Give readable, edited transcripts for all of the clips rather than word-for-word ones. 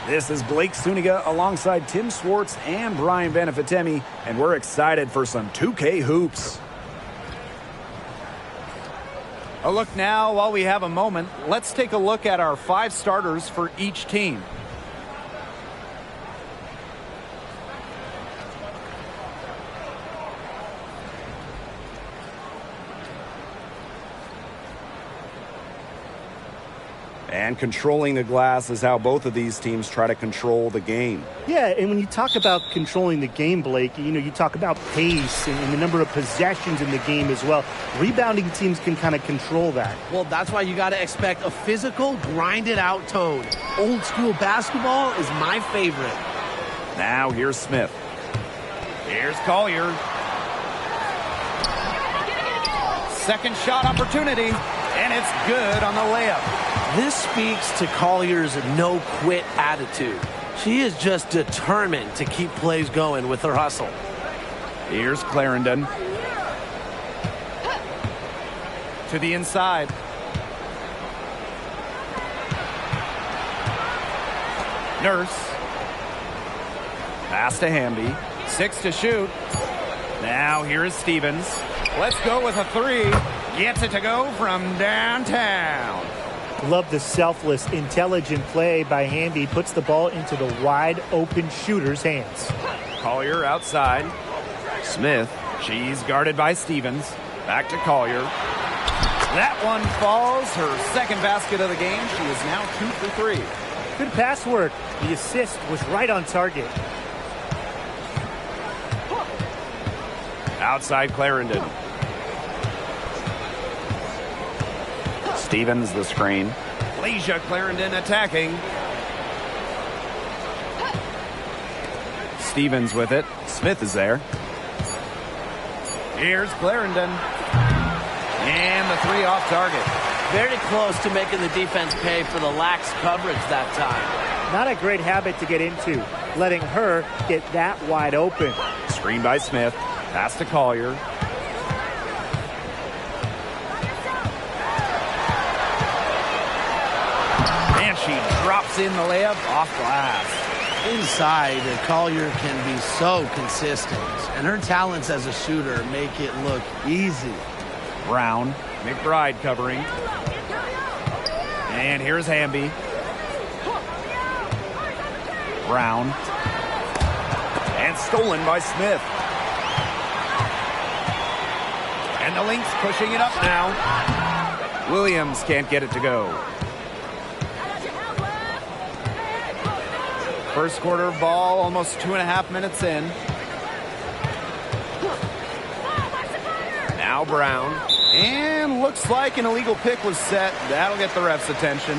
This is Blake Suniga alongside Tim Swartz and Brian Benefitemi, and we're excited for some 2K hoops. A look now while we have a moment. Let's take a look at our 5 starters for each team. And controlling the glass is how both of these teams try to control the game. Yeah, and when you talk about controlling the game, Blake, you talk about pace and the number of possessions in the game as well. Rebounding teams can kind of control that. Well, that's why you got to expect a physical, grinded-out tone. Old school basketball is my favorite. Now here's Smith. Here's Collier. Second shot opportunity, and it's good on the layup. This speaks to Collier's no-quit attitude. She is just determined to keep plays going with her hustle. Here's Clarendon. To the inside. Nurse. Pass to Hamby. 6 to shoot. Now here is Stevens. Let's go with a 3. Gets it to go from downtown. Love the selfless, intelligent play by Hamby. Puts the ball into the wide-open shooter's hands. Collier outside. Smith. She's guarded by Stevens. Back to Collier. That one falls. Her second basket of the game. She is now 2 for 3. Good pass work. The assist was right on target. Outside Clarendon. Stevens the screen. Leisha Clarendon attacking. Stevens with it. Smith is there. Here's Clarendon. And the 3 off target. Very close to making the defense pay for the lax coverage that time. Not a great habit to get into, letting her get that wide open. Screen by Smith. Pass to Collier. And she drops in the layup off glass. Inside, Collier can be so consistent, and her talents as a shooter make it look easy. Brown. McBride covering. And here's Hamby. Brown. And stolen by Smith. And the Lynx pushing it up now. Williams can't get it to go. First quarter ball, almost 2.5 minutes in. Now Brown. And looks like an illegal pick was set. That'll get the ref's attention.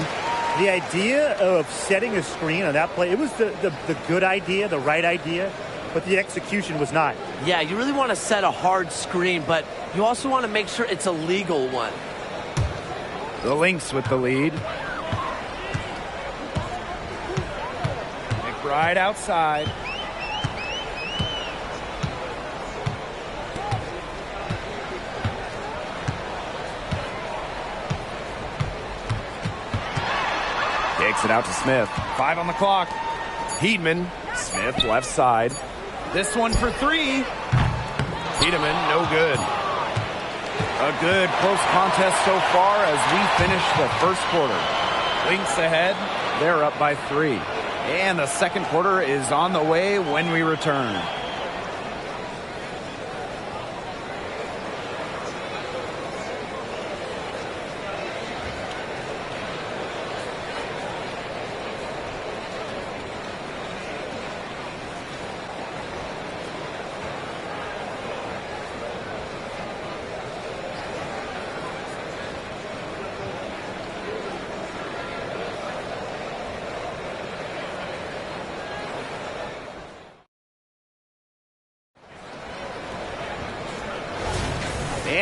The idea of setting a screen on that play, it was the good idea, the right idea, but the execution was not. Yeah, you really want to set a hard screen, but you also want to make sure it's a legal one. The Lynx with the lead. McBride outside. Takes it out to Smith. 5 on the clock. Heedman. Smith left side. This one for 3. Tiedemann, no good. A good close contest so far as we finish the first quarter. Lynx ahead. They're up by 3. And the second quarter is on the way when we return.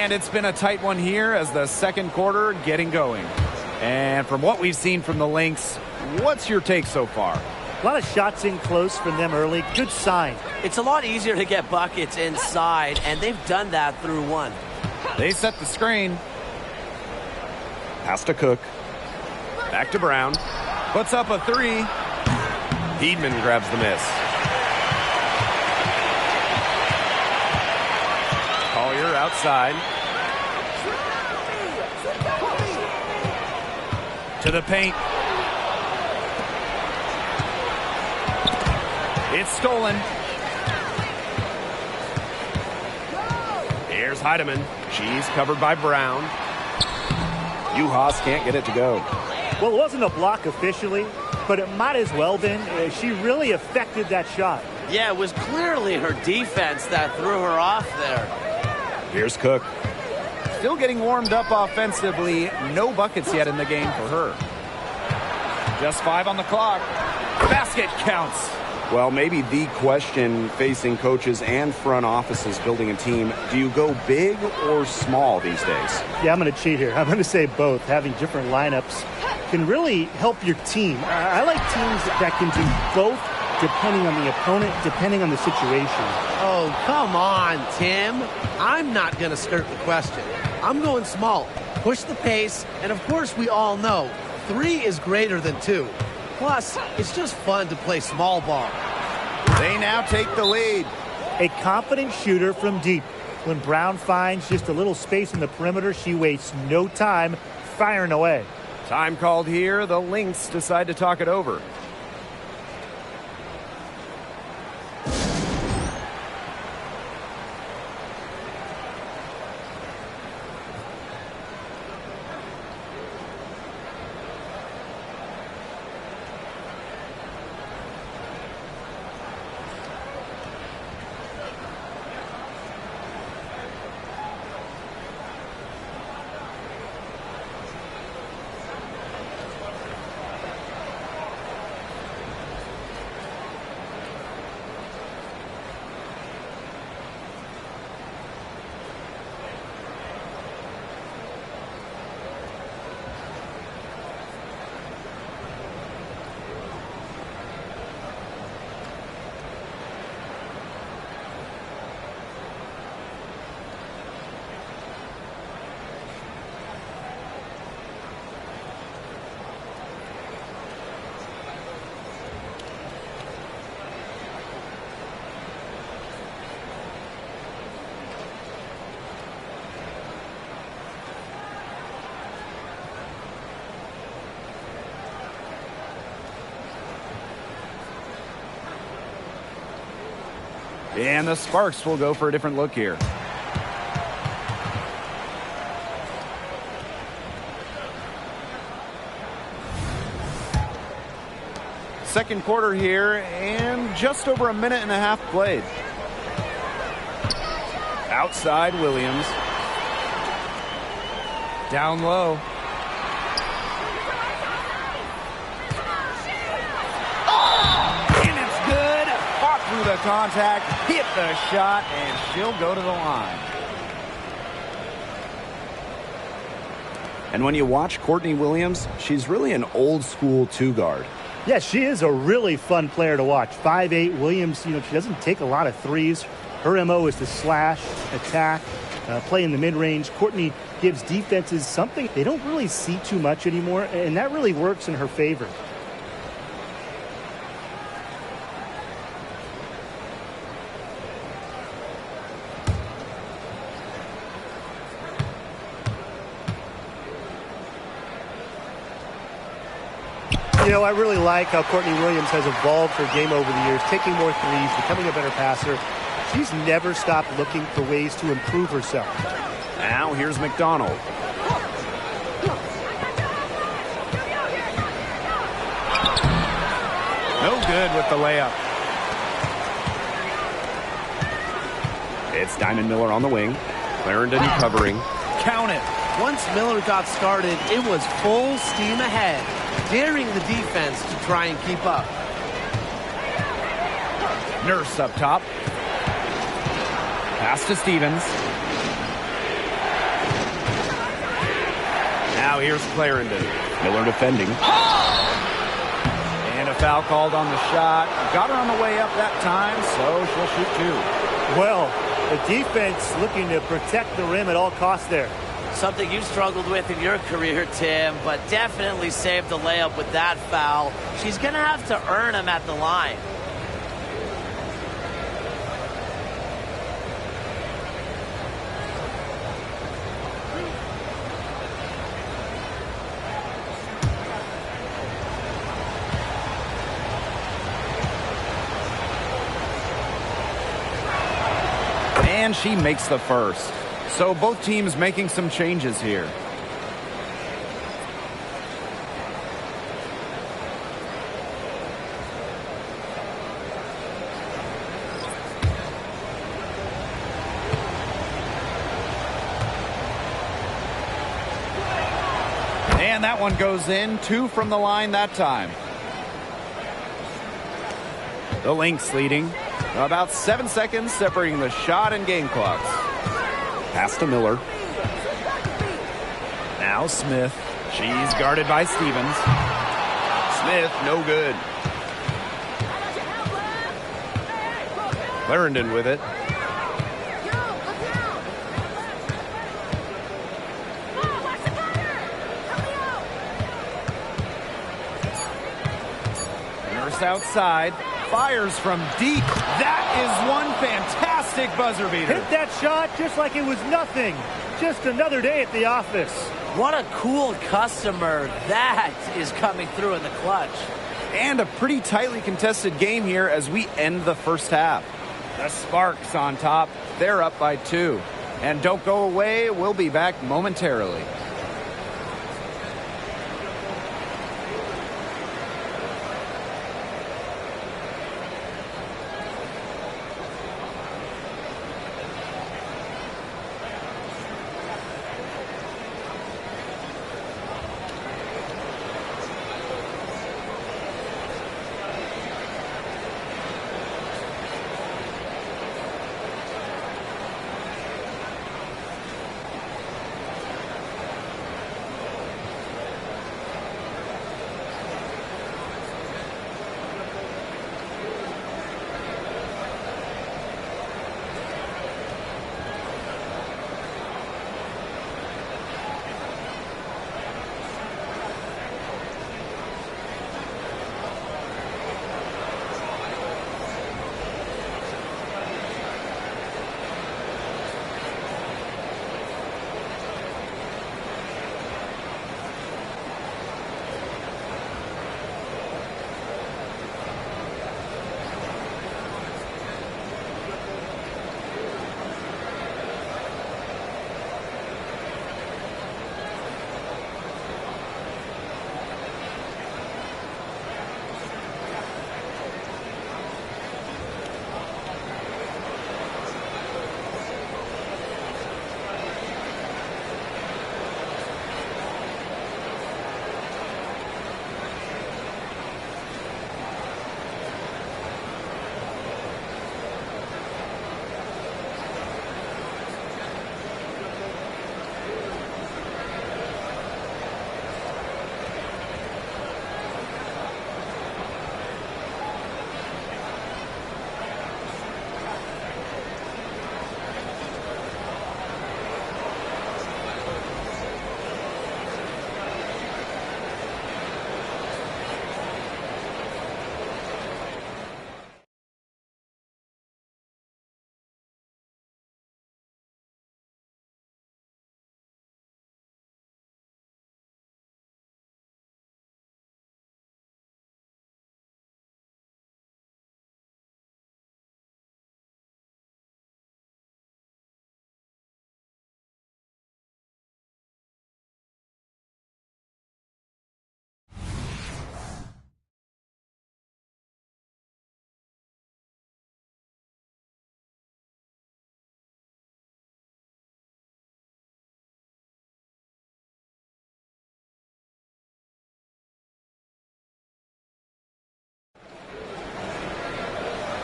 And it's been a tight one here as the second quarter getting going. And from what we've seen from the Lynx, what's your take so far? A lot of shots in close from them early. Good sign. It's a lot easier to get buckets inside, and they've done that through one. They set the screen. Pass to Cook. Back to Brown. Puts up a three. Heedman grabs the miss. Collier outside. To the paint. It's stolen. Here's Heidemann. She's covered by Brown. Uhas can't get it to go. Well, it wasn't a block officially, but it might as well been. She really affected that shot. Yeah, it was clearly her defense that threw her off there. Here's Cook. Still getting warmed up offensively. No buckets yet in the game for her. Just 5 on the clock. Basket counts. Well, maybe the question facing coaches and front offices building a team, do you go big or small these days? Yeah, I'm going to cheat here. I'm going to say both. Having different lineups can really help your team. I like teams that can do both depending on the opponent, depending on the situation. Oh, come on, Tim. I'm not going to skirt the question. I'm going small. Push the pace, and of course we all know 3 is greater than 2. Plus, it's just fun to play small ball. They now take the lead. A confident shooter from deep. When Brown finds just a little space in the perimeter, she wastes no time firing away. Time called here. The Lynx decide to talk it over. And the Sparks will go for a different look here. Second quarter here, and just over a minute and a half played. Outside Williams. Down low. And it's good. Fought through the contact, hit the shot, and she'll go to the line. And when you watch Courtney Williams, she's really an old school two-guard. Yeah, she is a really fun player to watch. 5'8", Williams, she doesn't take a lot of threes. Her MO is to slash, attack, play in the mid-range. Courtney gives defenses something they don't really see too much anymore, and that really works in her favor. I really like how Courtney Williams has evolved her game over the years, taking more threes, becoming a better passer. She's never stopped looking for ways to improve herself. Now here's McDonald. No good with the layup. It's Diamond Miller on the wing. Clarendon covering. Count it. Once Miller got started, it was full steam ahead, daring the defense to try and keep up. Nurse up top. Pass to Stevens. Now here's Clarendon. Miller defending. And a foul called on the shot. Got her on the way up that time, so she'll shoot 2. Well, the defense looking to protect the rim at all costs there. Something you struggled with in your career, Tim, but definitely saved the layup with that foul. She's going to have to earn him at the line. And she makes the first. So both teams making some changes here. And that one goes in. 2 from the line that time. The Lynx leading. About 7 seconds separating the shot and game clocks. Pass to Miller. Now Smith. She's guarded by Stevens. Smith, no good. Clarendon with it. Nurse outside. Fires from deep. That is one fantastic buzzer beater. Hit that shot just like it was nothing. Just another day at the office. What a cool customer that is coming through in the clutch. And a pretty tightly contested game here as we end the first half. The Sparks on top. They're up by 2. And don't go away. We'll be back momentarily.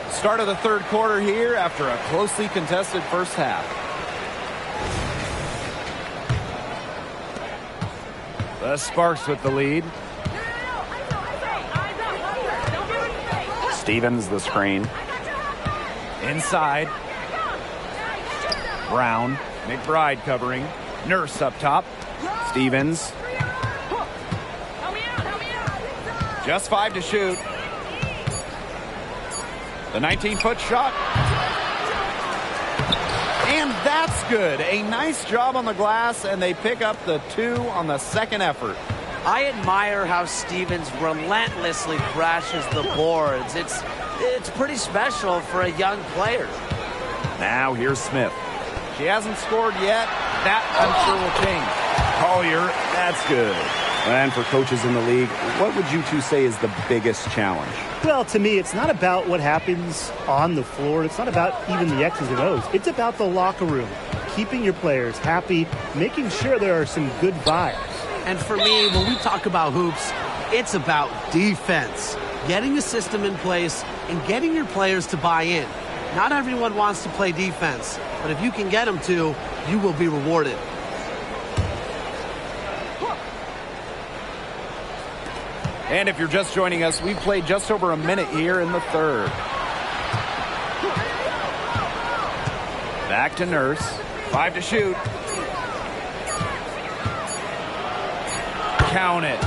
Start of the third quarter here after a closely contested first half. The Sparks with the lead. Stevens, the screen. Inside. Brown. McBride covering. Nurse up top. Stevens. Just 5 to shoot. The 19-foot shot. And that's good. A nice job on the glass, and they pick up the 2 on the second effort. I admire how Stevens relentlessly crashes the boards. It's pretty special for a young player. Now here's Smith. She hasn't scored yet. That, I'm sure, will change. Collier, that's good. And for coaches in the league, what would you two say is the biggest challenge? Well, to me, it's not about what happens on the floor. It's not about even the X's and O's. It's about the locker room, keeping your players happy, making sure there are some good vibes. And for me, when we talk about hoops, it's about defense. Getting a system in place and getting your players to buy in. Not everyone wants to play defense, but if you can get them to, you will be rewarded. And if you're just joining us, we've played just over a minute here in the third. Back to Nurse. 5 to shoot. Count it.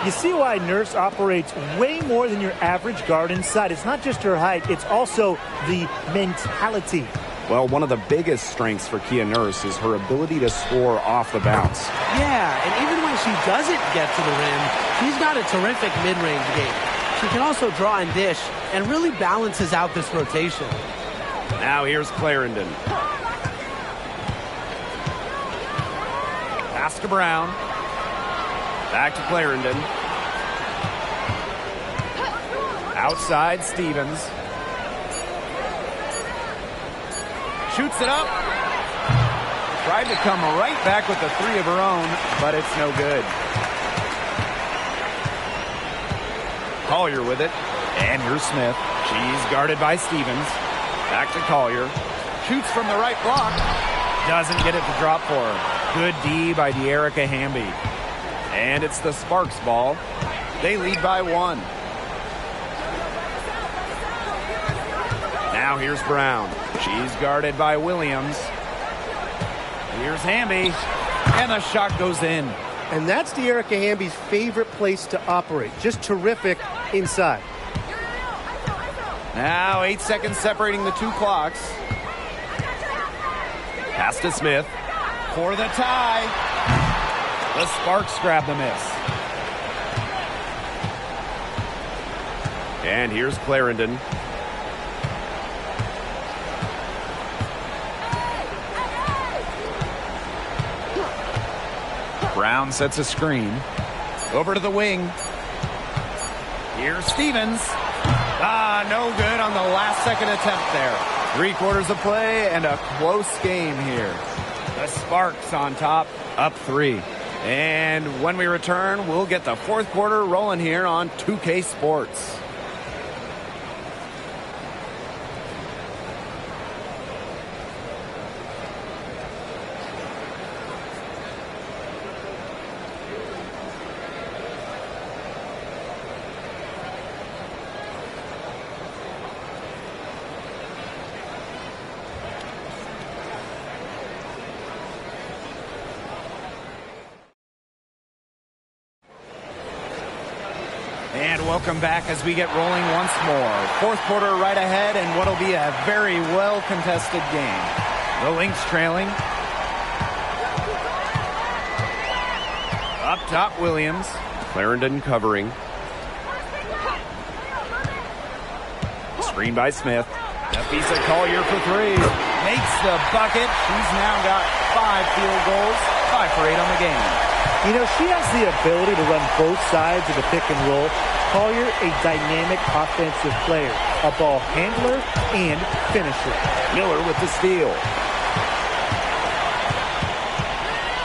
You see why Nurse operates way more than your average guard inside. It's not just her height, it's also the mentality. Well, one of the biggest strengths for Kia Nurse is her ability to score off the bounce. Yeah, and even when she doesn't get to the rim, she's got a terrific mid-range game. She can also draw and dish and really balances out this rotation. Now here's Clarendon. Pass to Brown. Back to Clarendon. Outside, Stevens. Shoots it up. Tried to come right back with the 3 of her own, but it's no good. Collier with it. And here's Smith. She's guarded by Stevens. Back to Collier. Shoots from the right block. Doesn't get it to drop for her. Good D by De'Erica Hamby. And it's the Sparks ball. They lead by 1. Now here's Brown. She's guarded by Williams. Here's Hamby. And the shot goes in. And that's De'Erica Hamby's favorite place to operate. Just terrific inside. Now 8 seconds separating the 2 clocks. Pass to Smith for the tie. The Sparks grab the miss. And here's Clarendon. Brown sets a screen. Over to the wing. Here's Stevens. No good on the last second attempt there. 3 quarters of play and a close game here. The Sparks on top, up 3. And when we return, we'll get the 4th quarter rolling here on 2K Sports. And welcome back as we get rolling once more. 4th quarter right ahead, and what'll be a very well-contested game. The Lynx trailing. Up top, Williams. Clarendon covering. Screen by Smith. Nafisa Collier for 3. Makes the bucket. She's now got 5 field goals. 5 for 8 on the game. You know, she has the ability to run both sides of the pick and roll. Collier, a dynamic offensive player, a ball handler and finisher. Miller with the steal.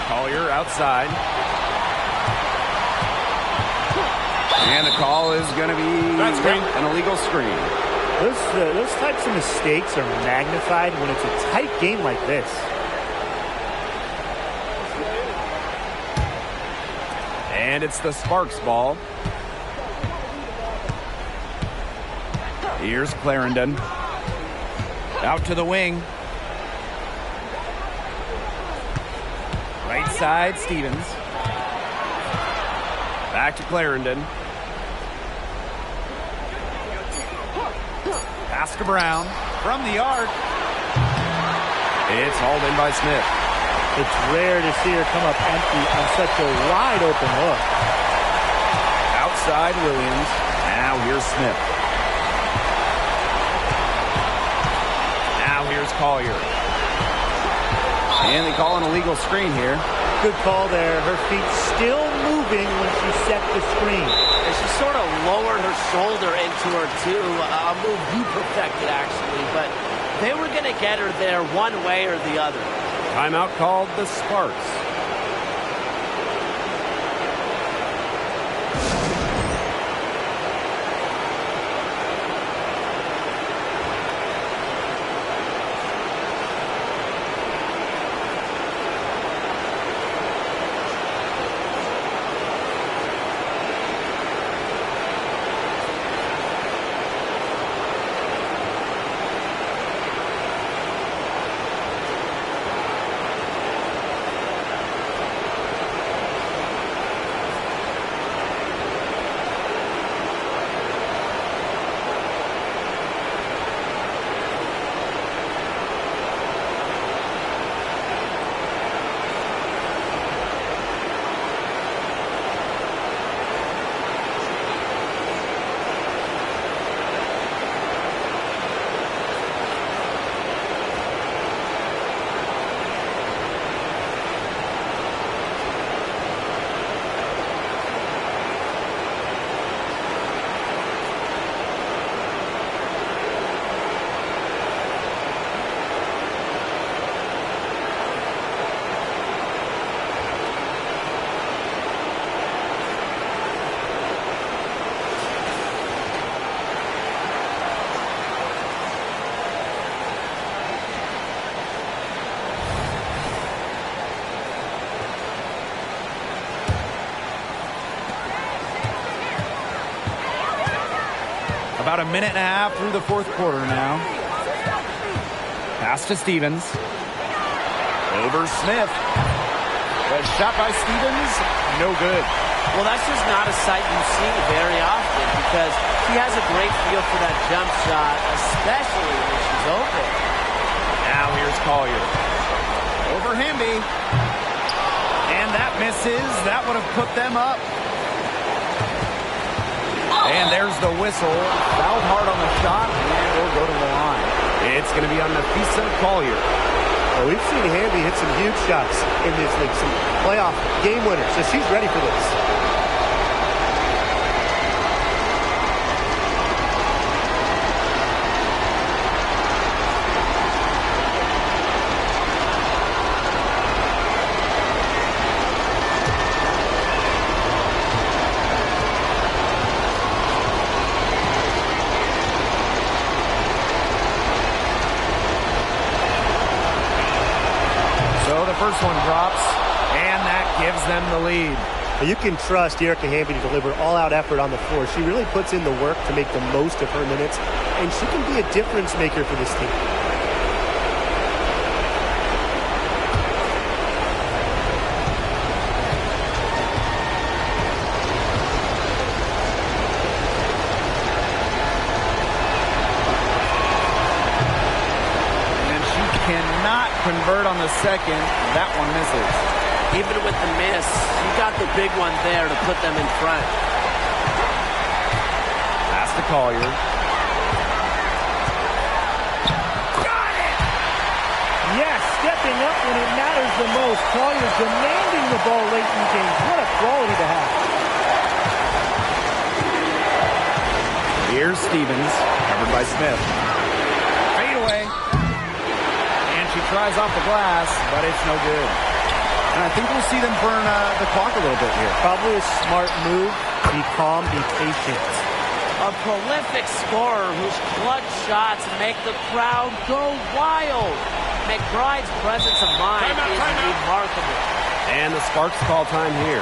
Collier outside. And the call is going to be an illegal screen. Those types of mistakes are magnified when it's a tight game like this. And it's the Sparks ball. Here's Clarendon. Out to the wing. Right side, Stevens. Back to Clarendon. Pass to Brown. From the arc. It's hauled in by Smith. It's rare to see her come up empty on such a wide open look. Outside Williams. Now here's Smith. Now here's Collier. And they call an illegal screen here. Good call there. Her feet still moving when she set the screen. And she sort of lowered her shoulder into her, too. A move you perfected, actually. But they were going to get her there one way or the other. Timeout called the Sparks. About a minute and a half through the fourth quarter now. Pass to Stevens. Over Smith. A shot by Stevens. No good. Well, that's just not a sight you see very often because she has a great feel for that jump shot, especially when she's open. Now here's Collier. Over Hamby. And that misses. That would have put them up. And there's the whistle. Fouled hard on the shot, and will go to the line. It's going to be on Nafisa Collier. Well, we've seen Hamby hit some huge shots in this league, some playoff game winners, so she's ready for this. First one drops, and that gives them the lead. You can trust Erica Hamby to deliver all-out effort on the floor. She really puts in the work to make the most of her minutes, and she can be a difference maker for this team. Convert on the second. That one misses. Even with the miss, you got the big one there to put them in front. Pass to Collier. Got it! Yes, stepping up when it matters the most. Collier demanding the ball late in games. What a quality to have. Here's Stevens, covered by Smith. Fade away. She tries off the glass, but it's no good. And I think we'll see them burn the clock a little bit here. Probably a smart move. Be calm, be patient. A prolific scorer whose clutch shots make the crowd go wild. McBride's presence of mind is remarkable. And the Sparks call time here.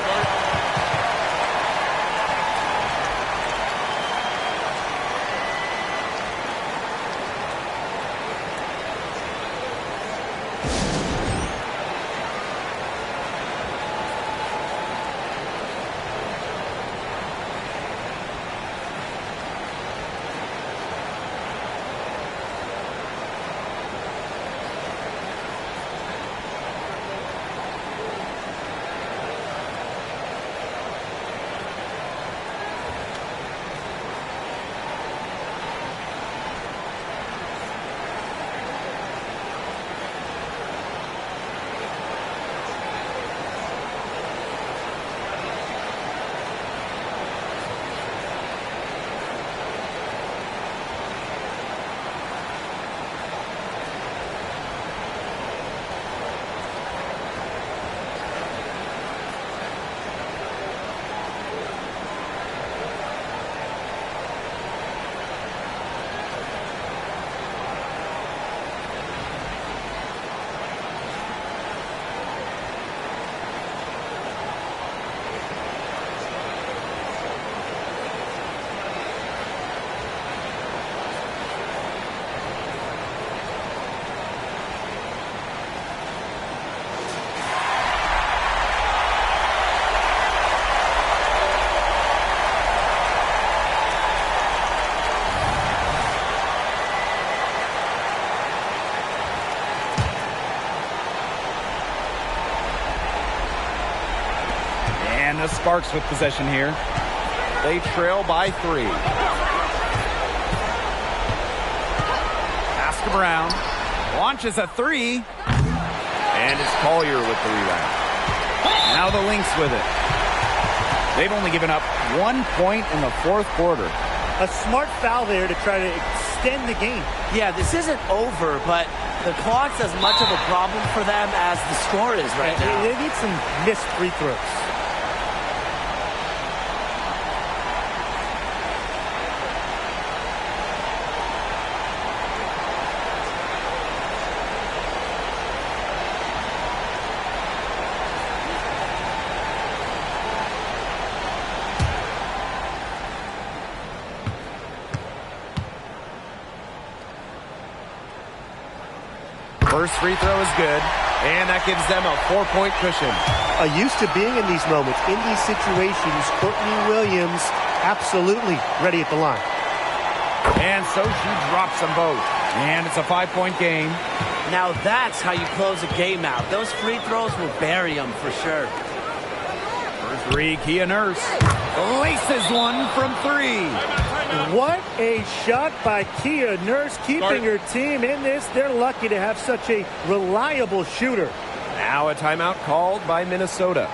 Sparks with possession here. They trail by 3. Pass to Brown. Launches a 3. And it's Collier with the rebound. Now the Lynx with it. They've only given up 1 point in the fourth quarter. A smart foul there to try to extend the game. Yeah, this isn't over, but the clock's as much of a problem for them as the score is right now. They need some missed free throws. First free throw is good, and that gives them a 4-point cushion. Used to being in these moments, in these situations, Courtney Williams absolutely ready at the line. And so she drops them both. And it's a 5-point game. Now that's how you close a game out. Those free throws will bury them for sure. For 3, Kia Nurse laces one from 3. What a shot by Kia Nurse, keeping her team in this. They're lucky to have such a reliable shooter. Now a timeout called by Minnesota.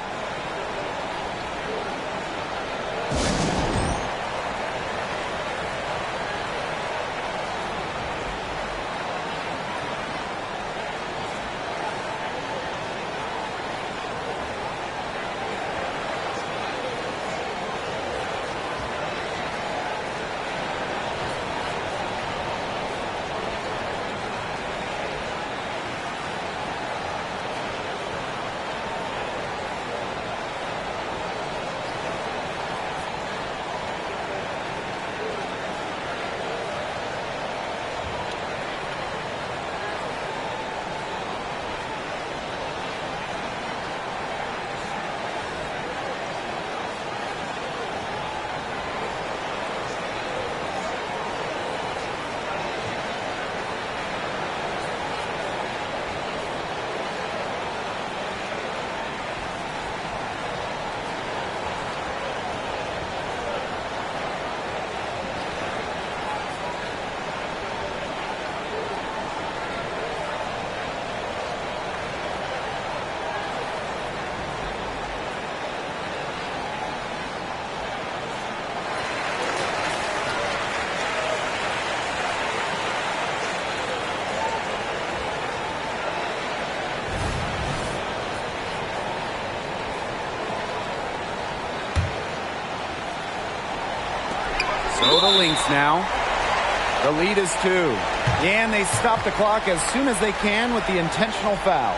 So the Lynx now. The lead is 2. And they stop the clock as soon as they can with the intentional foul.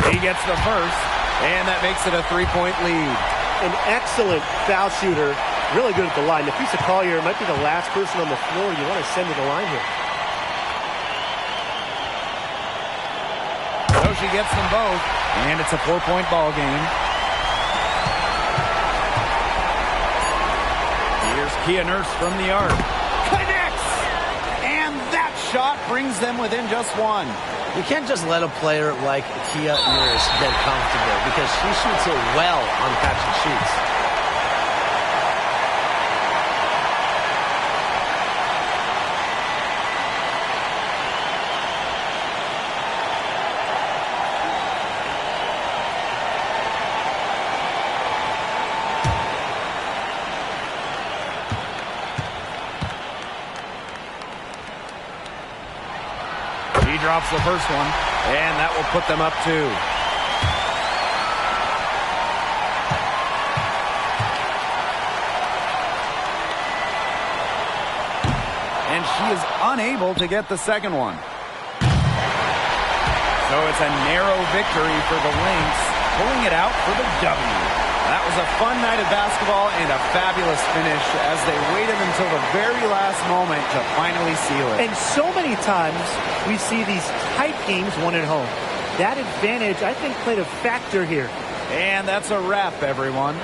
He gets the first, and that makes it a 3-point lead. An excellent foul shooter, really good at the line. Nafisa Collier might be the last person on the floor you want to send to the line here. So she gets them both, and it's a 4-point ball game. Here's Kia Nurse from the arc. Connects! And that shot brings them within just 1. You can't just let a player like Kia Nurse get comfortable because she shoots it well on catch and shoots. Drops the first one, and that will put them up 2. And she is unable to get the second one. So it's a narrow victory for the Lynx, pulling it out for the W. That was a fun night of basketball and a fabulous finish as they waited until the very last moment to finally seal it. And so many times we see these tight games won at home. That advantage, I think, played a factor here. And that's a wrap, everyone.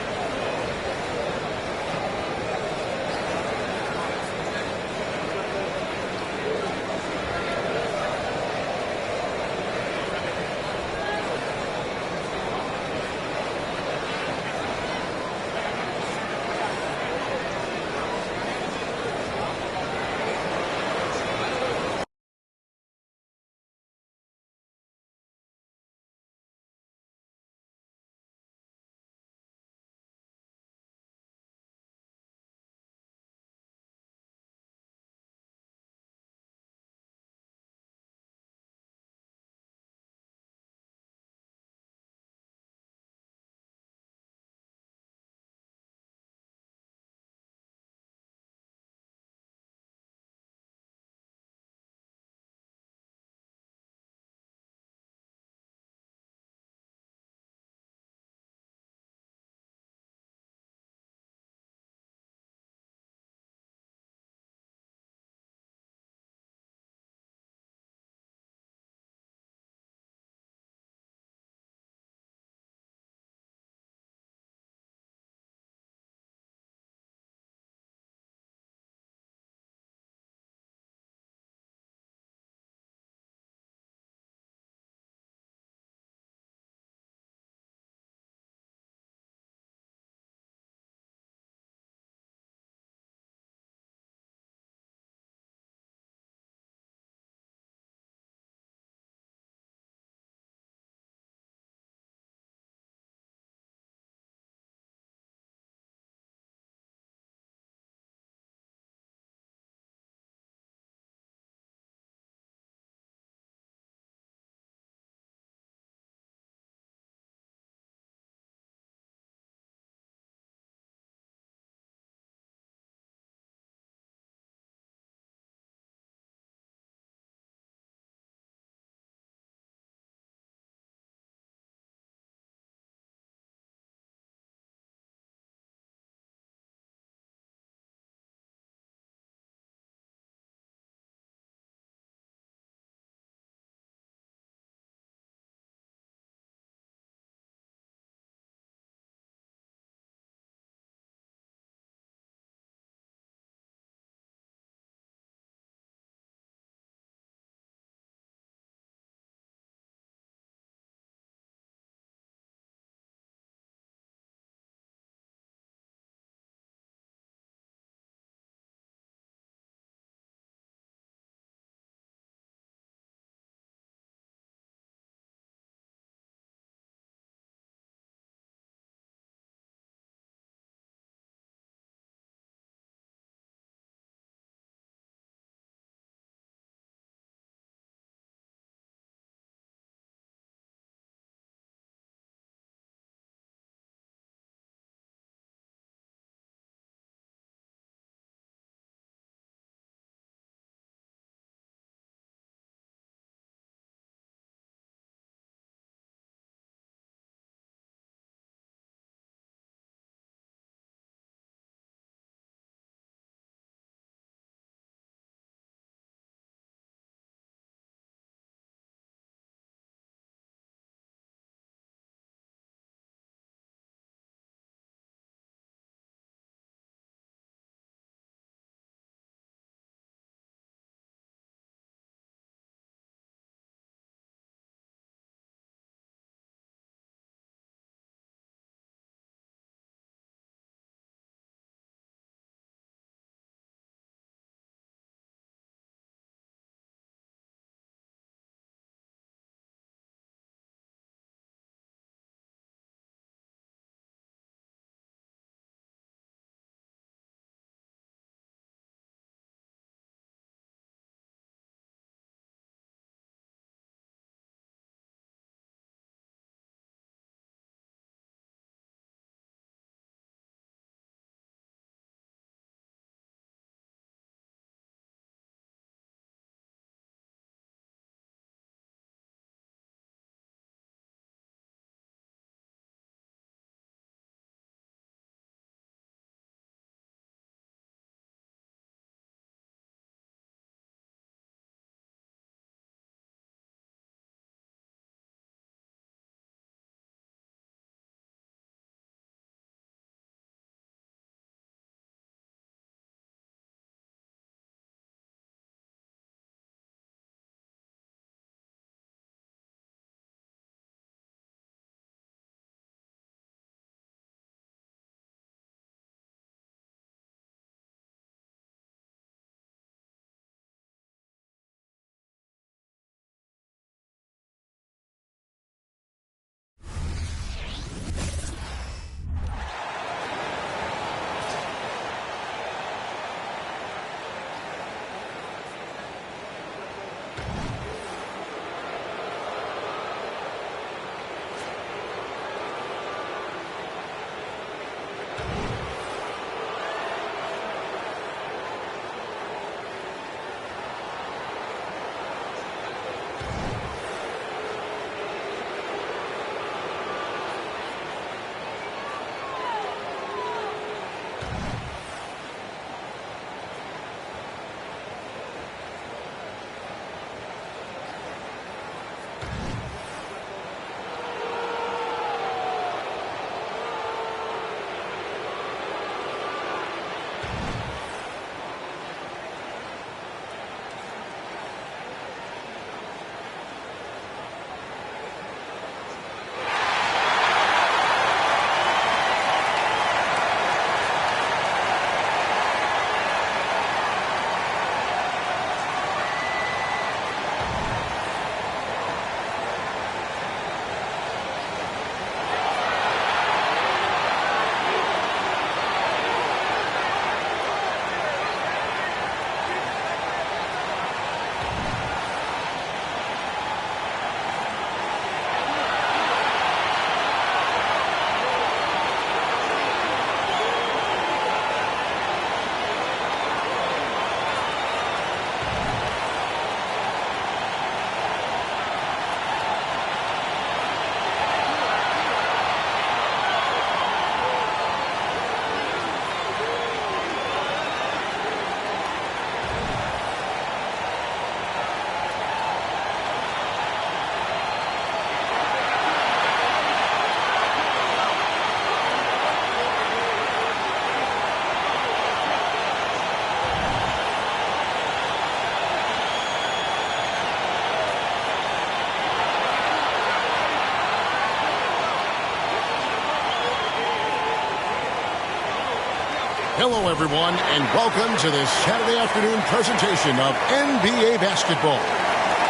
Hello, everyone, and welcome to this Saturday afternoon presentation of NBA basketball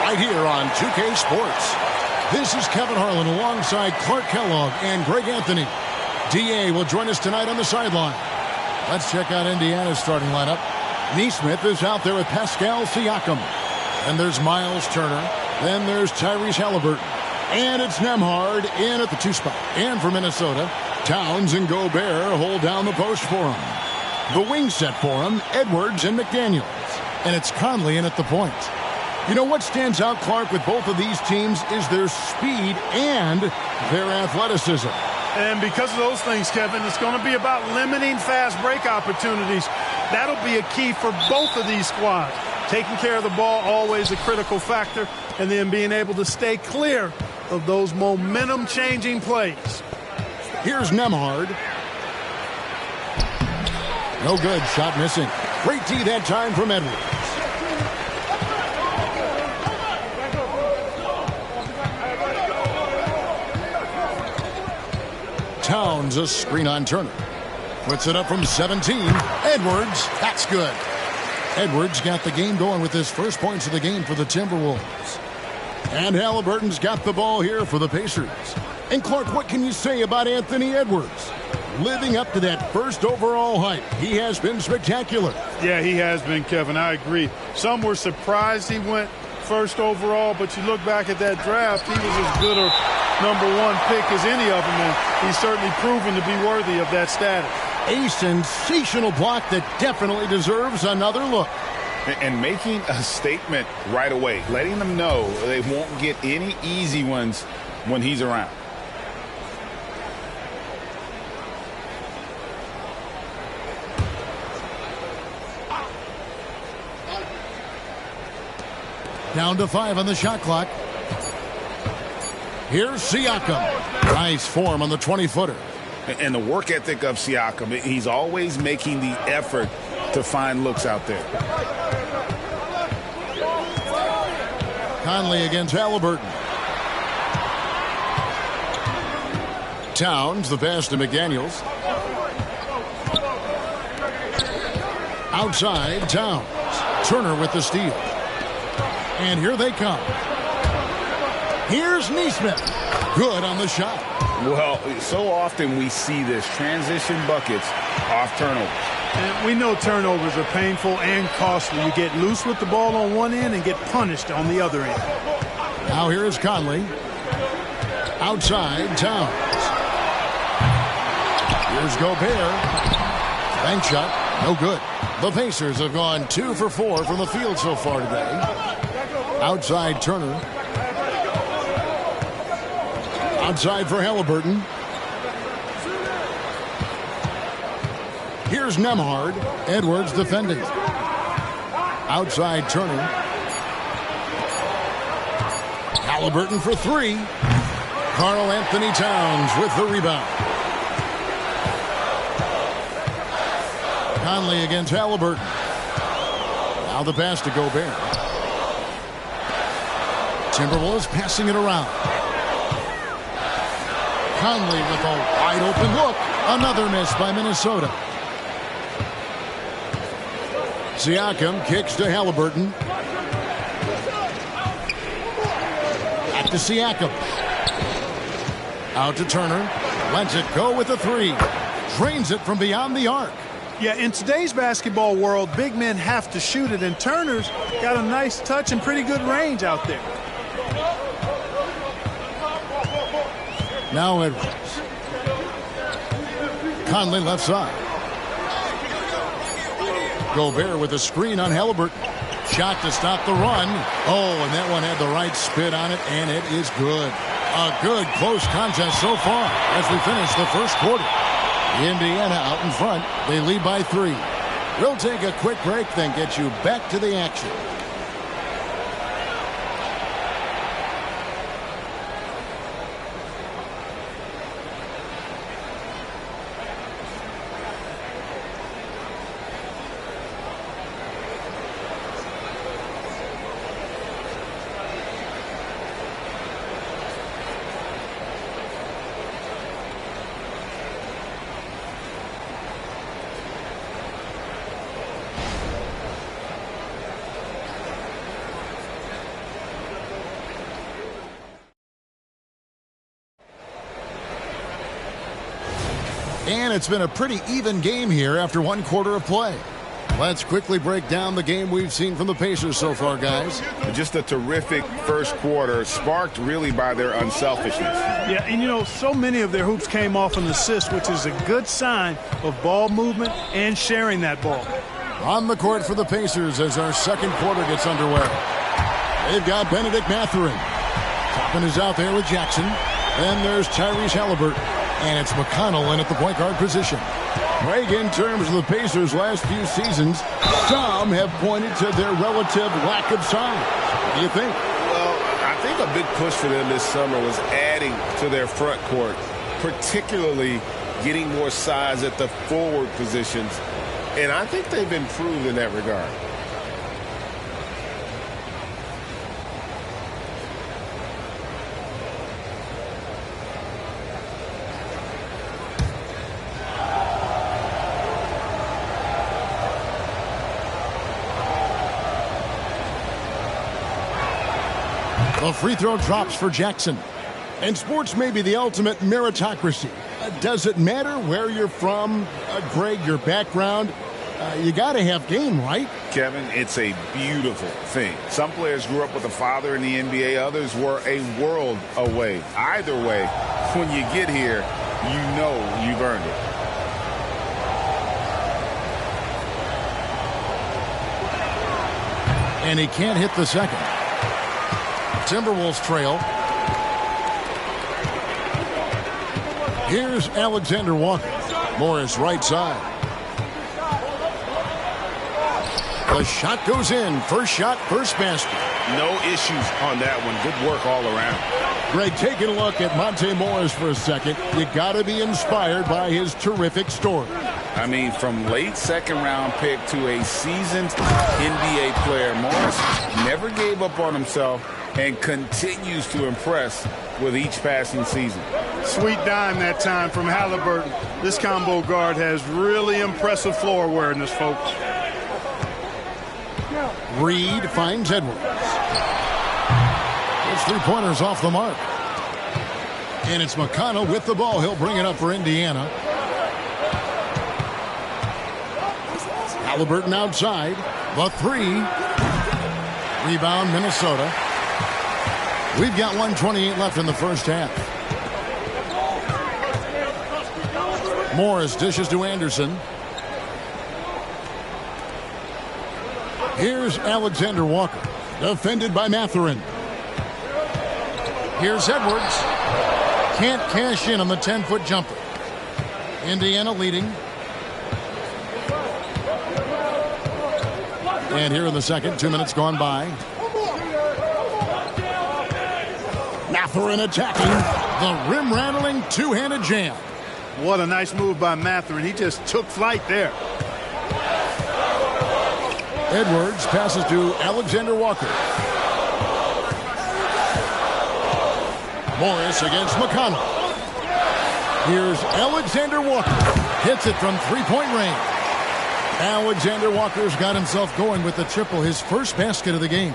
right here on 2K Sports. This is Kevin Harlan alongside Clark Kellogg and Greg Anthony. DA will join us tonight on the sideline. Let's check out Indiana's starting lineup. Neesmith is out there with Pascal Siakam. Then there's Miles Turner. Then there's Tyrese Halliburton. And it's Nembhard in at the 2 spot. And for Minnesota, Towns and Gobert hold down the post for him. The wing set for him, Edwards and McDaniels. And it's Conley in at the point. You know what stands out, Clark, with both of these teams is their speed and their athleticism. And because of those things, Kevin, it's going to be about limiting fast break opportunities. That'll be a key for both of these squads. Taking care of the ball, always a critical factor, and then being able to stay clear of those momentum-changing plays. Here's Nembhard. No good. Shot missing. Great D that time from Edwards. Towns, a screen on Turner. Puts it up from 17. Edwards. That's good. Edwards got the game going with his first points of the game for the Timberwolves. And Halliburton's got the ball here for the Pacers. And Clark, what can you say about Anthony Edwards? Living up to that first overall hype, he has been spectacular. Yeah, he has been, Kevin. I agree. Some were surprised he went first overall, but you look back at that draft, he was as good a #1 pick as any of them, and he's certainly proven to be worthy of that status. A sensational block that definitely deserves another look. And making a statement right away, letting them know they won't get any easy ones when he's around. Down to 5 on the shot clock. Here's Siakam. Nice form on the 20-footer. And the work ethic of Siakam, he's always making the effort to find looks out there. Conley against Halliburton. Towns, the pass to McDaniels. Outside, Towns. Turner with the steal. And here they come. Here's Neesmith. Good on the shot. Well, so often we see this transition buckets off turnovers. And we know turnovers are painful and costly. You get loose with the ball on one end and get punished on the other end. Now here is Conley. Outside, Towns. Here's Gobert. Bank shot. No good. The Pacers have gone 2 for 4 from the field so far today. Outside, Turner. Outside for Halliburton. Here's Nembhard. Edwards defending. Outside, Turner. Halliburton for 3. Karl Anthony Towns with the rebound. Conley against Halliburton. Now the pass to Gobert. Timberwolves passing it around. Conley with a wide open look. Another miss by Minnesota. Siakam kicks to Halliburton. Back to Siakam. Out to Turner. Lets it go with a 3. Drains it from beyond the arc. Yeah, in today's basketball world, big men have to shoot it, and Turner's got a nice touch and pretty good range out there. Now Edwards. Conley left side. Gobert with a screen on Halliburton. Shot to stop the run. Oh, and that one had the right spin on it, and it is good. A good close contest so far as we finish the first quarter. Indiana out in front. They lead by 3. We'll take a quick break, then get you back to the action. And it's been a pretty even game here after one quarter of play. Let's quickly break down the game we've seen from the Pacers so far, guys. Just a terrific first quarter, sparked really by their unselfishness. Yeah, and so many of their hoops came off an assist, which is a good sign of ball movement and sharing that ball. On the court for the Pacers as our second quarter gets underway. They've got Benedict Mathurin. Toppin is out there with Jackson. Then there's Tyrese Halliburton. And it's McConnell in at the point guard position. Greg, in terms of the Pacers' last few seasons, some have pointed to their relative lack of size. What do you think? Well, I think a big push for them this summer was adding to their front court, particularly getting more size at the forward positions. And I think they've improved in that regard. The free throw drops for Jackson. And sports may be the ultimate meritocracy. Does it matter where you're from, Greg, your background? You got to have game, right? Kevin, it's a beautiful thing. Some players grew up with a father in the NBA. Others were a world away. Either way, when you get here, you know you've earned it. And he can't hit the second. Timberwolves trail. Here's Alexander Walker. Morris right side. The shot goes in. First shot, first basket. No issues on that one. Good work all around. Greg, taking a look at Monte Morris for a second. You got to be inspired by his terrific story. I mean, from late second-round pick to a seasoned NBA player, Morris never gave up on himself and continues to impress with each passing season. Sweet dime that time from Halliburton. This combo guard has really impressive floor awareness, folks. Reed finds Edwards. Those three-pointers off the mark. And it's McConnell with the ball. He'll bring it up for Indiana. Halliburton outside. The three. Rebound, Minnesota. We've got 1:28 left in the first half. Morris dishes to Anderson. Here's Alexander Walker, defended by Mathurin. Here's Edwards. Can't cash in on the 10-foot jumper. Indiana leading. And here in the second, 2 minutes gone by. Mathurin attacking. The rim-rattling two-handed jam. What a nice move by Mathurin. He just took flight there. Edwards passes to Alexander Walker. Morris against McConnell. Here's Alexander Walker. Hits it from three-point range. Alexander Walker's got himself going with the triple, his first basket of the game.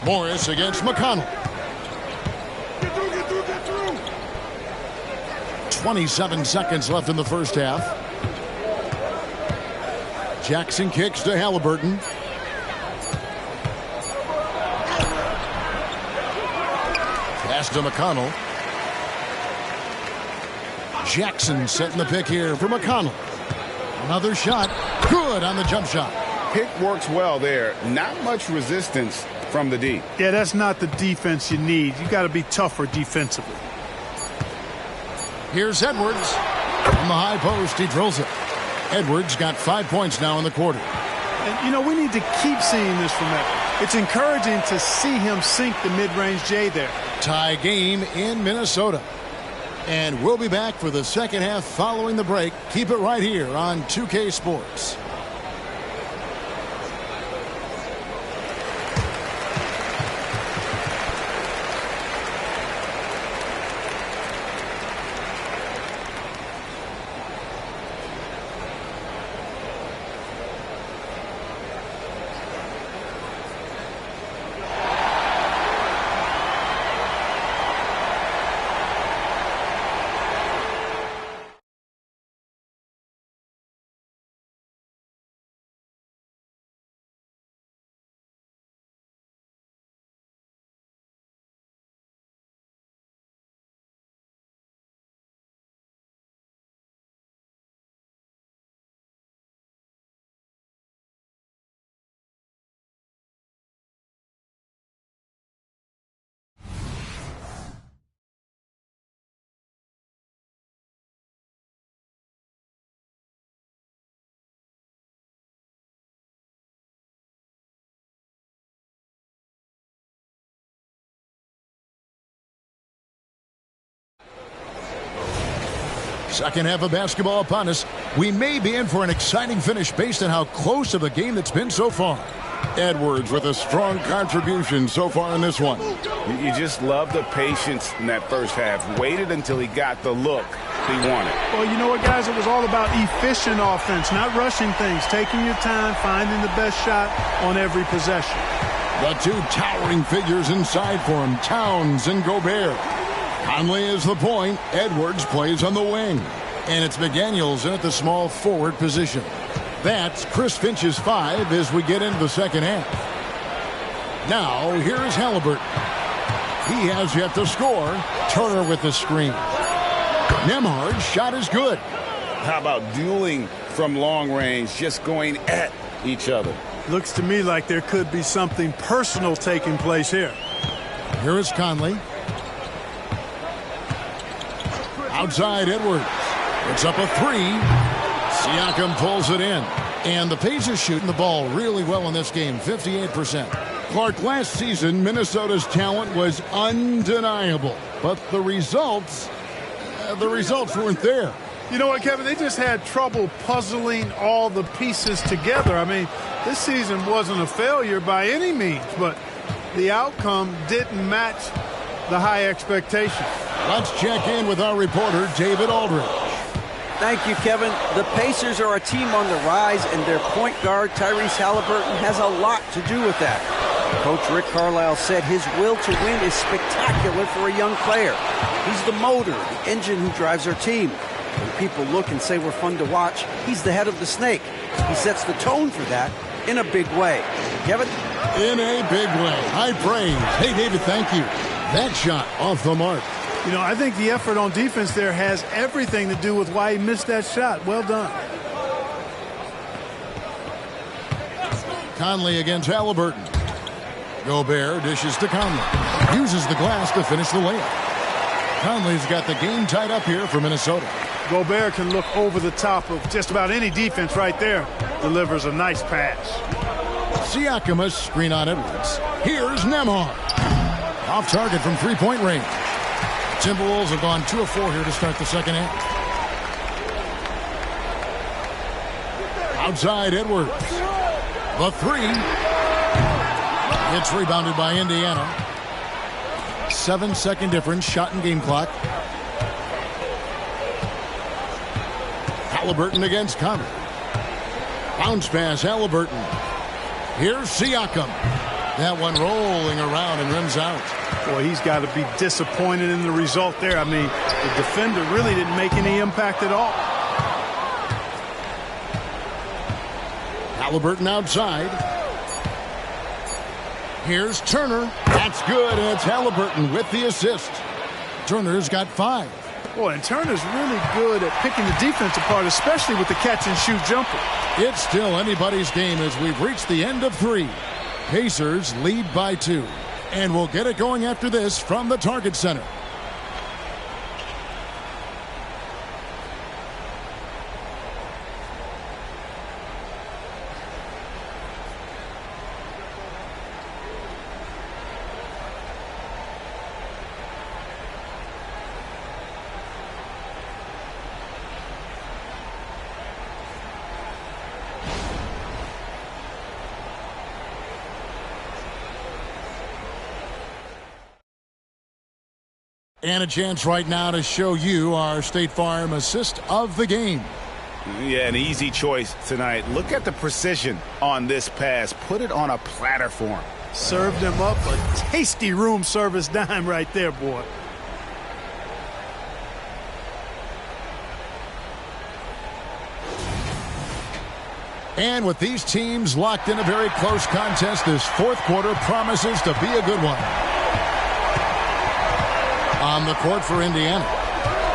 Morris against McConnell. 27 seconds left in the first half. Jackson kicks to Halliburton. Pass to McConnell. Jackson setting the pick here for McConnell. Another shot. Good on the jump shot. Pick works well there. Not much resistance from the D. Yeah, that's not the defense you need. You got to be tougher defensively. Here's Edwards. From the high post, he drills it. Edwards got 5 points now in the quarter. And, we need to keep seeing this from Edwards. It's encouraging to see him sink the mid-range J there. Tie game in Minnesota. And we'll be back for the second half following the break. Keep it right here on 2K Sports. Second half of basketball upon us. We may be in for an exciting finish based on how close of a game that's been so far. Edwards with a strong contribution so far in this one. You just love the patience in that first half. Waited until he got the look he wanted. Well, you know what, guys? It was all about efficient offense, not rushing things, taking your time, finding the best shot on every possession. The two towering figures inside for him, Towns and Gobert. Conley is the point. Edwards plays on the wing. And it's McDaniels in at the small forward position. That's Chris Finch's 5 as we get into the second half. Now, here's Halliburton. He has yet to score. Turner with the screen. Nembhard's shot is good. How about dueling from long range, just going at each other? Looks to me like there could be something personal taking place here. Here is Conley. Outside Edwards. It's up a 3. Siakam pulls it in. And the Pacers shooting the ball really well in this game, 58%. Clark, last season, Minnesota's talent was undeniable. But the results weren't there. You know what, Kevin? They just had trouble puzzling all the pieces together. I mean, this season wasn't a failure by any means, but the outcome didn't match the high expectations. Let's check in with our reporter, David Aldridge. Thank you, Kevin. The Pacers are a team on the rise, and their point guard, Tyrese Halliburton, has a lot to do with that. Coach Rick Carlisle said his will to win is spectacular for a young player. He's the motor, the engine who drives our team. When people look and say we're fun to watch, he's the head of the snake. He sets the tone for that in a big way. Kevin? In a big way. High praise. Hey, David, thank you. That shot off the mark. You know, I think the effort on defense there has everything to do with why he missed that shot. Well done. Conley against Halliburton. Gobert dishes to Conley. Uses the glass to finish the layup. Conley's got the game tied up here for Minnesota. Gobert can look over the top of just about any defense right there. Delivers a nice pass. Siakam a screen on Edwards. Here's Nembhard. Off target from three-point range. Timberwolves have gone 2 of 4 here to start the second half. Outside Edwards. The 3. It's rebounded by Indiana. 7-second difference, shot and game clock. Halliburton against Conley. Bounce pass, Halliburton. Here's Siakam. That one rolling around and rims out. Boy, he's got to be disappointed in the result there. I mean, the defender really didn't make any impact at all. Halliburton outside. Here's Turner. That's good, and it's Halliburton with the assist. Turner's got 5. Boy, and Turner's really good at picking the defense apart, especially with the catch-and-shoot jumper. It's still anybody's game as we've reached the end of 3. Pacers lead by 2. And we'll get it going after this from the Target Center. And a chance right now to show you our State Farm assist of the game. Yeah, an easy choice tonight. Look at the precision on this pass. Put it on a platter for him. Served him up a tasty room service dime right there, boy. And with these teams locked in a very close contest, this fourth quarter promises to be a good one. On the court for Indiana.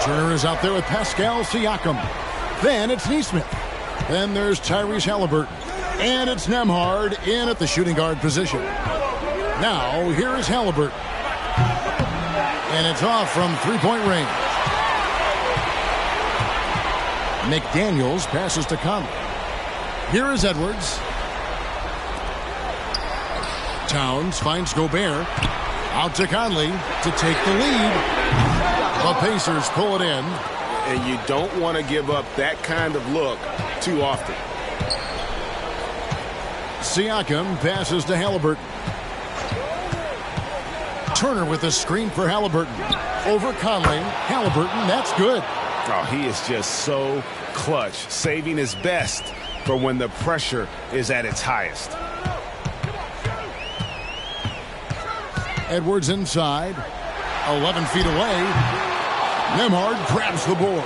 Turner is out there with Pascal Siakam. Then it's Nesmith. Then there's Tyrese Halliburton. And it's Nembhard in at the shooting guard position. Now, here is Halliburton. And it's off from three-point range. McDaniels passes to Conley. Here is Edwards. Towns finds Gobert. Out to Conley to take the lead. The Pacers pull it in. And you don't want to give up that kind of look too often. Siakam passes to Halliburton. Turner with a screen for Halliburton. Over Conley. Halliburton, that's good. Oh, he is just so clutch, saving his best for when the pressure is at its highest. Edwards inside. 11 feet away. Nembhard grabs the board.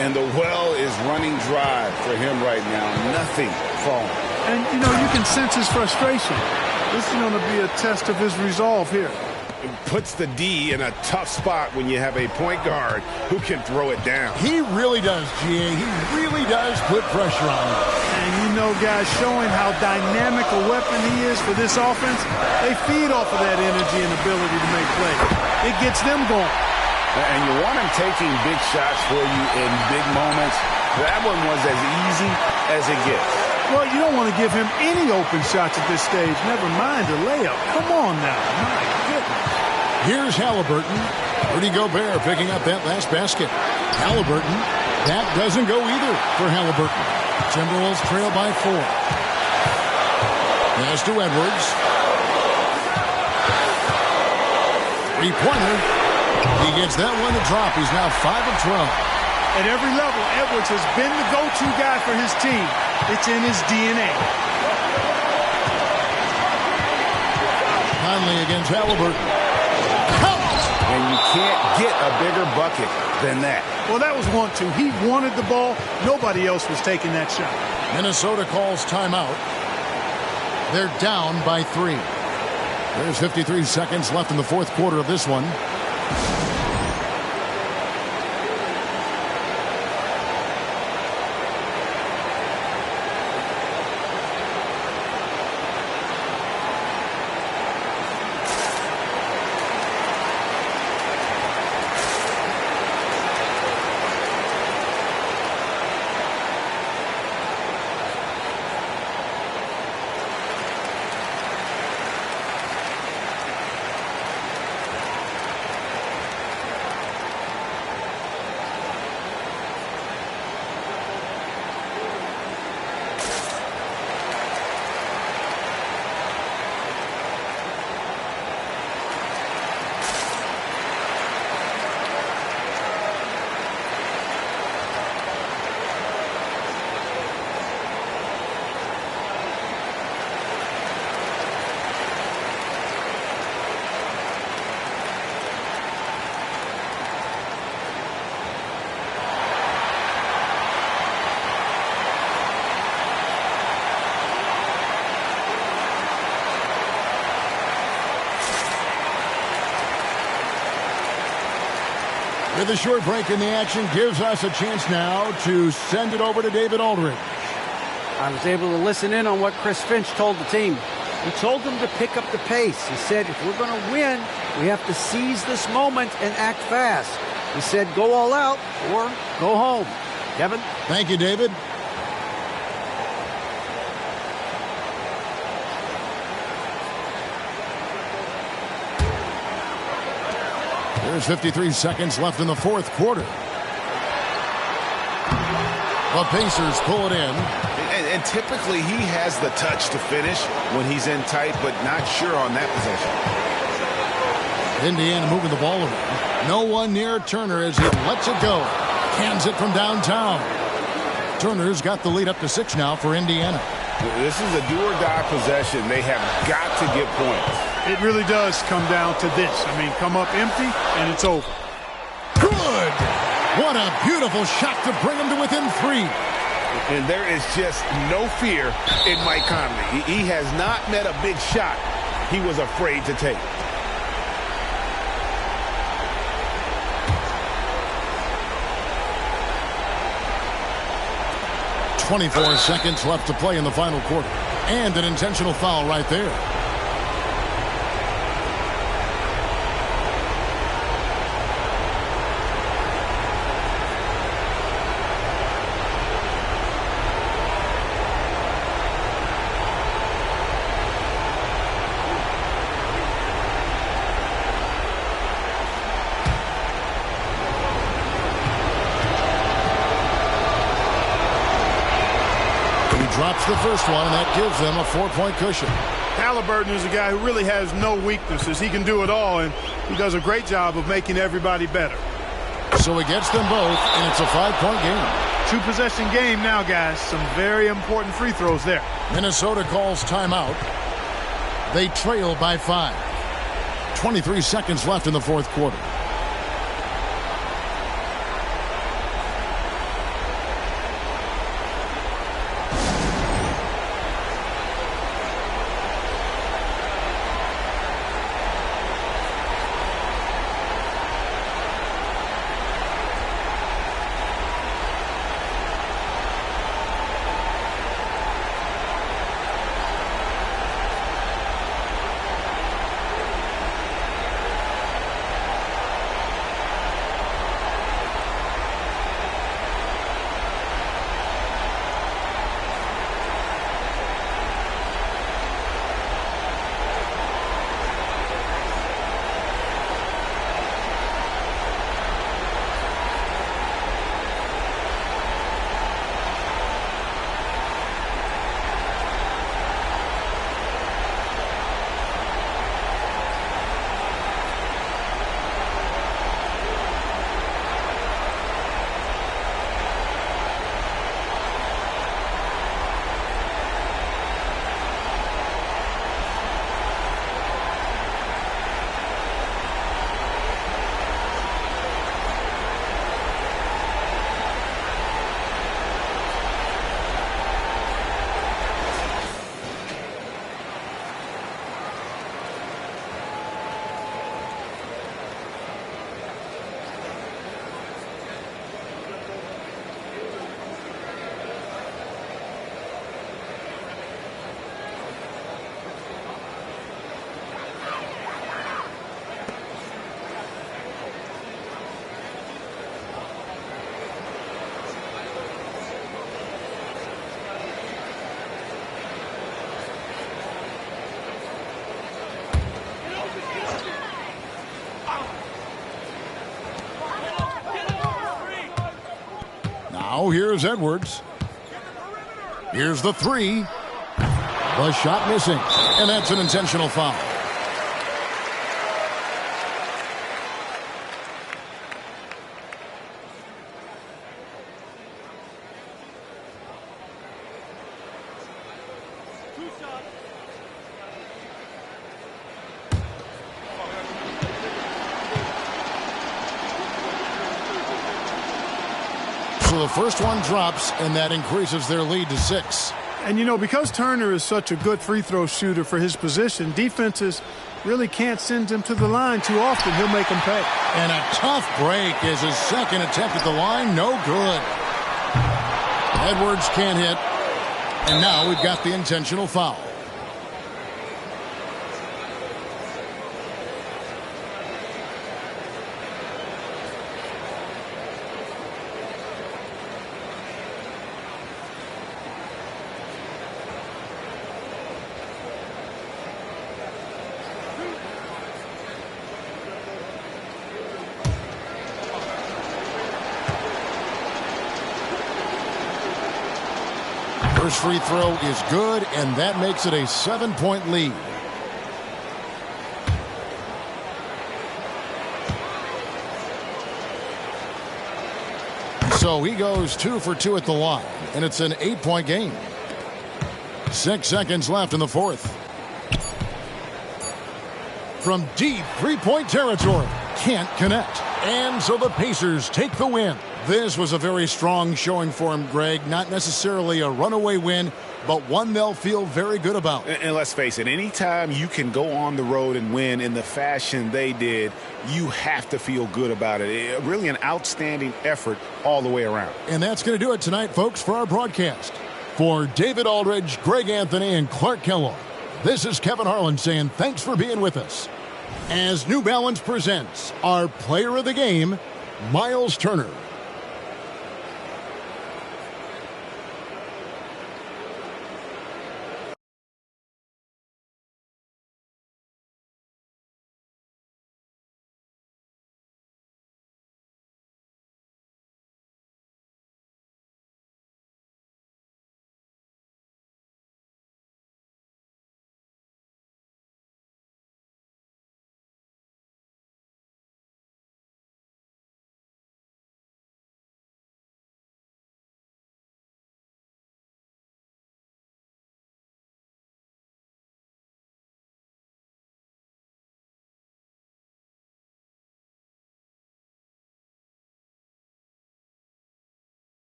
And the well is running dry for him right now. Nothing falling. And, you know, you can sense his frustration. This is going to be a test of his resolve here. It puts the D in a tough spot when you have a point guard who can throw it down. He really does, GA. He really does put pressure on him. And you know, guys, showing how dynamic a weapon he is for this offense, they feed off of that energy and ability to make plays. It gets them going. And you want him taking big shots for you in big moments. That one was as easy as it gets. Well, you don't want to give him any open shots at this stage. Never mind a layup. Come on now. My goodness. Here's Halliburton. Rudy Gobert picking up that last basket. Halliburton. That doesn't go either for Halliburton. Timberwolves trail by 4. Pass to Edwards. Three-pointer. He gets that one to drop. He's now 5 of 12. At every level, Edwards has been the go-to guy for his team. It's in his DNA. Conley against Halliburton. And you can't get a bigger bucket than that. Well, that was 1-2. He wanted the ball. Nobody else was taking that shot. Minnesota calls timeout. They're down by 3. There's 53 seconds left in the fourth quarter of this one. With a short break in the action gives us a chance now to send it over to David Aldridge. I was able to listen in on what Chris Finch told the team. He told them to pick up the pace. He said, if we're going to win, we have to seize this moment and act fast. He said, go all out or go home. Kevin? Thank you, David. There's 53 seconds left in the fourth quarter. The Pacers pull it in. And typically he has the touch to finish when he's in tight, but not sure on that possession. Indiana moving the ball around. No one near Turner as he lets it go. Cans it from downtown. Turner's got the lead up to 6 now for Indiana. This is a do-or-die possession. They have got to get points. It really does come down to this. I mean, come up empty, and it's over. Good! What a beautiful shot to bring him to within 3. And there is just no fear in Mike Conley. He has not met a big shot he was afraid to take. .24 seconds left to play in the final quarter. And an intentional foul right there. Drops the first one, and that gives them a 4-point cushion. Halliburton is a guy who really has no weaknesses. He can do it all, and he does a great job of making everybody better. So he gets them both, and it's a 5-point game. 2-possession game now, guys. Some very important free throws there. Minnesota calls timeout. They trail by 5. 23 seconds left in the fourth quarter. Now here's Edwards. Here's the three. The shot missing, and that's an intentional foul. So the first one drops, and that increases their lead to 6. And, you know, because Turner is such a good free throw shooter for his position, defenses really can't send him to the line too often. He'll make them pay. And a tough break is his second attempt at the line. No good. Edwards can't hit. And now we've got the intentional foul. First free throw is good, and that makes it a 7-point lead. So he goes 2 for 2 at the line, and it's an 8-point game. 6 seconds left in the fourth. From deep three-point territory, can't connect. And so the Pacers take the win. This was a very strong showing for him, Greg. Not necessarily a runaway win, but one they'll feel very good about. And let's face it, anytime you can go on the road and win in the fashion they did, you have to feel good about it. Really an outstanding effort all the way around. And that's going to do it tonight, folks, for our broadcast. For David Aldridge, Greg Anthony, and Clark Kellogg, this is Kevin Harlan saying thanks for being with us. As New Balance presents our player of the game, Miles Turner.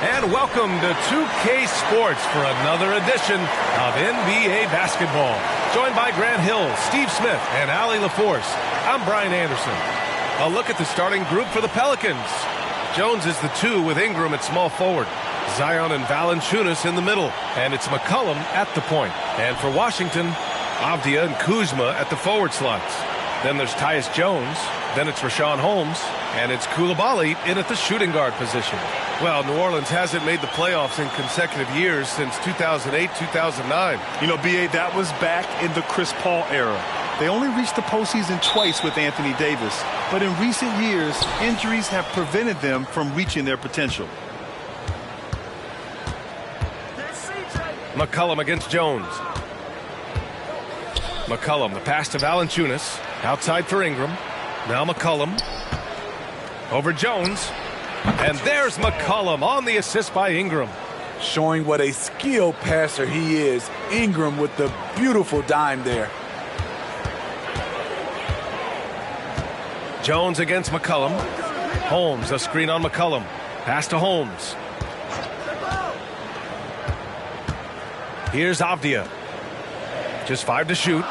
and welcome to 2K Sports for another edition of NBA basketball. Joined by Grant Hill, Steve Smith, and Allie LaForce, I'm Brian Anderson. A look at the starting group for the Pelicans. Jones is the 2 with Ingram at small forward. Zion and Valanciunas in the middle, and it's McCollum at the point. And for Washington, Avdia and Kuzma at the forward slots. Then there's Tyus Jones, then it's Rashawn Holmes, and it's Coulibaly in at the shooting guard position. Well, New Orleans hasn't made the playoffs in consecutive years since 2008-2009. You know, B.A., that was back in the Chris Paul era. They only reached the postseason twice with Anthony Davis, but in recent years, injuries have prevented them from reaching their potential. McCollum against Jones. McCollum, the pass to Valanciunas. Outside for Ingram. Now McCollum. Over Jones. And there's McCollum on the assist by Ingram. Showing what a skilled passer he is. Ingram with the beautiful dime there. Jones against McCollum. Holmes, a screen on McCollum. Pass to Holmes. Here's Avdia. Just 5 to shoot.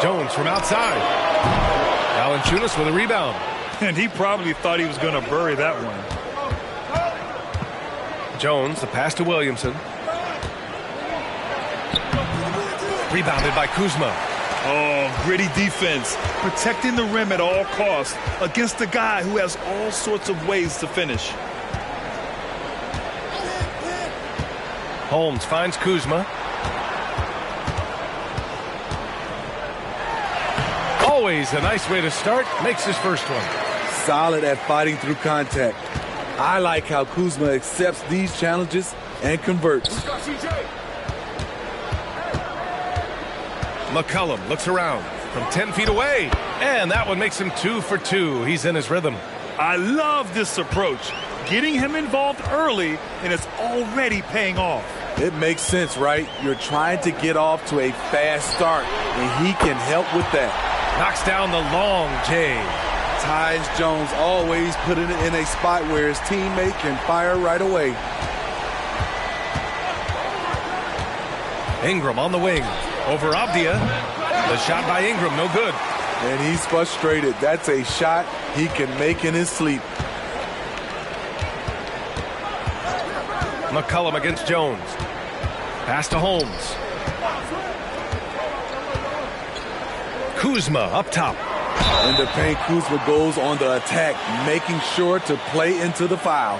Jones from outside. Valanciunas with a rebound. And he probably thought he was going to bury that one. Jones, the pass to Williamson. Rebounded by Kuzma. Oh, gritty defense. Protecting the rim at all costs against a guy who has all sorts of ways to finish. Holmes finds Kuzma. Always a nice way to start. Makes his first one. Solid at fighting through contact. I like how Kuzma accepts these challenges and converts. McCollum looks around from 10 feet away. And that one makes him 2 for 2. He's in his rhythm. I love this approach. Getting him involved early, and it's already paying off. It makes sense, right? You're trying to get off to a fast start, and he can help with that. Knocks down the long J. Tyus Jones always putting it in a spot where his teammate can fire right away. Ingram on the wing. Over Avdia. The shot by Ingram, no good. And he's frustrated. That's a shot he can make in his sleep. McCollum against Jones. Pass to Holmes. Kuzma up top. In the paint, Kuzma goes on the attack, making sure to play into the foul.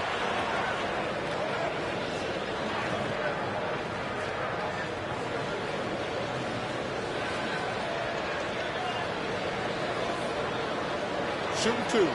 Shooting 2.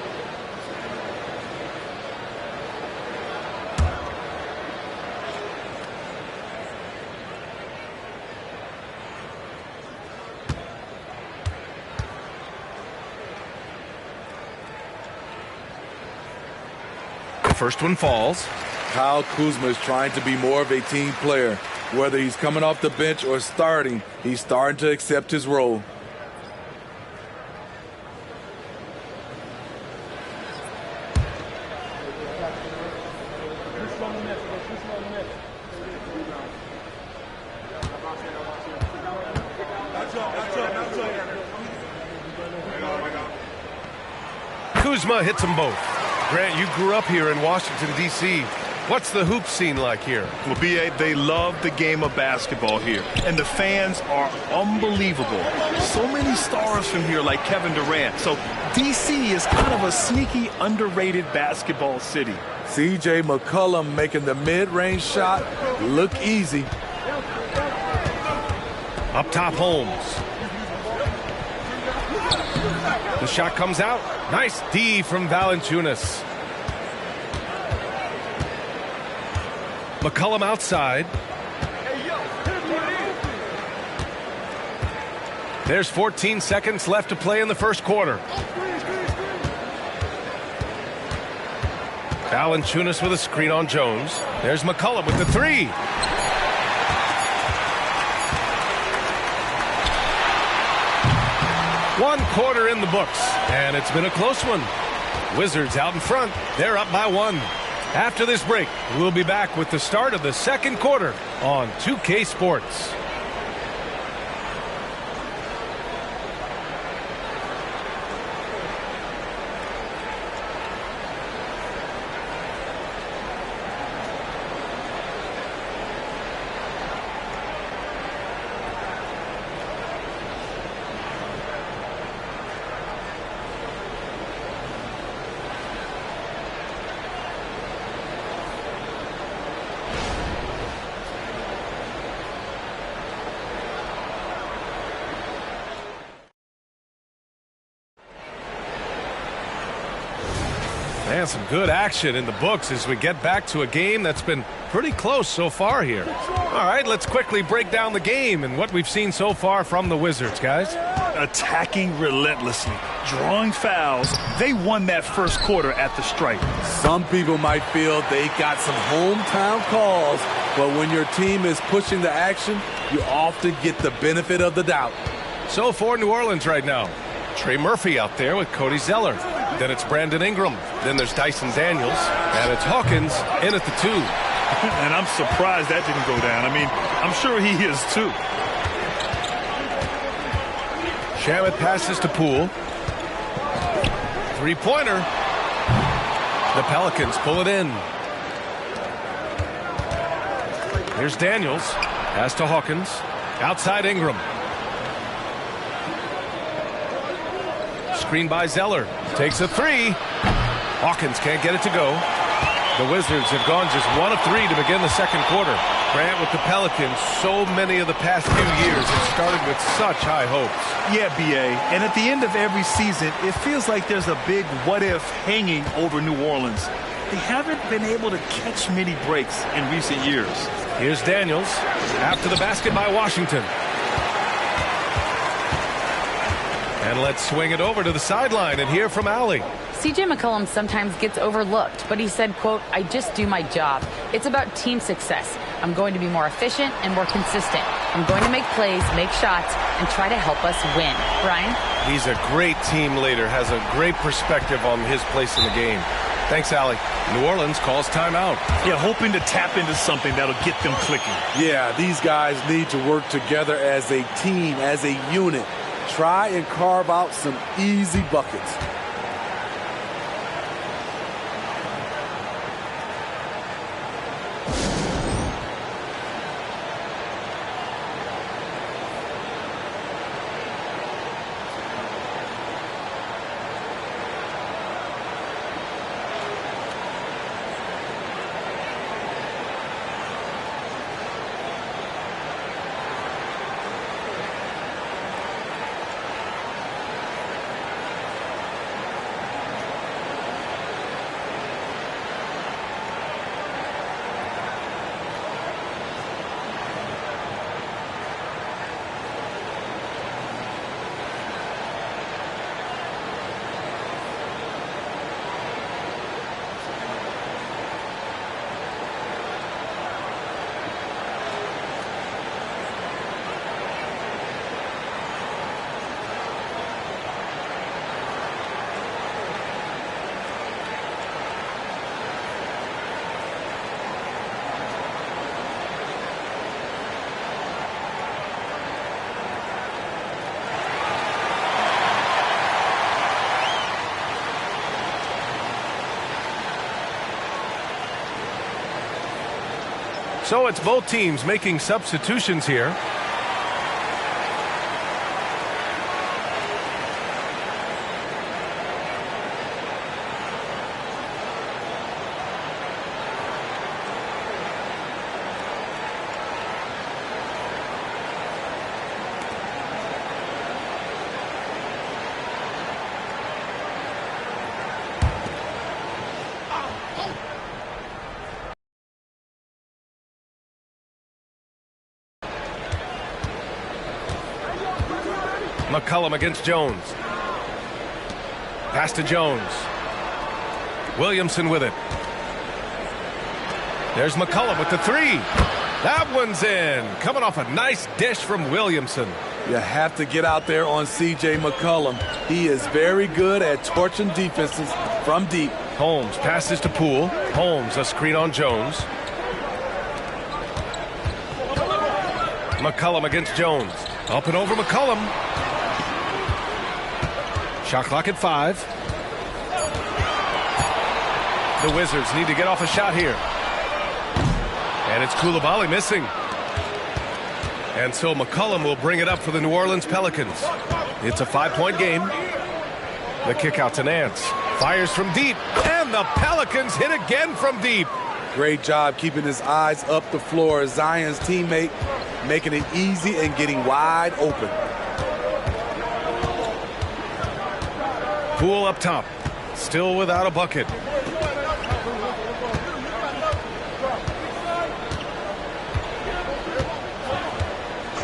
First one falls. Kyle Kuzma is trying to be more of a team player. Whether he's coming off the bench or starting, he's starting to accept his role. Kuzma hits them both. Grant, you grew up here in Washington, D.C. What's the hoop scene like here? Well, B.A., they love the game of basketball here, and the fans are unbelievable. So many stars from here, like Kevin Durant. So D.C. is kind of a sneaky, underrated basketball city. C.J. McCollum making the mid-range shot look easy. Up top, Holmes. The shot comes out. Nice D from Valanciunas. McCollum outside. There's 14 seconds left to play in the first quarter. Valanciunas with a screen on Jones. There's McCollum with the 3. One quarter in the books, and it's been a close one. Wizards out in front. They're up by 1. After this break, we'll be back with the start of the second quarter on 2K Sports. And some good action in the books as we get back to a game that's been pretty close so far here. All right, let's quickly break down the game and what we've seen so far from the Wizards, guys. Attacking relentlessly, drawing fouls. They won that first quarter at the stripe. Some people might feel they got some hometown calls, but when your team is pushing the action, you often get the benefit of the doubt. So for New Orleans right now, Trey Murphy out there with Cody Zeller. Then it's Brandon Ingram. Then there's Dyson Daniels. And it's Hawkins in at the 2. And I'm surprised that didn't go down. I mean, I'm sure he is too. Shamet passes to Poole. Three-pointer. The Pelicans pull it in. Here's Daniels. Pass to Hawkins. Outside Ingram. Screen by Zeller. Takes a 3. Hawkins can't get it to go. The Wizards have gone just 1 of 3 to begin the second quarter. Grant, with the Pelicans, so many of the past few years have started with such high hopes. Yeah, B.A. And at the end of every season, it feels like there's a big what-if hanging over New Orleans. They haven't been able to catch many breaks in recent years. Here's Daniels. After the basket by Washington. And let's swing it over to the sideline and hear from Allie. CJ McCollum sometimes gets overlooked, but he said, quote, "I just do my job. It's about team success. I'm going to be more efficient and more consistent. I'm going to make plays, make shots, and try to help us win." Brian? He's a great team leader, has a great perspective on his place in the game. Thanks, Allie. New Orleans calls timeout. Yeah, hoping to tap into something that'll get them clicking. Yeah, these guys need to work together as a team, as a unit. Try and carve out some easy buckets. So it's both teams making substitutions here. McCollum against Jones. Pass to Jones. Williamson with it. There's McCollum with the 3. That one's in. Coming off a nice dish from Williamson. You have to get out there on C.J. McCollum. He is very good at torching defenses from deep. Holmes passes to Poole. Holmes, a screen on Jones. McCollum against Jones. Up and over McCollum. Shot clock at 5. The Wizards need to get off a shot here. And it's Coulibaly missing. And so McCollum will bring it up for the New Orleans Pelicans. It's a 5-point game. The kick out to Nance. Fires from deep. And the Pelicans hit again from deep. Great job keeping his eyes up the floor. Zion's teammate making it easy and getting wide open. Poole up top. Still without a bucket.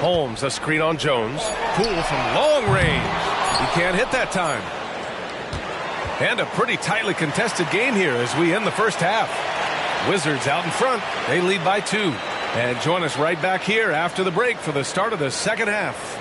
Holmes, a screen on Jones. Poole from long range. He can't hit that time. And a pretty tightly contested game here as we end the first half. Wizards out in front. They lead by 2. And join us right back here after the break for the start of the second half.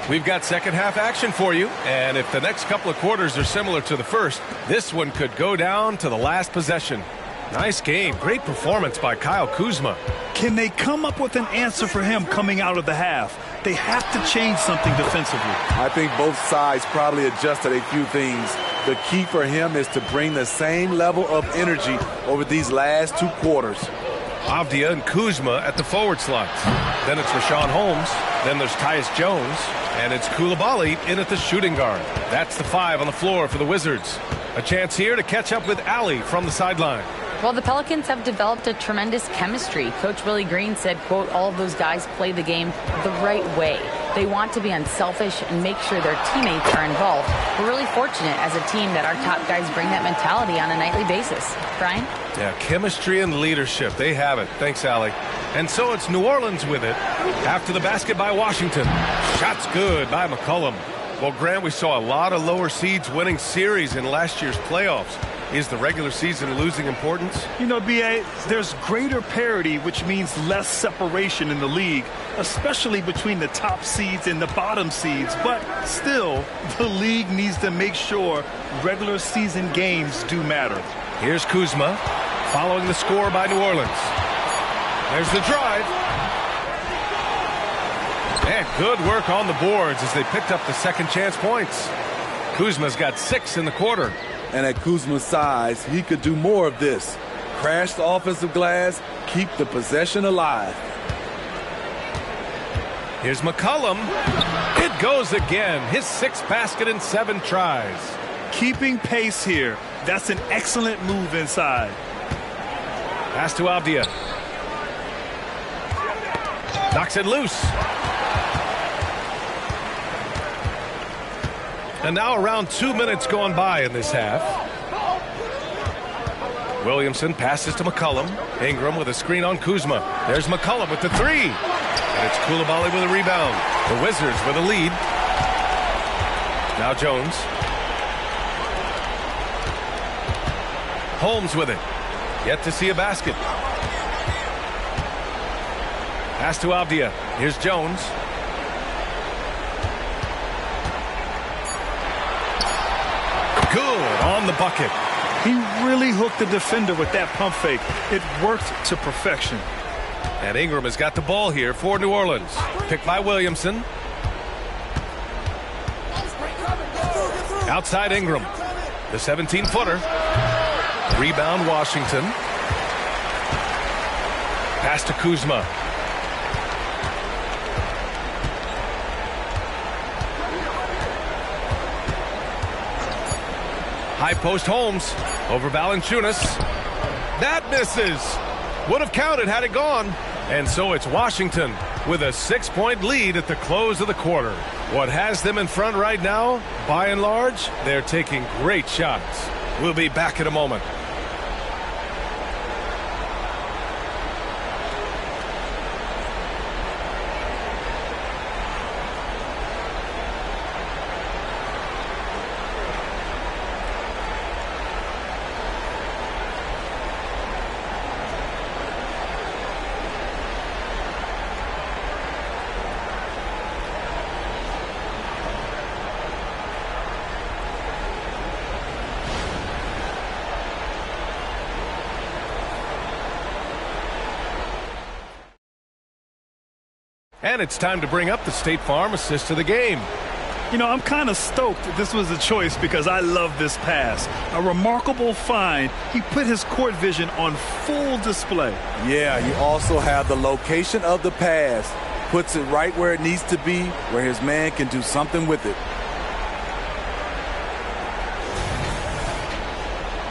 We've got second half action for you, and if the next couple of quarters are similar to the first, this one could go down to the last possession. Nice game. Great performance by Kyle Kuzma. Can they come up with an answer for him coming out of the half? They have to change something defensively. I think both sides probably adjusted a few things. The key for him is to bring the same level of energy over these last 2 quarters. Avdia and Kuzma at the forward slots. Then it's Rashawn Holmes. Then there's Tyus Jones. And it's Coulibaly in at the shooting guard. That's the 5 on the floor for the Wizards. A chance here to catch up with Ali from the sideline. Well, the Pelicans have developed a tremendous chemistry. Coach Willie Green said, quote, all of those guys play the game the right way. They want to be unselfish and make sure their teammates are involved. We're really fortunate as a team that our top guys bring that mentality on a nightly basis. Brian? Yeah, chemistry and leadership. They have it. Thanks, Allie. And so it's New Orleans with it after the basket by Washington. Shots good by McCollum. Well, Grant, we saw a lot of lower seeds winning series in last year's playoffs. Is the regular season losing importance? You know, B.A., there's greater parity, which means less separation in the league, especially between the top seeds and the bottom seeds. But still, the league needs to make sure regular season games do matter. Here's Kuzma, following the score by New Orleans. There's the drive. And good work on the boards as they picked up the second chance points. Kuzma's got 6 in the quarter. And at Kuzma's size, he could do more of this. Crash the offensive glass, keep the possession alive. Here's McCollum. It goes again. His 6th basket in 7 tries. Keeping pace here. That's an excellent move inside. Pass to Avdia. Knocks it loose. And now around 2 minutes gone by in this half. Williamson passes to McCollum. Ingram with a screen on Kuzma. There's McCollum with the 3. And it's Coulibaly with a rebound. The Wizards with a lead. Now Jones. Holmes with it. Yet to see a basket. Pass to Avdia. Here's Jones. Good on the bucket. He really hooked the defender with that pump fake. It worked to perfection. And Ingram has got the ball here for New Orleans. Picked by Williamson. Outside Ingram. The 17-footer. Rebound Washington. Pass to Kuzma. High post Holmes over Valanciunas. That misses. Would have counted had it gone. And so it's Washington with a 6-point lead at the close of the quarter. What has them in front right now, by and large, they're taking great shots. We'll be back in a moment. And it's time to bring up the State Farm assist to the game. You know, I'm kind of stoked that this was a choice because I love this pass. A remarkable find. He put his court vision on full display. Yeah, you also have the location of the pass. Puts it right where it needs to be, where his man can do something with it.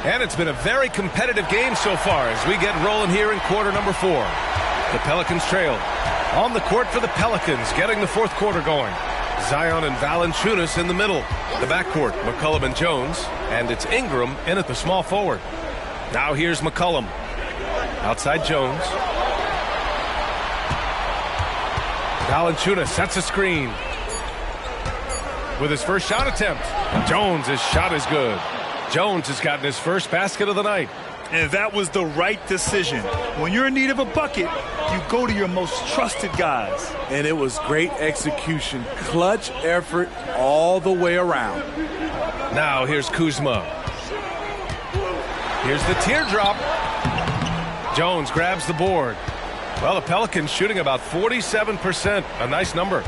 And it's been a very competitive game so far as we get rolling here in quarter number 4. The Pelicans trail. On the court for the Pelicans, getting the fourth quarter going. Zion and Valanciunas in the middle. The backcourt, McCollum and Jones. And it's Ingram in at the small forward. Now here's McCollum. Outside Jones. Valanciunas sets a screen. With his first shot attempt. Jones' shot is good. Jones has gotten his first basket of the night. And that was the right decision. When you're in need of a bucket, you go to your most trusted guys. And it was great execution. Clutch effort all the way around. Now here's Kuzma. Here's the teardrop. Jones grabs the board. Well, the Pelicans shooting about 47%. A nice number.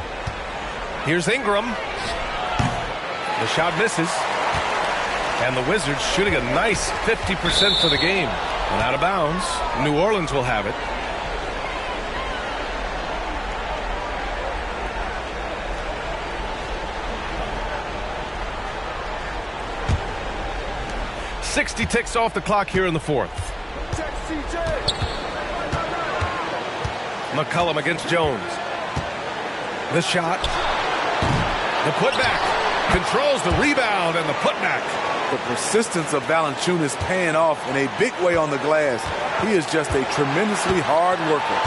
Here's Ingram. The shot misses. And the Wizards shooting a nice 50% for the game. And out of bounds, New Orleans will have it. .60 ticks off the clock here in the fourth. McCollum against Jones. The shot. The putback. Controls the rebound and the putback. The persistence of Valanciunas paying off in a big way on the glass. He is just a tremendously hard worker.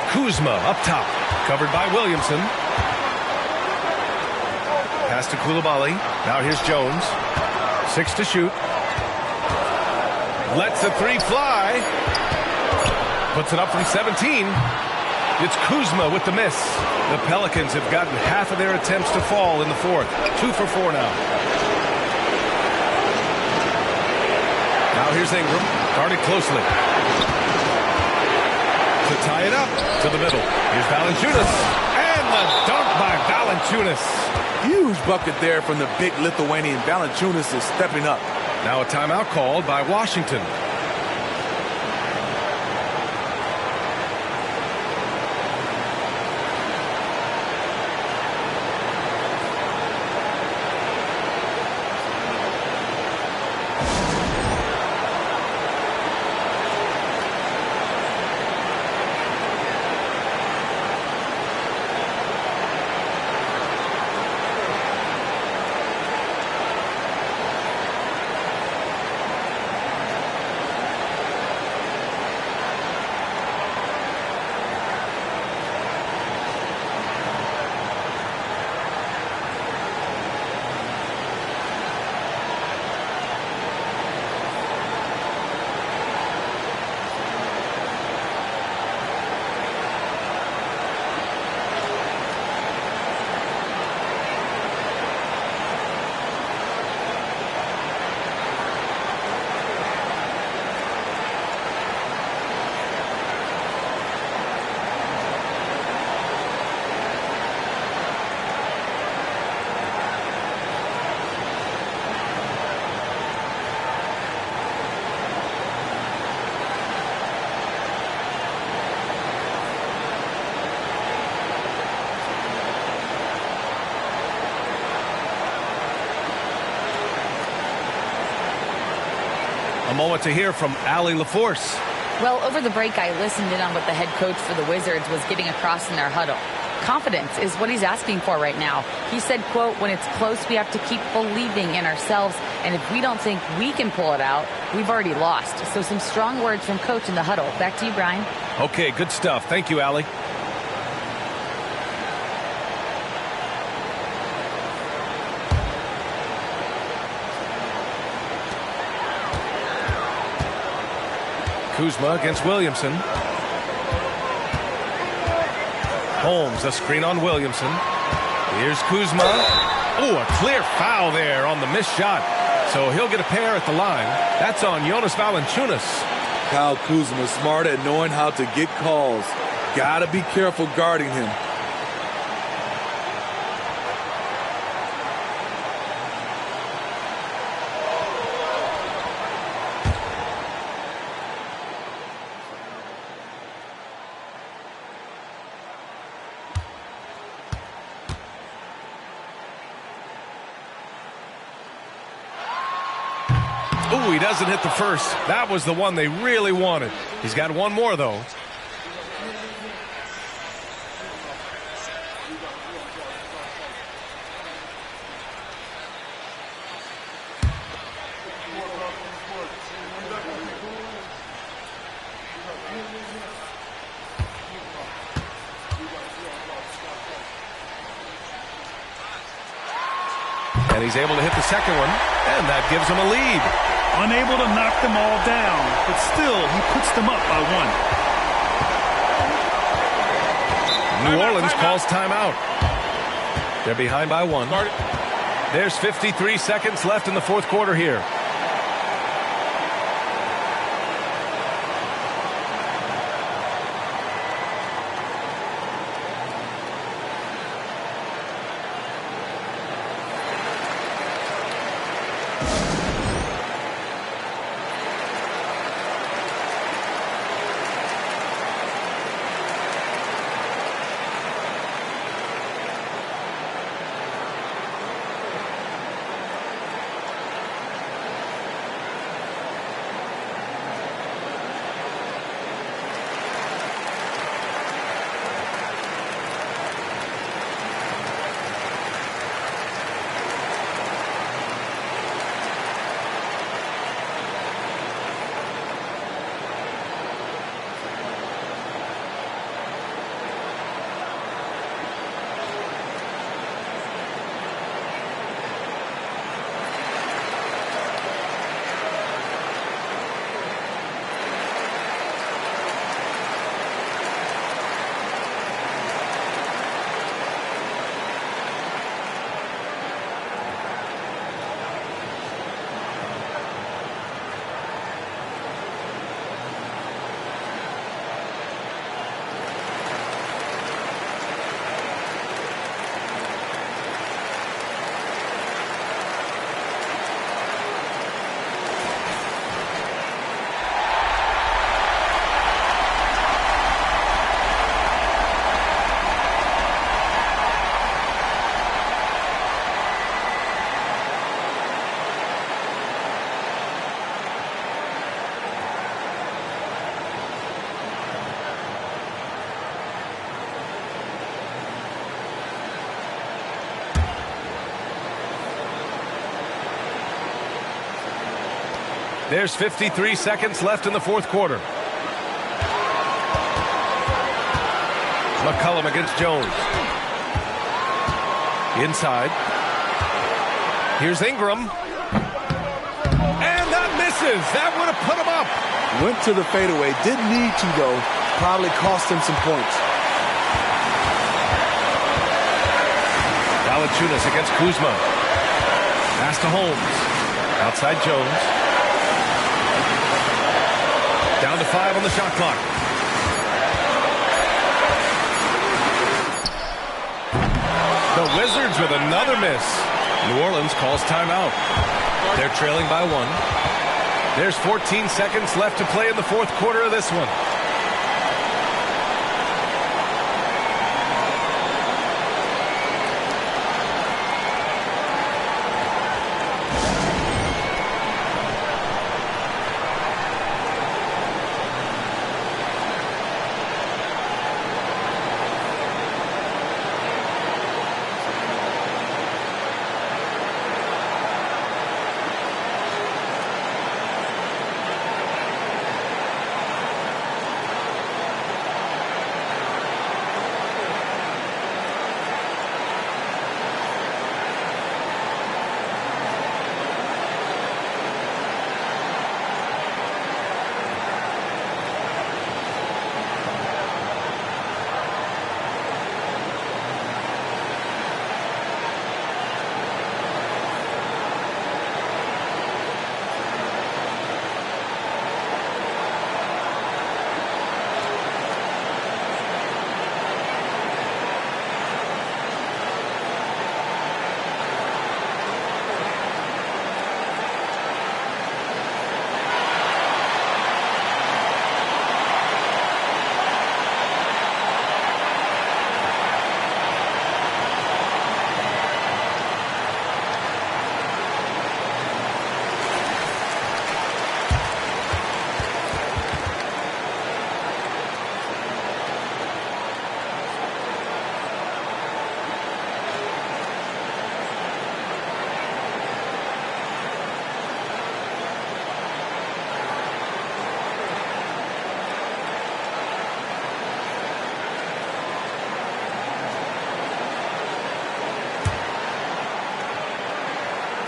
Kuzma up top. Covered by Williamson. Pass to Koulibaly. Now here's Jones. 6 to shoot. Lets the three fly. Puts it up from 17. It's Kuzma with the miss. The Pelicans have gotten half of their attempts to fall in the fourth. 2 for 4 now. Now here's Ingram. Guarded closely. To tie it up to the middle. Here's Valanciunas. And the dunk by Valanciunas. Huge bucket there from the big Lithuanian. Valanciunas is stepping up. Now a timeout called by Washington. A moment to hear from Allie LaForce. Well, over the break, I listened in on what the head coach for the Wizards was getting across in their huddle. Confidence is what he's asking for right now. He said, quote, when it's close, we have to keep believing in ourselves. And if we don't think we can pull it out, we've already lost. So some strong words from coach in the huddle. Back to you, Brian. Okay, good stuff. Thank you, Allie. Kuzma against Williamson. Holmes, a screen on Williamson. Here's Kuzma. Oh, a clear foul there on the missed shot. So he'll get a pair at the line. That's on Jonas Valanciunas. Kyle Kuzma, smart at knowing how to get calls. Gotta be careful guarding him. Ooh, he doesn't hit the first. That was the one they really wanted. He's got one more, though. And he's able to hit the second one, and that gives him a lead. Unable to knock them all down, but still, he puts them up by one. New Orleans calls timeout. They're behind by one. There's 53 seconds left in the fourth quarter here. There's 53 seconds left in the fourth quarter. McCollum against Jones. Inside. Here's Ingram. And that misses. That would have put him up. Went to the fadeaway. Didn't need to, though. Probably cost him some points. Valanciunas against Kuzma. Pass to Holmes. Outside Jones. Down to 5 on the shot clock. The Wizards with another miss. New Orleans calls timeout. They're trailing by 1. There's 14 seconds left to play in the fourth quarter of this one.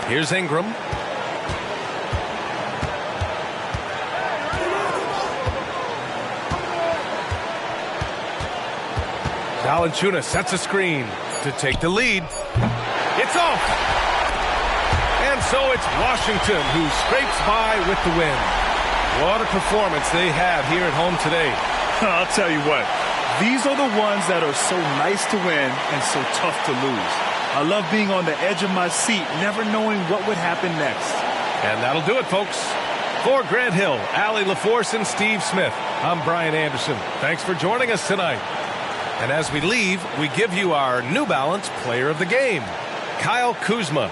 Here's Ingram. Valanciunas sets a screen to take the lead. It's off. And so it's Washington who scrapes by with the win. What a performance they have here at home today. I'll tell you what, these are the ones that are so nice to win and so tough to lose. I love being on the edge of my seat, never knowing what would happen next. And that'll do it, folks. For Grant Hill, Allie LaForce, and Steve Smith, I'm Brian Anderson. Thanks for joining us tonight. And as we leave, we give you our New Balance Player of the Game, Kyle Kuzma.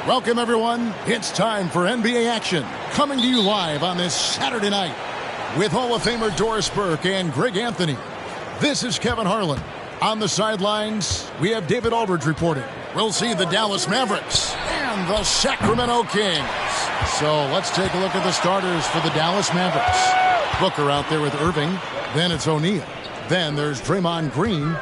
Welcome, everyone. It's time for NBA action. Coming to you live on this Saturday night with Hall of Famer Doris Burke and Greg Anthony. This is Kevin Harlan. On the sidelines, we have David Aldridge reporting. We'll see the Dallas Mavericks and the Sacramento Kings. So let's take a look at the starters for the Dallas Mavericks. Booker out there with Irving. Then it's O'Neal. Then there's Draymond Green.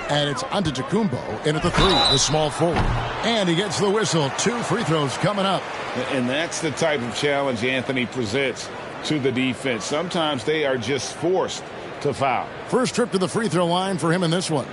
And it's Antetokounmpo in at the 3, the small forward. And he gets the whistle. 2 free throws coming up. And that's the type of challenge Anthony presents to the defense. Sometimes they are just forced to foul. First trip to the free throw line for him in this one.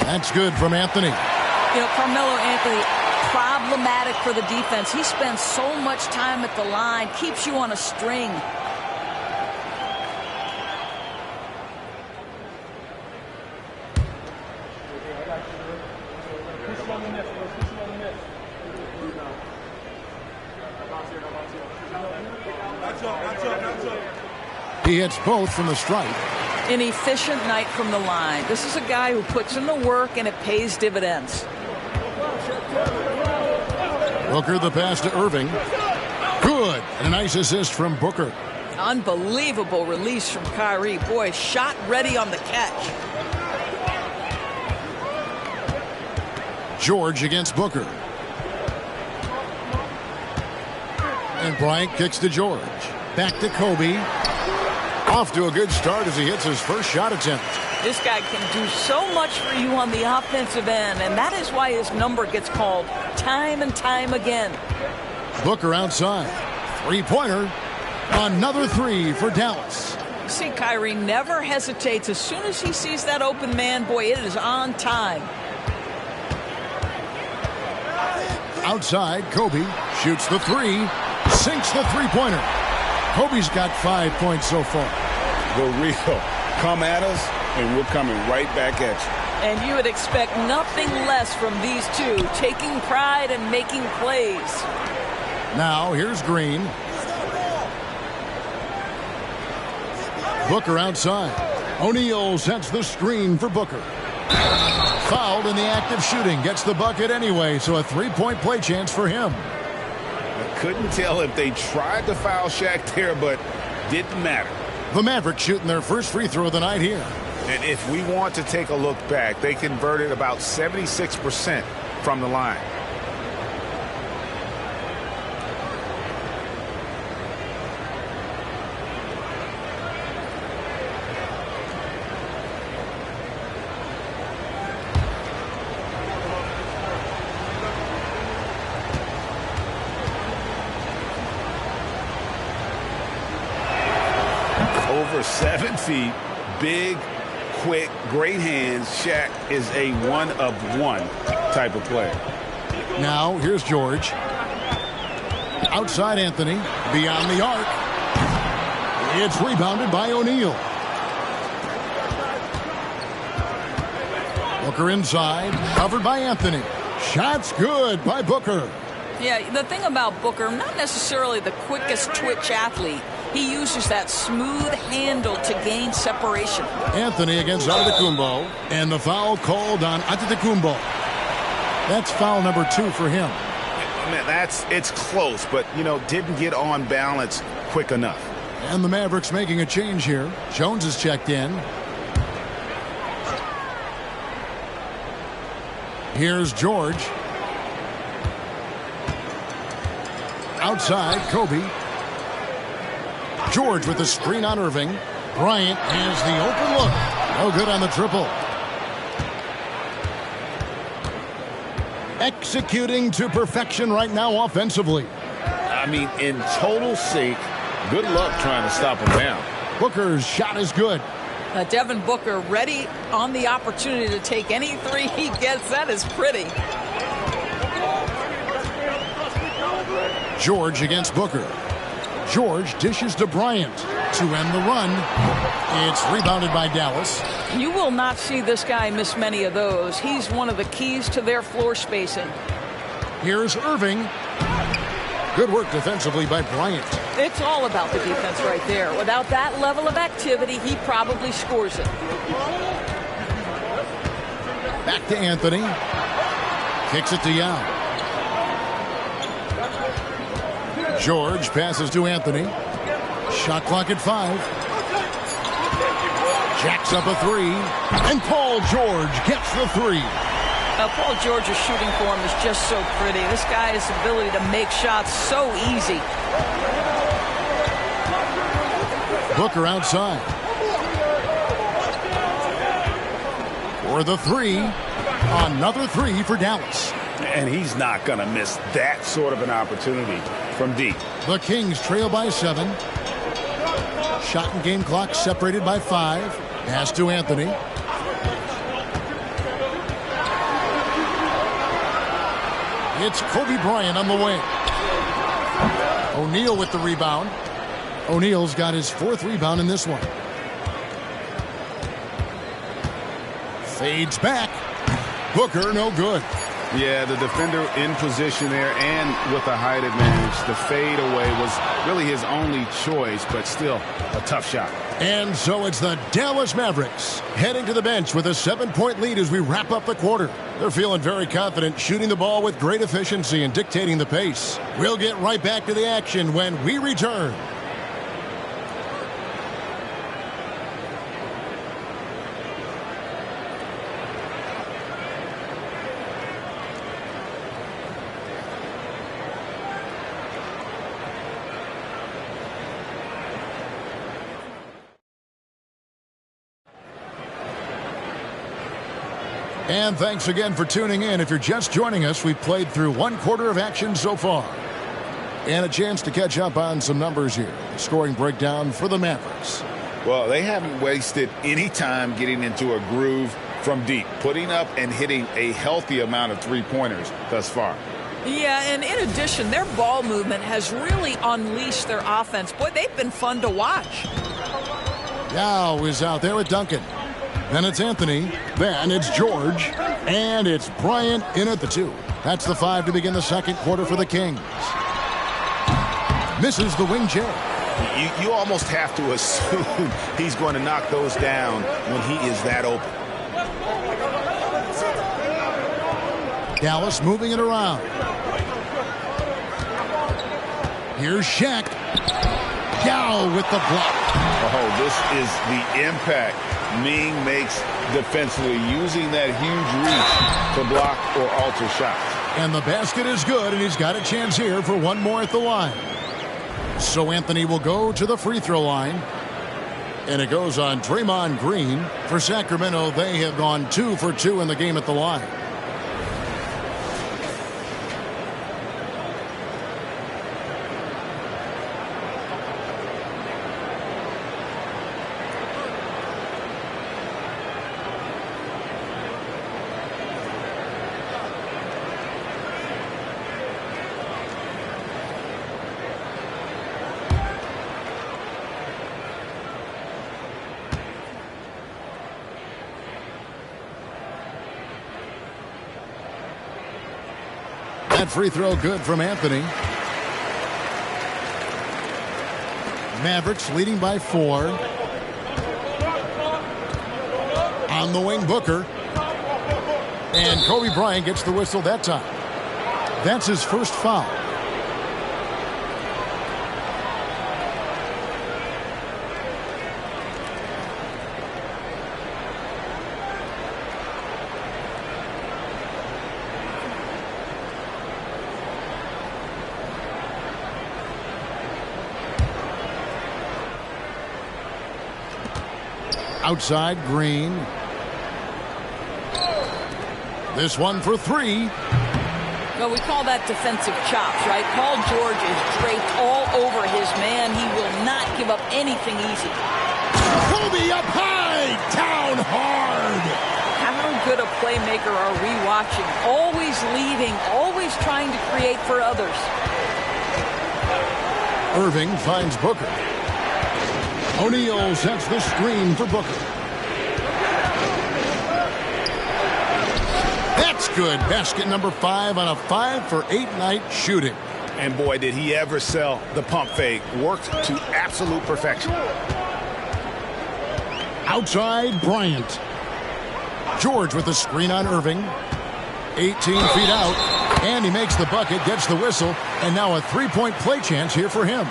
That's good from Anthony. You know, Carmelo Anthony, problematic for the defense. He spends so much time at the line, keeps you on a string. He hits both from the stripe. An efficient night from the line. This is a guy who puts in the work and it pays dividends. Booker the pass to Irving. Good. And a nice assist from Booker. Unbelievable release from Kyrie. Boy, shot ready on the catch. George against Booker. And Bryant kicks to George. Back to Kobe. Off to a good start as he hits his first shot attempt. This guy can do so much for you on the offensive end, and that is why his number gets called time and time again. Booker outside. Three-pointer. Another 3 for Dallas. See, Kyrie never hesitates. As soon as he sees that open man, boy, it is on time. Outside, Kobe shoots the 3. Sinks the three-pointer. Kobe's got 5 points so far. The real come at us, and we're coming right back at you. And you would expect nothing less from these two, taking pride and making plays. Now, here's Green. Booker outside. O'Neal sets the screen for Booker. Fouled in the act of shooting. Gets the bucket anyway, so a 3-point play chance for him. Couldn't tell if they tried to foul Shaq there, but didn't matter. The Mavericks shooting their first free throw of the night here. And if we want to take a look back, they converted about 76% from the line. Over 7 feet, big, quick, great hands. Shaq is a one-of-one type of player. Now, here's George. Outside Anthony, beyond the arc. It's rebounded by O'Neal. Booker inside, covered by Anthony. Shot's good by Booker. Yeah, the thing about Booker, not necessarily the quickest twitch athlete. He uses that smooth handle to gain separation. Anthony against Antetokounmpo, and the foul called on Antetokounmpo. That's foul number 2 for him. Man, it's close, but, didn't get on balance quick enough. And the Mavericks making a change here. Jones is checked in. Here's George. Outside, Kobe. George with the screen on Irving. Bryant has the open look. No good on the triple. Executing to perfection right now offensively. I mean, in total sync. Good luck trying to stop him down. Booker's shot is good. Devin Booker ready on the opportunity to take any three he gets. That is pretty. George against Booker. George dishes to Bryant to end the run. It's rebounded by Dallas. You will not see this guy miss many of those. He's one of the keys to their floor spacing. Here's Irving. Good work defensively by Bryant. It's all about the defense right there. Without that level of activity, he probably scores it. Back to Anthony. Kicks it to Young. George passes to Anthony. Shot clock at 5. Jacks up a 3. And Paul George gets the 3. Paul George's shooting form is just so pretty. This guy has the ability to make shots so easy. Booker outside. For the 3. Another 3 for Dallas. And he's not going to miss that sort of an opportunity from deep. The Kings trail by 7. Shot and game clock separated by 5. Pass to Anthony. It's Kobe Bryant on the wing. O'Neal with the rebound. O'Neal's got his 4th rebound in this one. Fades back. Booker, no good. Yeah, the defender in position there and with the height advantage. The fade away was really his only choice, but still a tough shot. And so it's the Dallas Mavericks heading to the bench with a 7-point lead as we wrap up the quarter. They're feeling very confident, shooting the ball with great efficiency and dictating the pace. We'll get right back to the action when we return. And thanks again for tuning in. If you're just joining us, we've played through 1 quarter of action so far. And a chance to catch up on some numbers here. Scoring breakdown for the Mavericks. Well, they haven't wasted any time getting into a groove from deep, putting up and hitting a healthy amount of three-pointers thus far. Yeah, and in addition, their ball movement has really unleashed their offense. Boy, they've been fun to watch. Yao is out there with Duncan. Then it's Anthony. Then it's George. And it's Bryant in at the 2. That's the 5 to begin the second quarter for the Kings. Misses the wing J. You almost have to assume he's going to knock those down when he is that open. Dallas moving it around. Here's Shaq. Yao with the block. Oh, this is the impact Ming makes defensively, using that huge reach to block or alter shots. And the basket is good, and he's got a chance here for one more at the line. So Anthony will go to the free throw line. And it goes on Draymond Green. For Sacramento, they have gone 2 for 2 in the game at the line. That free throw good from Anthony. Mavericks leading by 4. On the wing, Booker. And Kobe Bryant gets the whistle that time. That's his first foul. Outside, Green. This one for three. Well, we call that defensive chops, right? Paul George is draped all over his man. He will not give up anything easy. Kobe up high, down hard. How good a playmaker are we watching? Always leading, always trying to create for others. Irving finds Booker. O'Neal sets the screen for Booker. That's good. Basket number 5 on a 5-for-8 night shooting. And boy, did he ever sell the pump fake. Worked to absolute perfection. Outside, Bryant. George with the screen on Irving. 18 feet out. And he makes the bucket, gets the whistle, and now a three-point play chance here for him.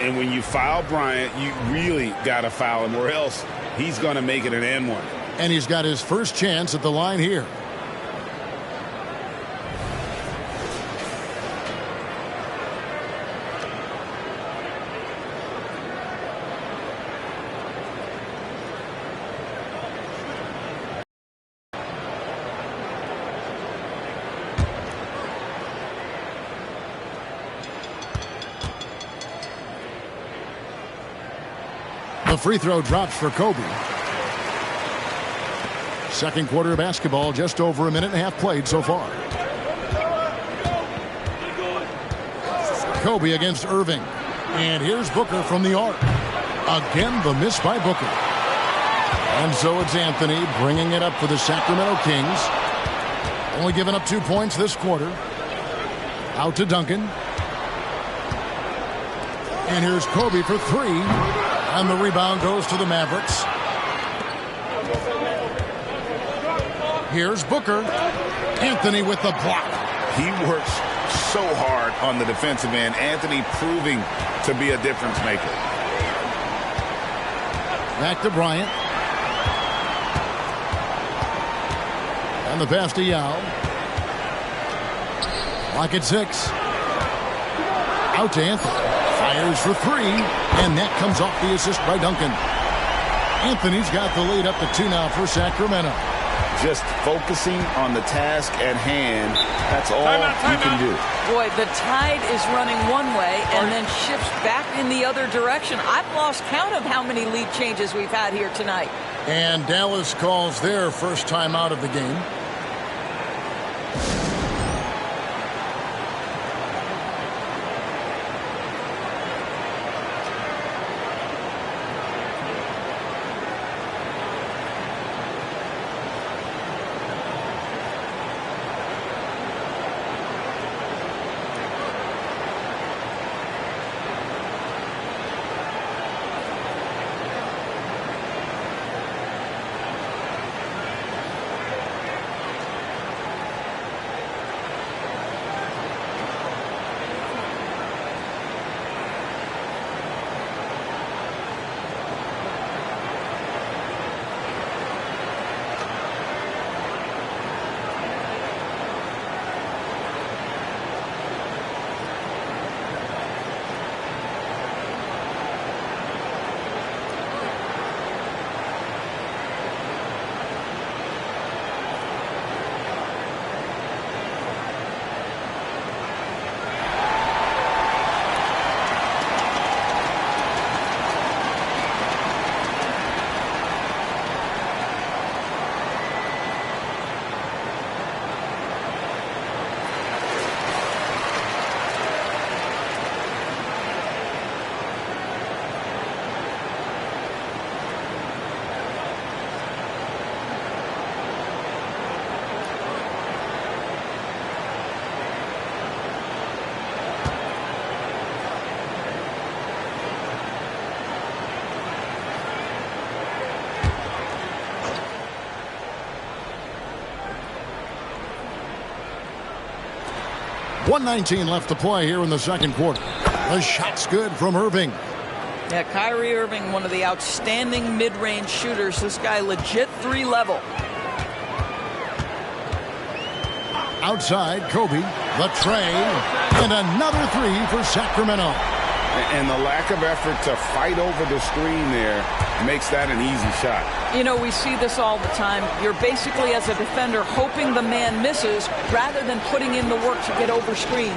And when you foul Bryant, you really got to foul him, or else he's going to make it an N1. And he's got his first chance at the line here. The free throw drops for Kobe. Second quarter of basketball, just over a minute and a half played so far. Kobe against Irving. And here's Booker from the arc. Again, the miss by Booker. And so it's Anthony bringing it up for the Sacramento Kings. Only giving up 2 points this quarter. Out to Duncan. And here's Kobe for three. And the rebound goes to the Mavericks. Here's Booker. Anthony with the block. He works so hard on the defensive end. Anthony proving to be a difference maker. Back to Bryant. And the pass to Yao. Lock at 6. Out to Anthony. Fires for three. And that comes off the assist by Duncan. Anthony's got the lead up to 2 now for Sacramento. Just focusing on the task at hand. That's all you can do. Boy, the tide is running one way and then shifts back in the other direction. I've lost count of how many lead changes we've had here tonight. And Dallas calls their first time out of the game. .119 left to play here in the second quarter. The shot's good from Irving. Yeah, Kyrie Irving, one of the outstanding mid-range shooters. This guy legit 3-level. Outside, Kobe, the tray, and another three for Sacramento. And the lack of effort to fight over the screen there makes that an easy shot. You know, we see this all the time. You're basically, as a defender, hoping the man misses rather than putting in the work to get over screens.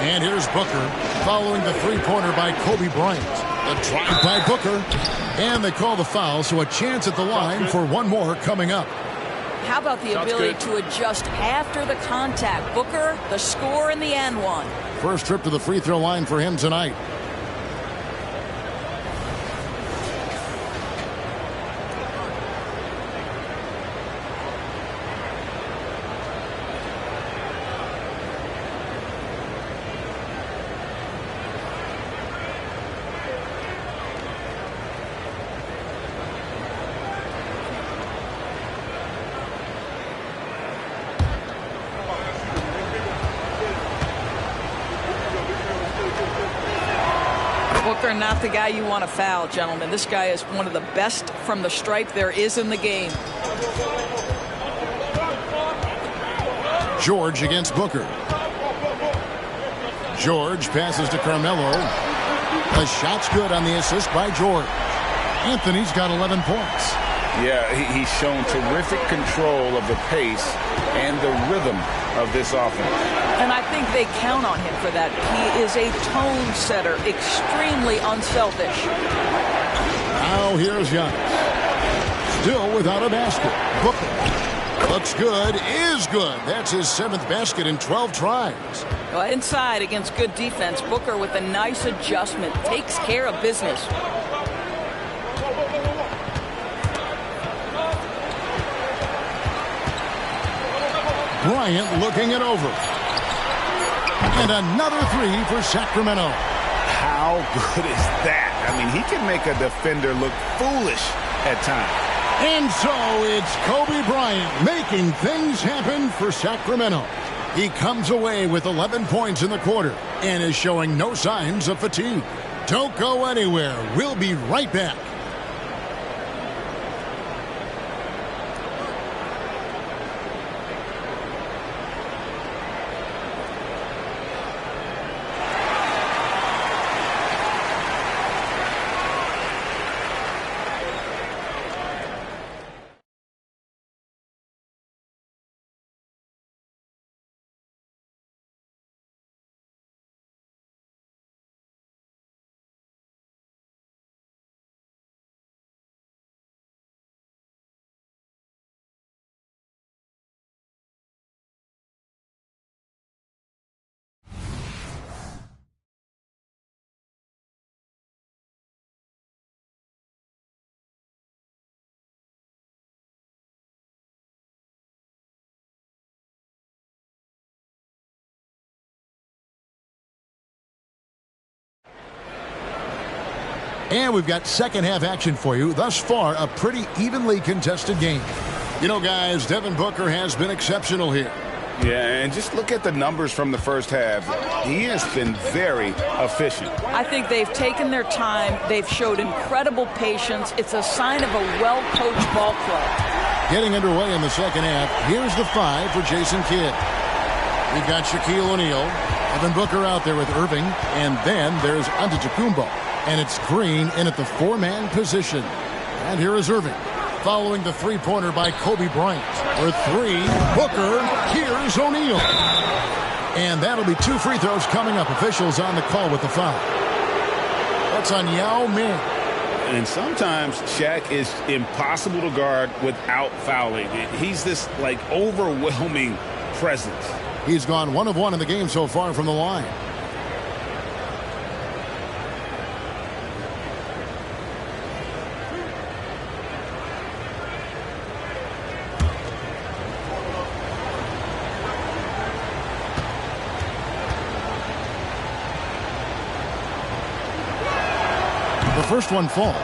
And here's Booker following the three-pointer by Kobe Bryant. The drive by Booker. And they call the foul, so a chance at the line for one more coming up. How about the ability to adjust after the contact? Booker, the score in the and one. First trip to the free throw line for him tonight. Booker, not the guy you want to foul, gentlemen. This guy is one of the best from the stripe there is in the game. George against Booker. George passes to Carmelo. The shot's good on the assist by George. Anthony's got 11 points. Yeah, he's shown terrific control of the pace and the rhythm of this offense. And I think they count on him for that. He is a tone setter, extremely unselfish. Now here's Giannis. Still without a basket. Booker looks good, is good. That's his 7th basket in 12 tries. Well, inside against good defense, Booker with a nice adjustment takes care of business. Bryant looking it over. And another three for Sacramento. How good is that? I mean, he can make a defender look foolish at times. And so it's Kobe Bryant making things happen for Sacramento. He comes away with 11 points in the quarter and is showing no signs of fatigue. Don't go anywhere. We'll be right back. And we've got second half action for you. Thus far, a pretty evenly contested game. You know, guys, Devin Booker has been exceptional here. Yeah, and just look at the numbers from the first half. He has been very efficient. I think they've taken their time. They've showed incredible patience. It's a sign of a well-coached ball club. Getting underway in the second half. Here's the 5 for Jason Kidd. We've got Shaquille O'Neal. Devin Booker out there with Irving. And then there's Antetokounmpo. And it's Green in at the 4-man position. And here is Irving. Following the three-pointer by Kobe Bryant. For 3, Booker. Here's O'Neal. And that'll be 2 free throws coming up. Officials on the call with the foul. That's on Yao Ming. And sometimes Shaq is impossible to guard without fouling. He's this, like, overwhelming presence. He's gone 1 of 1 in the game so far from the line. The first one falls.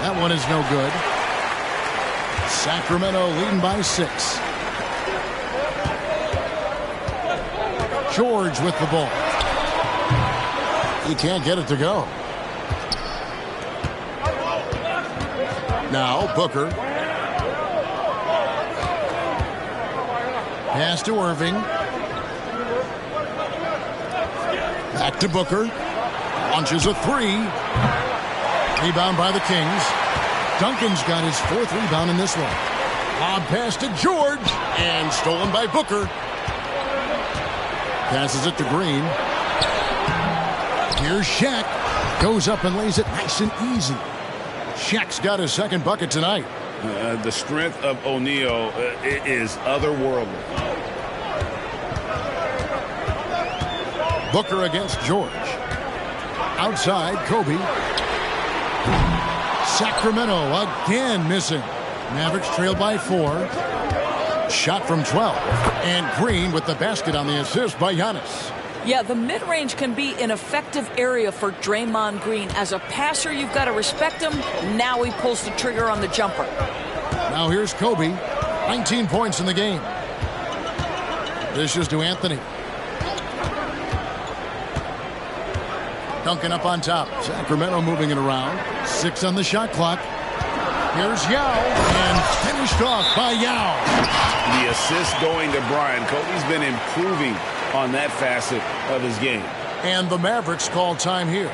That one is no good. Sacramento leading by 6. George with the ball. He can't get it to go. Now Booker. Pass to Irving. Back to Booker. Launches a three. Rebound by the Kings. Duncan's got his 4th rebound in this one. Lob pass to George. And stolen by Booker. Passes it to Green. Here's Shaq. Goes up and lays it nice and easy. Shaq's got his 2nd bucket tonight. The strength of O'Neal is otherworldly. Booker against George. Outside, Kobe. Sacramento again missing. Mavericks trail by 4. Shot from 12. And Green with the basket on the assist by Giannis. Yeah, the mid-range can be an effective area for Draymond Green. As a passer, you've got to respect him. Now he pulls the trigger on the jumper. Now here's Kobe. 19 points in the game. Dishes to Anthony. Duncan up on top. Sacramento moving it around. 6 on the shot clock. Here's Yao. And finished off by Yao. The assist going to Brian. Kobe's been improving on that facet of his game. And the Mavericks call time here.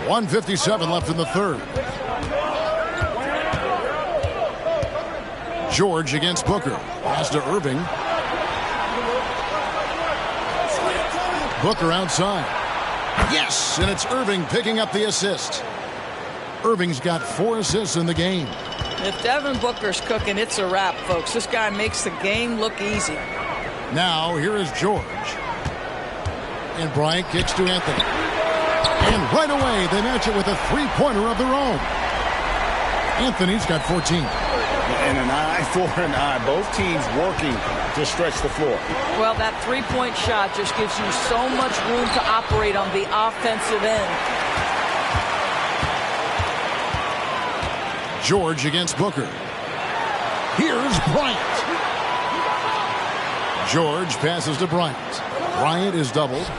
.157 left in the 3rd. George against Booker. Pass to Irving. Booker outside. Yes, and it's Irving picking up the assist. Irving's got 4 assists in the game. If Devin Booker's cooking, it's a wrap, folks. This guy makes the game look easy. Now, here is George. And Bryant kicks to Anthony. And right away, they match it with a 3-pointer of their own. Anthony's got 14. And an eye for an eye. Both teams working to stretch the floor. Well, that 3-point shot just gives you so much room to operate on the offensive end. George against Booker. Here's Bryant. George passes to Bryant. Bryant is doubled.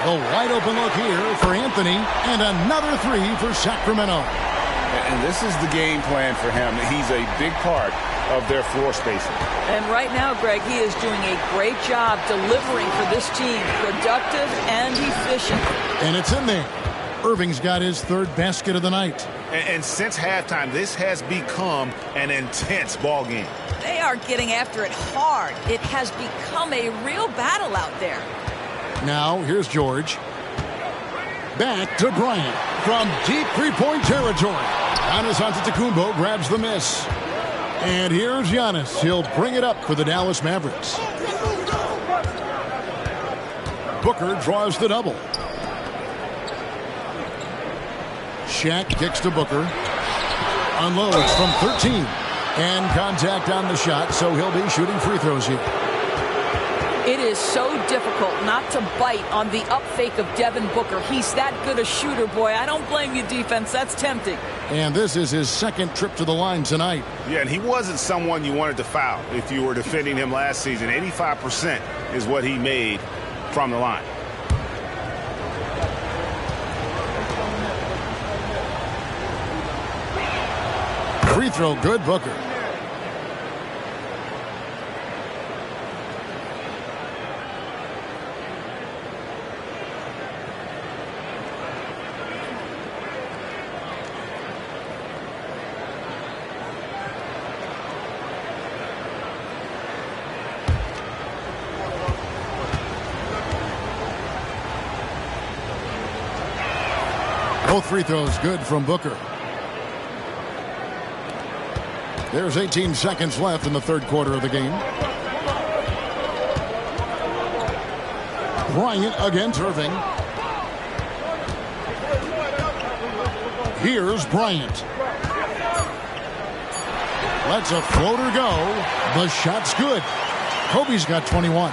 A wide open look here for Anthony, and another 3 for Sacramento. And this is the game plan for him. He's a big part of their floor spacing. And right now, Greg, he is doing a great job delivering for this team. Productive and efficient. And it's in there. Irving's got his 3rd basket of the night. And since halftime, this has become an intense ball game. They are getting after it hard. It has become a real battle out there. Now, here's George. Back to Bryant from deep 3-point territory. Giannis Antetokounmpo grabs the miss. And here's Giannis. He'll bring it up for the Dallas Mavericks. Booker draws the double. Shaq kicks to Booker. Unloads from 13. And contact on the shot, so he'll be shooting free throws here. It is so difficult not to bite on the up fake of Devin Booker. He's that good a shooter, boy. I don't blame you, defense. That's tempting. And this is his second trip to the line tonight. Yeah, and he wasn't someone you wanted to foul if you were defending him last season. 85% is what he made from the line. Free throw good, Booker. Both free throws good from Booker. There's 18 seconds left in the third quarter of the game. Bryant against Irving. Here's Bryant. Lets a floater go. The shot's good. Kobe's got 21.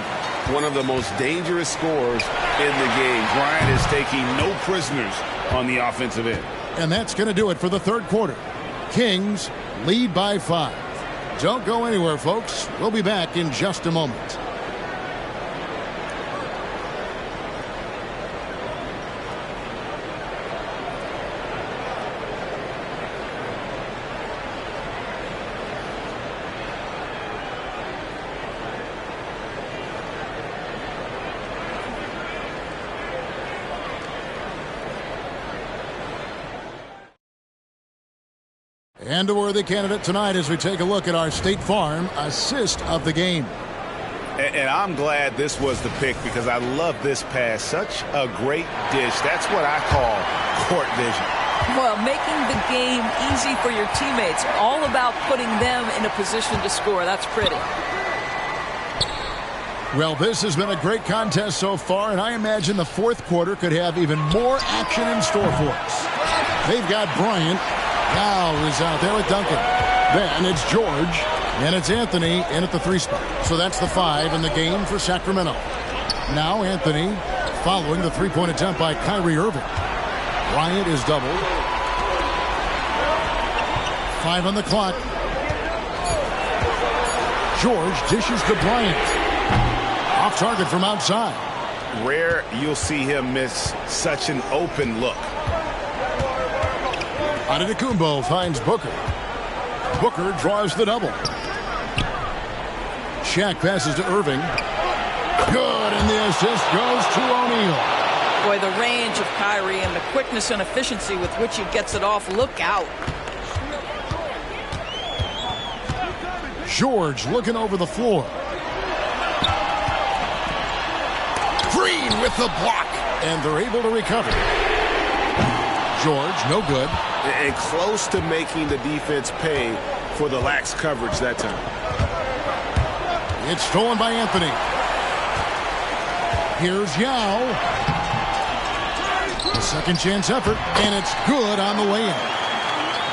One of the most dangerous scorers in the game. Bryant is taking no prisoners on the offensive end. And that's going to do it for the third quarter. Kings lead by 5. Don't go anywhere, folks. We'll be back in just a moment. And a worthy candidate tonight as we take a look at our State Farm assist of the game. And I'm glad this was the pick because I love this pass. Such a great dish. That's what I call court vision. Well, making the game easy for your teammates. All about putting them in a position to score. That's pretty. Well, this has been a great contest so far, and I imagine the fourth quarter could have even more action in store for us. They've got Bryant. Now is out there with Duncan. Then it's George. And it's Anthony in at the 3 spot. So that's the 5 in the game for Sacramento. Now Anthony following the three-point attempt by Kyrie Irving. Bryant is doubled. 5 on the clock. George dishes to Bryant. Off target from outside. Rare you'll see him miss such an open look. Antetokounmpo finds Booker. Booker draws the double. Shaq passes to Irving. Good, and the assist goes to O'Neal. Boy, the range of Kyrie and the quickness and efficiency with which he gets it off. Look out. George looking over the floor. Green with the block, and they're able to recover. George, no good. And close to making the defense pay for the lax coverage that time. It's stolen by Anthony. Here's Yao. A second chance effort, and it's good on the way in.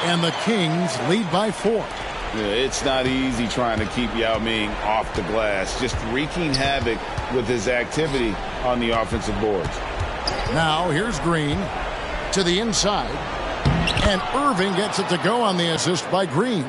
And the Kings lead by 4. Yeah, it's not easy trying to keep Yao Ming off the glass. Just wreaking havoc with his activity on the offensive boards. Now here's Green to the inside. And Irving gets it to go on the assist by Green.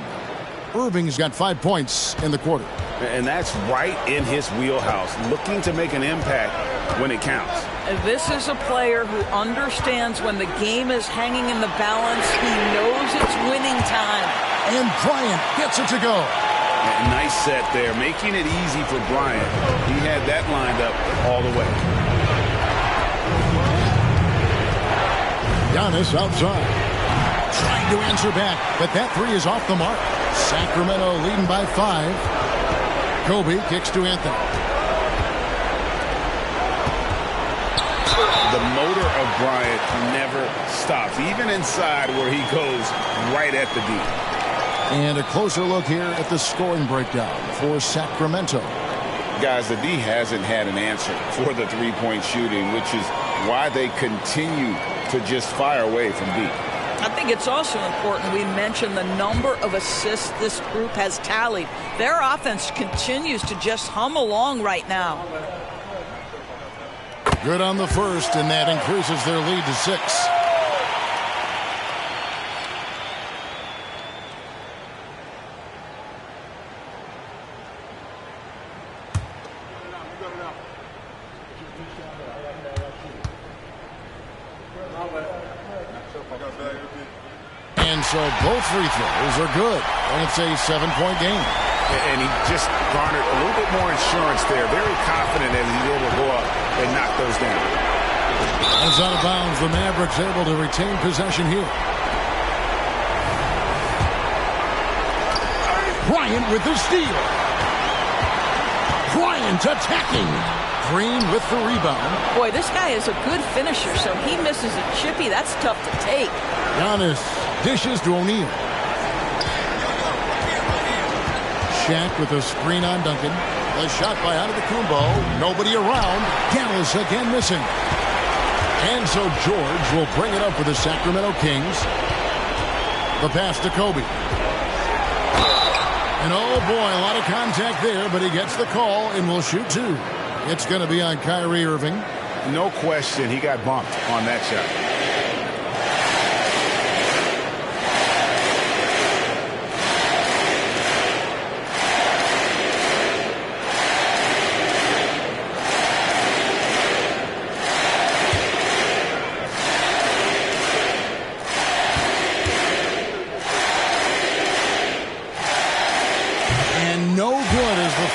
Irving's got 5 points in the quarter. And that's right in his wheelhouse, looking to make an impact when it counts. This is a player who understands when the game is hanging in the balance. He knows it's winning time. And Bryant gets it to go. And nice set there, making it easy for Bryant. He had that lined up all the way. Giannis outside. Trying to answer back, but that 3 is off the mark. Sacramento leading by 5. Kobe kicks to Anthony. The motor of Bryant never stops, even inside where he goes right at the D. And a closer look here at the scoring breakdown for Sacramento. Guys, the D hasn't had an answer for the three-point shooting, which is why they continue to just fire away from deep. I think it's also important we mention the number of assists this group has tallied. Their offense continues to just hum along right now. Good on the first, and that increases their lead to 6. And so both free throws are good, and it's a 7-point game. And he just garnered a little bit more insurance there. Very confident as he's able to go up and knock those down. As out of bounds, the Mavericks able to retain possession here. Bryant with the steal. Bryant attacking. Green with the rebound. Boy, this guy is a good finisher, so he misses a chippy. That's tough to take. Giannis dishes to O'Neal. Shaq with a screen on Duncan. A shot by Antetokounmpo. Nobody around. Dallas again missing. And so George will bring it up for the Sacramento Kings. The pass to Kobe. And oh boy, a lot of contact there, but he gets the call and will shoot 2. It's going to be on Kyrie Irving. No question, he got bumped on that shot.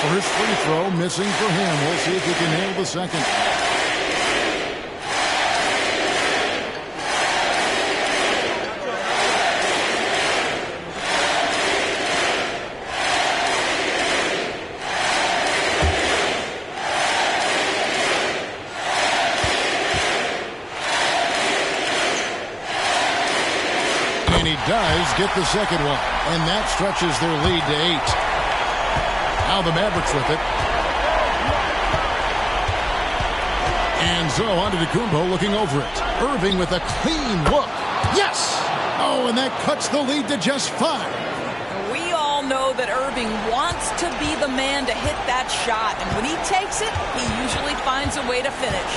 First free throw missing for him. We'll see if he can nail the second. And he does get the second one. And that stretches their lead to 8. Now the Mavericks with it. And so Antetokounmpo looking over it. Irving with a clean look. Yes! Oh, and that cuts the lead to just 5. We all know that Irving wants to be the man to hit that shot. And when he takes it, he usually finds a way to finish.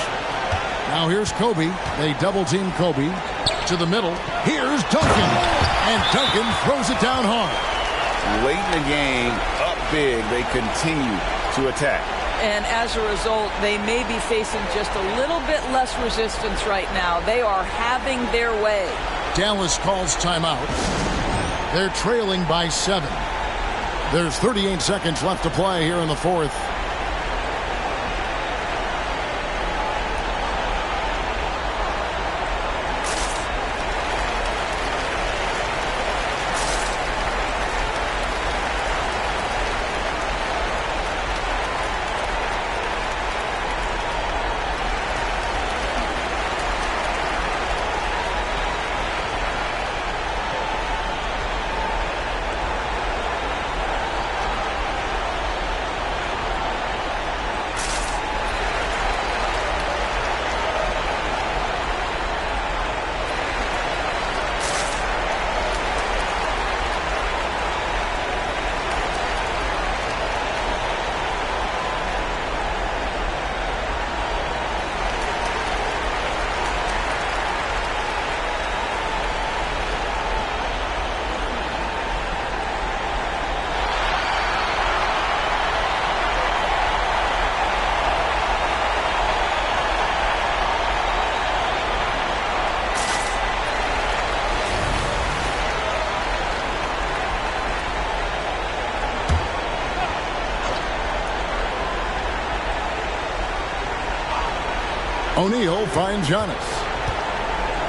Now here's Kobe. They double-team Kobe. To the middle. Here's Duncan. And Duncan throws it down hard. Late in the game, up big, they continue to attack. And as a result, they may be facing just a little bit less resistance right now. They are having their way. Dallas calls timeout. They're trailing by 7. There's 38 seconds left to play here in the fourth. O'Neal finds Giannis.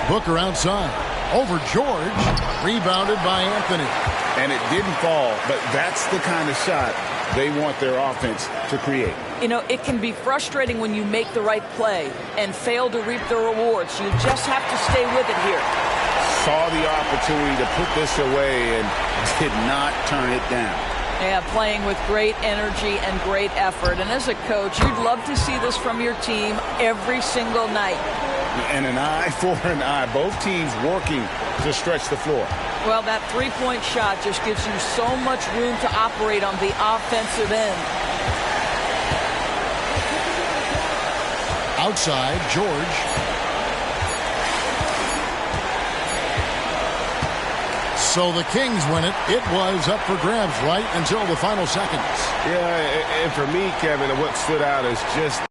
Booker outside. Over George. Rebounded by Anthony. And it didn't fall, but that's the kind of shot they want their offense to create. You know, it can be frustrating when you make the right play and fail to reap the rewards. You just have to stay with it here. saw the opportunity to put this away and did not turn it down. Yeah, playing with great energy and great effort. And as a coach, you'd love to see this from your team every single night. And an eye for an eye. Both teams working to stretch the floor. Well, that three-point shot just gives you so much room to operate on the offensive end. Outside, George. So the Kings win it. It was up for grabs right until the final seconds. Yeah, and for me, Kevin, what stood out is just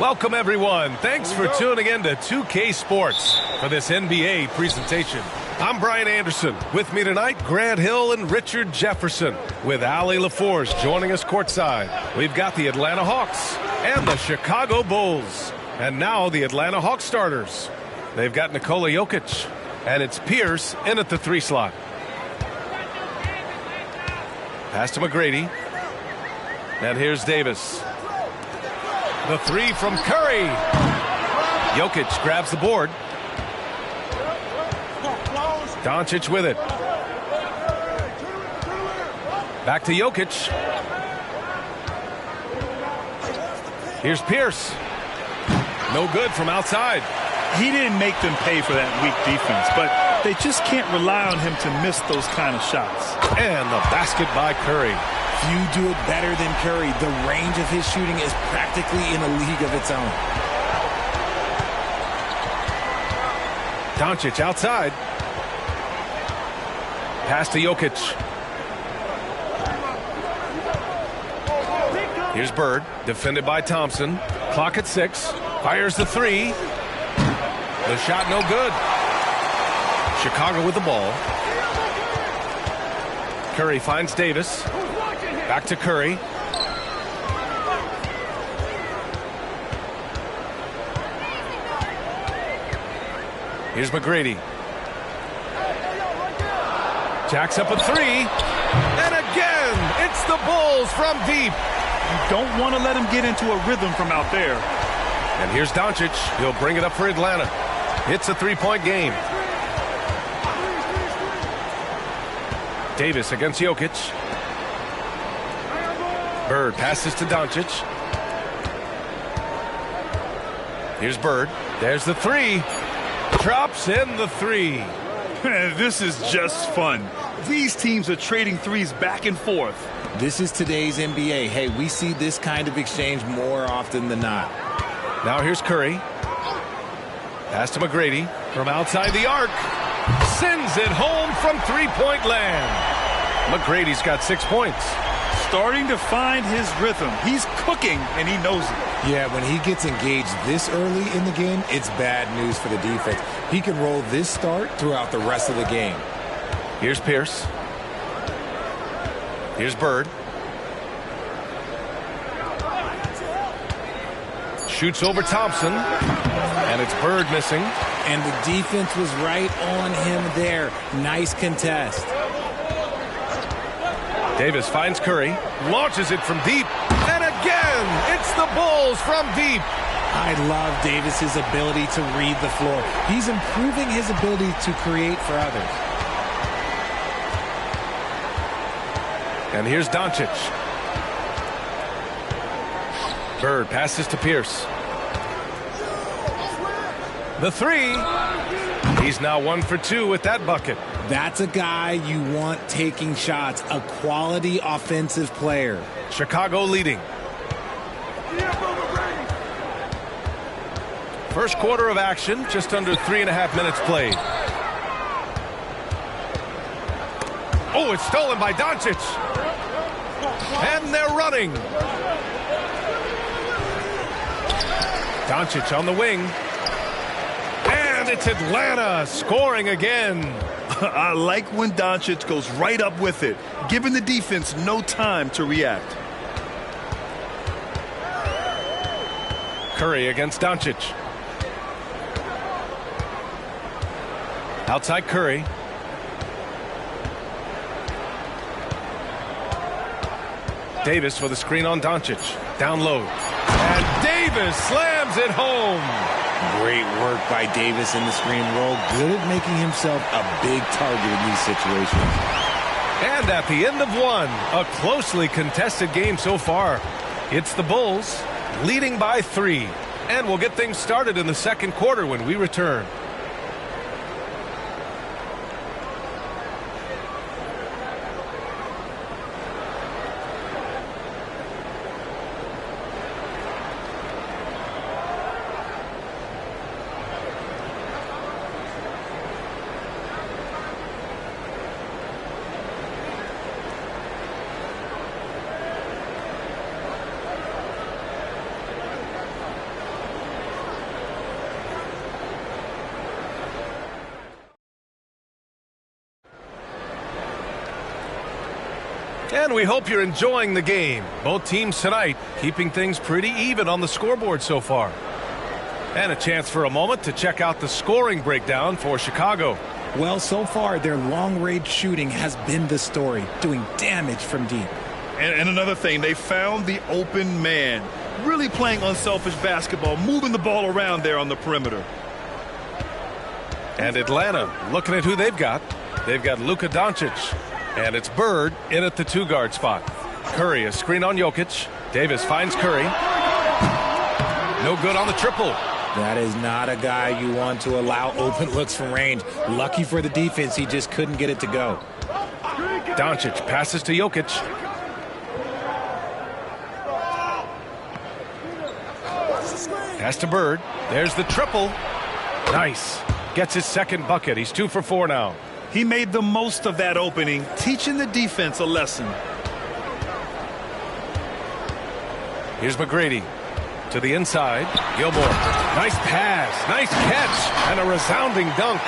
Welcome, everyone. Thanks for tuning in to 2K Sports for this NBA presentation. I'm Brian Anderson. With me tonight, Grant Hill and Richard Jefferson, with Allie LaForce joining us courtside. We've got the Atlanta Hawks and the Chicago Bulls. And now the Atlanta Hawks starters. They've got Nikola Jokic, and it's Pierce in at the 3 slot. Pass to McGrady. And here's Davis. The 3 from Curry. Jokic grabs the board. Doncic with it. Back to Jokic. Here's Pierce. No good from outside. He didn't make them pay for that weak defense, but they just can't rely on him to miss those kind of shots. And the basket by Curry. Few do it better than Curry. The range of his shooting is practically in a league of its own. Doncic outside. Pass to Jokic. Here's Bird, defended by Thompson. Clock at 6. Fires the 3. The shot no good. Chicago with the ball. Curry finds Davis. Back to Curry. Here's McGrady. Jacks up a 3. And again, it's the Bulls from deep. You don't want to let him get into a rhythm from out there. And here's Doncic. He'll bring it up for Atlanta. It's a 3-point game. Davis against Jokic. Bird passes to Doncic. Here's Bird. There's the 3. Drops in the 3. This is just fun. These teams are trading threes back and forth. This is today's NBA. Hey, we see this kind of exchange more often than not. Now here's Curry. Pass to McGrady from outside the arc. Sends it home from 3-point land. McGrady's got 6 points. Starting to find his rhythm. He's cooking, and he knows it. Yeah, when he gets engaged this early in the game, it's bad news for the defense. He can roll this start throughout the rest of the game. Here's Pierce. Here's Bird. Shoots over Thompson. And it's Bird missing. And the defense was right on him there. Nice contest. Davis finds Curry, launches it from deep, and again, it's the Bulls from deep. I love Davis's ability to read the floor. He's improving his ability to create for others. And here's Doncic. Bird passes to Pierce. The 3. He's now 1 for 2 with that bucket. That's a guy you want taking shots, a quality offensive player. Chicago leading. First quarter of action, just under 3.5 minutes played. Oh, it's stolen by Doncic. And they're running. Doncic on the wing. And it's Atlanta scoring again. I like when Doncic goes right up with it, giving the defense no time to react. Curry against Doncic. Outside Curry. Davis for the screen on Doncic. Down low. And Davis slams it home. Great work by Davis in the screen roll. Good at making himself a big target in these situations. And at the end of 1, a closely contested game so far. It's the Bulls leading by 3. And we'll get things started in the second quarter when we return. And we hope you're enjoying the game. Both teams tonight keeping things pretty even on the scoreboard so far. And a chance for a moment to check out the scoring breakdown for Chicago. Well, so far, their long-range shooting has been the story, doing damage from deep. And another thing, they found the open man. Really playing unselfish basketball, moving the ball around there on the perimeter. And Atlanta, looking at who they've got. They've got Luka Doncic. And it's Bird in at the 2-guard spot. Curry, a screen on Jokic. Davis finds Curry. No good on the triple. That is not a guy you want to allow open looks from range. Lucky for the defense, he just couldn't get it to go. Doncic passes to Jokic. Pass to Bird. There's the triple. Nice. Gets his second bucket. He's 2 for 4 now. He made the most of that opening, teaching the defense a lesson. Here's McGrady to the inside. Gilmore. Nice pass. Nice catch. And a resounding dunk.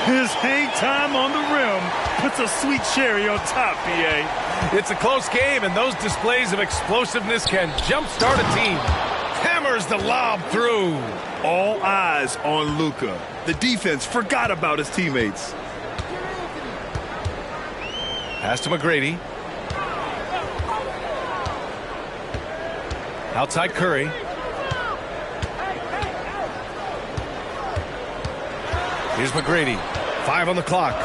His hang time on the rim puts a sweet cherry on top, PA. It's a close game, and those displays of explosiveness can jumpstart a team. Hammers the lob through. All eyes on Luka. The defense forgot about his teammates. Pass to McGrady. Outside Curry. Here's McGrady. 5 on the clock.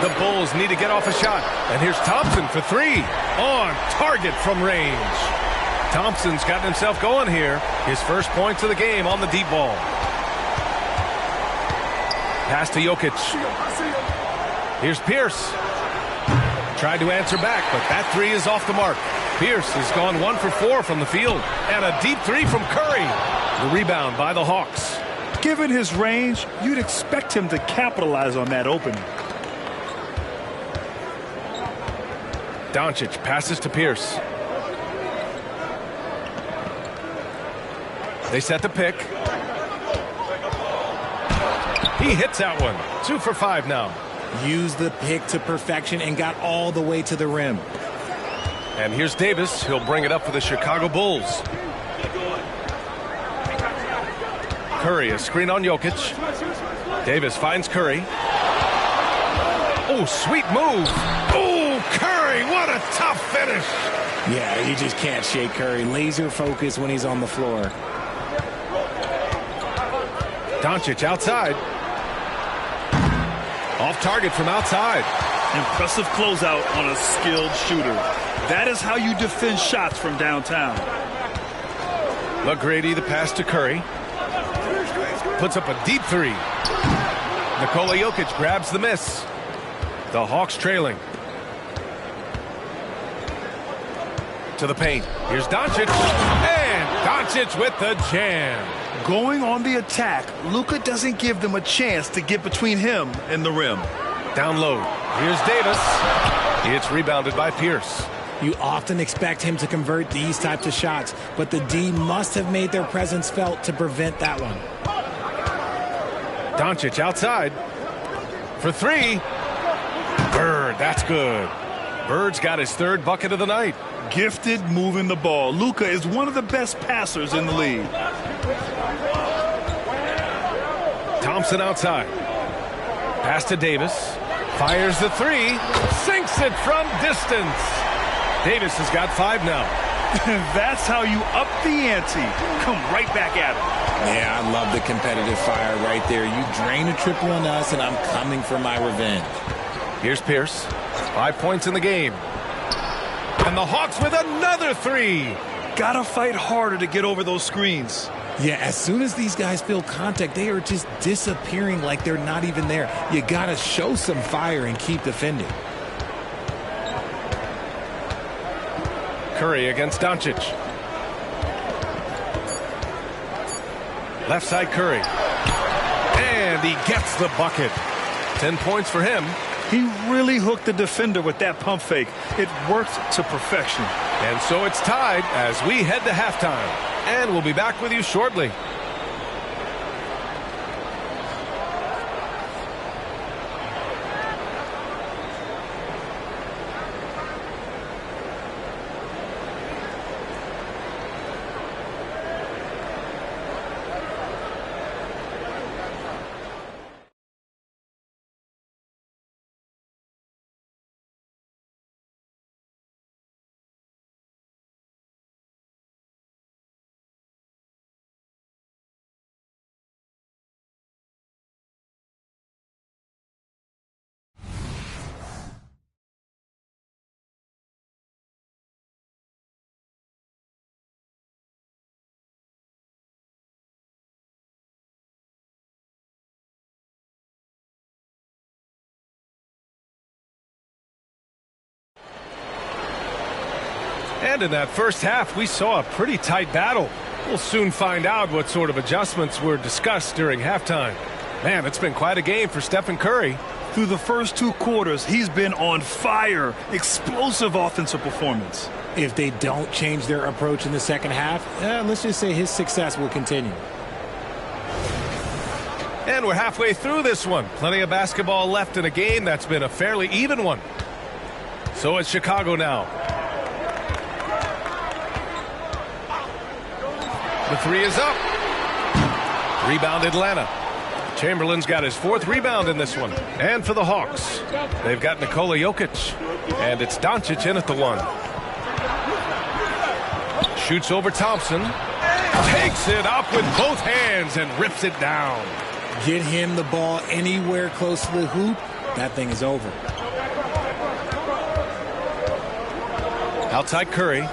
The Bulls need to get off a shot. And here's Thompson for 3. On target from range. Thompson's gotten himself going here. His first points of the game on the deep ball. Pass to Jokic. Here's Pierce. Tried to answer back, but that 3 is off the mark. Pierce has gone 1 for 4 from the field. And a deep 3 from Curry. The rebound by the Hawks. Given his range, you'd expect him to capitalize on that opening. Doncic passes to Pierce. They set the pick. He hits that one. 2 for 5 now. Used the pick to perfection and got all the way to the rim. And here's Davis. He'll bring it up for the Chicago Bulls. Curry, a screen on Jokic. Davis finds Curry. Oh, sweet move. Oh, Curry, what a tough finish. Yeah, you just can't shake Curry. Laser focus when he's on the floor. Doncic outside. Off target from outside. Impressive closeout on a skilled shooter. That is how you defend shots from downtown. McGrady, the pass to Curry. Puts up a deep 3. Nikola Jokic grabs the miss. The Hawks trailing. To the paint. Here's Doncic. And Doncic with the jam. Going on the attack, Luka doesn't give them a chance to get between him and the rim. Down low. Here's Davis. It's rebounded by Pierce. You often expect him to convert these types of shots, but the D must have made their presence felt to prevent that one. Doncic outside. For 3. Bird, that's good. Bird's got his 3rd bucket of the night. Gifted moving the ball. Luka is one of the best passers in the league. Thompson outside. Pass to Davis. Fires the 3. Sinks it from distance. Davis has got 5 now. That's how you up the ante. Come right back at him. Yeah, I love the competitive fire right there. You drain a triple on us, and I'm coming for my revenge. Here's Pierce. 5 points in the game. And the Hawks with another 3. Gotta fight harder to get over those screens. Yeah, as soon as these guys feel contact, they are just disappearing like they're not even there. You gotta show some fire and keep defending. Curry against Doncic. Left side Curry. And he gets the bucket. 10 points for him. He really hooked the defender with that pump fake. It worked to perfection. And so it's tied as we head to halftime. And we'll be back with you shortly. And in that first half, we saw a pretty tight battle. We'll soon find out what sort of adjustments were discussed during halftime. Man, it's been quite a game for Stephen Curry. Through the first 2 quarters, he's been on fire. Explosive offensive performance. If they don't change their approach in the second half, let's just say his success will continue. And we're halfway through this one. Plenty of basketball left in a game that's been a fairly even one. So it's Chicago now. The 3 is up. Rebound Atlanta. Chamberlain's got his 4th rebound in this one. And for the Hawks, they've got Nikola Jokic. And it's Doncic in at the 1. Shoots over Thompson. Takes it up with both hands and rips it down. Get him the ball anywhere close to the hoop, that thing is over. Outside Curry.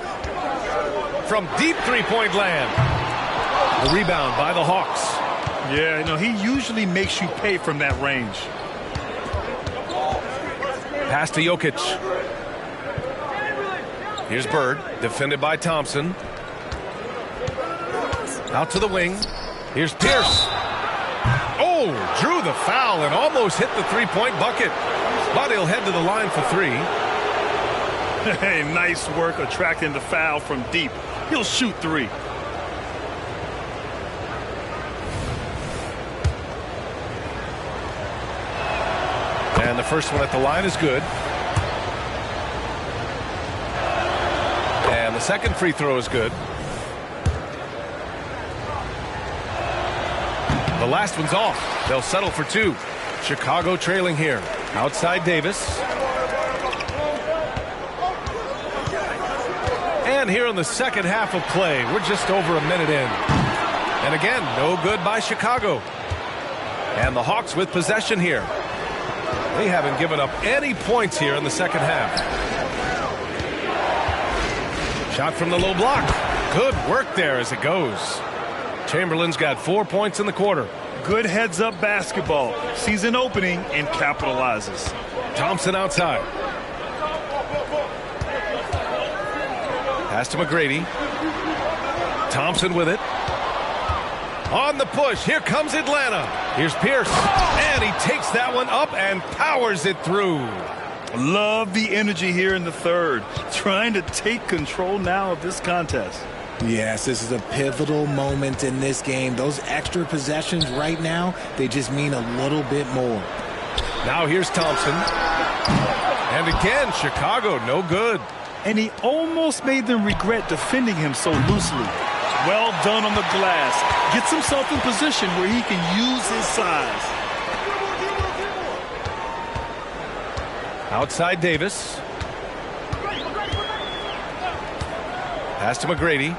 From deep three-point land. The rebound by the Hawks. Yeah, you know, he usually makes you pay from that range. Pass to Jokic. Here's Bird, defended by Thompson. Out to the wing. Here's Pierce. Oh, drew the foul and almost hit the three-point bucket. But he'll head to the line for 3. Hey, nice work attracting the foul from deep. He'll shoot 3. And the first one at the line is good. And the second free throw is good. The last one's off. They'll settle for 2. Chicago trailing here. Outside Davis. And here in the second half of play, we're just over a minute in. And again, no good by Chicago. And the Hawks with possession here. They haven't given up any points here in the second half. Shot from the low block. Good work there as it goes. Chamberlain's got 4 points in the quarter. Good heads-up basketball. Sees an opening and capitalizes. Thompson outside. Pass to McGrady. Thompson with it. On the push. Here comes Atlanta. Here's Pierce. And he takes that one up and powers it through. Love the energy here in the third. Trying to take control now of this contest. Yes, this is a pivotal moment in this game. Those extra possessions right now, they just mean a little bit more. Now here's Thompson. And again, Chicago, no good. And he almost made them regret defending him so loosely. Well done on the glass. Gets himself in position where he can use his size. Outside Davis. Pass to McGrady.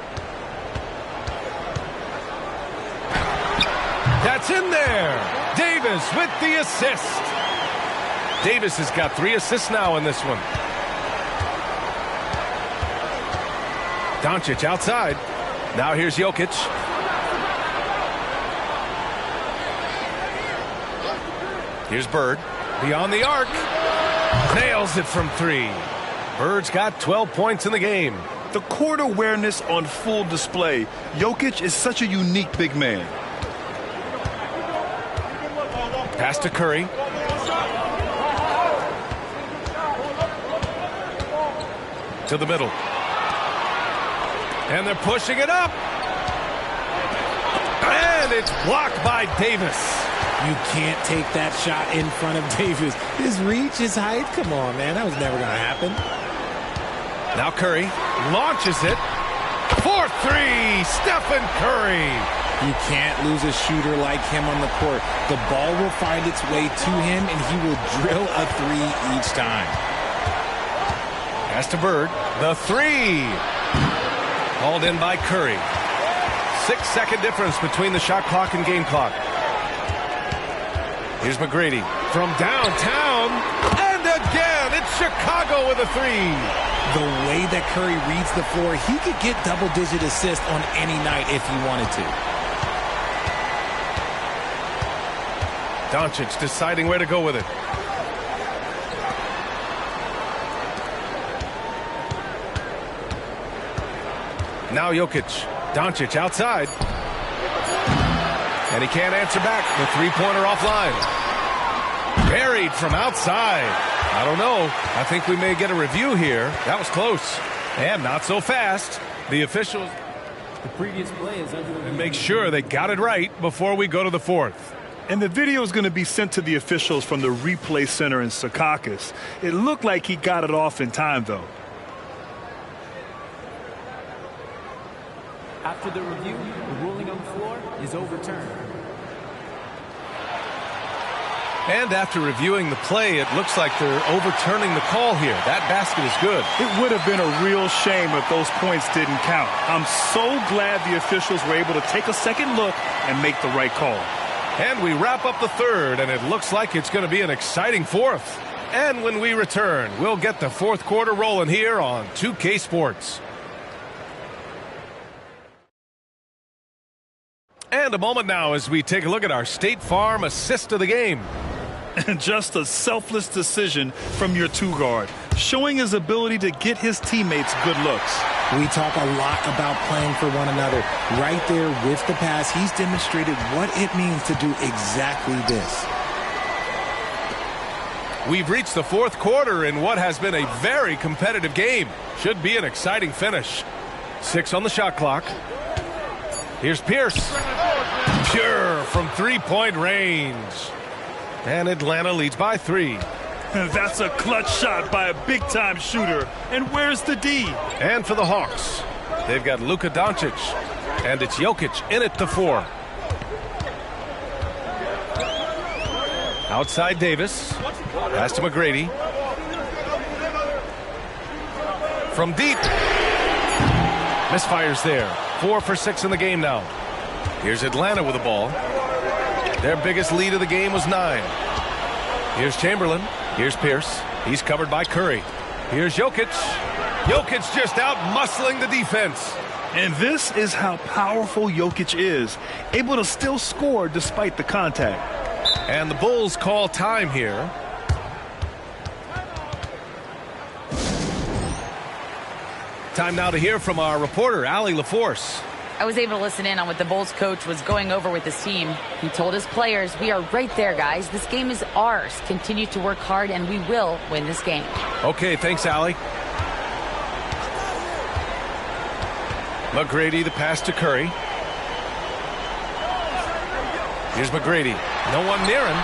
That's in there. Davis with the assist. Davis has got 3 assists now in this one. Doncic outside. Now here's Jokic. Here's Bird. Beyond the arc. Nails it from 3. Bird's got 12 points in the game. The court awareness on full display. Jokic is such a unique big man. Pass to Curry. To the middle. And they're pushing it up. And it's blocked by Davis. You can't take that shot in front of Davis. His reach, his height, come on, man. That was never going to happen. Now Curry launches it. For 3, Stephen Curry. You can't lose a shooter like him on the court. The ball will find its way to him, and he will drill a 3 each time. Pass to Bird. The 3. Called in by Curry. 6-second difference between the shot clock and game clock. Here's McGrady from downtown. And again, it's Chicago with a 3. The way that Curry reads the floor, he could get double-digit assists on any night if he wanted to. Doncic deciding where to go with it. Now Jokic. Doncic outside. And he can't answer back. The three-pointer offline. Buried from outside. I don't know. I think we may get a review here. That was close. And not so fast. The officials... The previous play is under review. And make sure they got it right before we go to the fourth. And the video is going to be sent to the officials from the replay center in Secaucus. It looked like he got it off in time, though. After the review, the ruling on the floor is overturned. And after reviewing the play, it looks like they're overturning the call here. That basket is good. It would have been a real shame if those points didn't count. I'm so glad the officials were able to take a second look and make the right call. And we wrap up the third, and it looks like it's going to be an exciting fourth. And when we return, we'll get the fourth quarter rolling here on 2K Sports. And a moment now as we take a look at our State Farm assist of the game. And just a selfless decision from your two-guard, showing his ability to get his teammates good looks. We talk a lot about playing for one another. Right there with the pass, he's demonstrated what it means to do exactly this. We've reached the fourth quarter in what has been a very competitive game. Should be an exciting finish. 6 on the shot clock. Here's Pierce. Pure from three-point range. And Atlanta leads by 3. That's a clutch shot by a big-time shooter. And where's the D? And for the Hawks, they've got Luka Doncic. And it's Jokic in it to 4. Outside Davis. Pass to McGrady. From deep. Misfires there. 4 for 6 in the game now. Here's Atlanta with the ball. Their biggest lead of the game was 9. Here's Chamberlain. Here's Pierce. He's covered by Curry. Here's Jokic. Jokic just out muscling the defense. And this is how powerful Jokic is. Able to still score despite the contact. And the Bulls call time here. Time now to hear from our reporter, Allie LaForce. I was able to listen in on what the Bulls coach was going over with his team. He told his players, we are right there, guys. This game is ours. Continue to work hard, and we will win this game. Okay, thanks, Allie. McGrady, the pass to Curry. Here's McGrady. No one near him.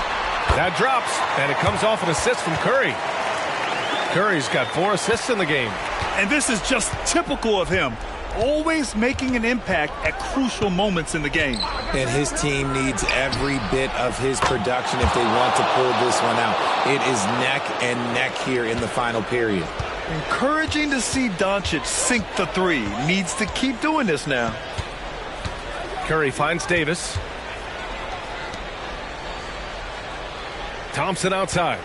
That drops, and it comes off an assist from Curry. Curry's got 4 assists in the game. And this is just typical of him. Always making an impact at crucial moments in the game. And his team needs every bit of his production if they want to pull this one out. It is neck and neck here in the final period. Encouraging to see Doncic sink the 3. Needs to keep doing this now. Curry finds Davis. Thompson outside.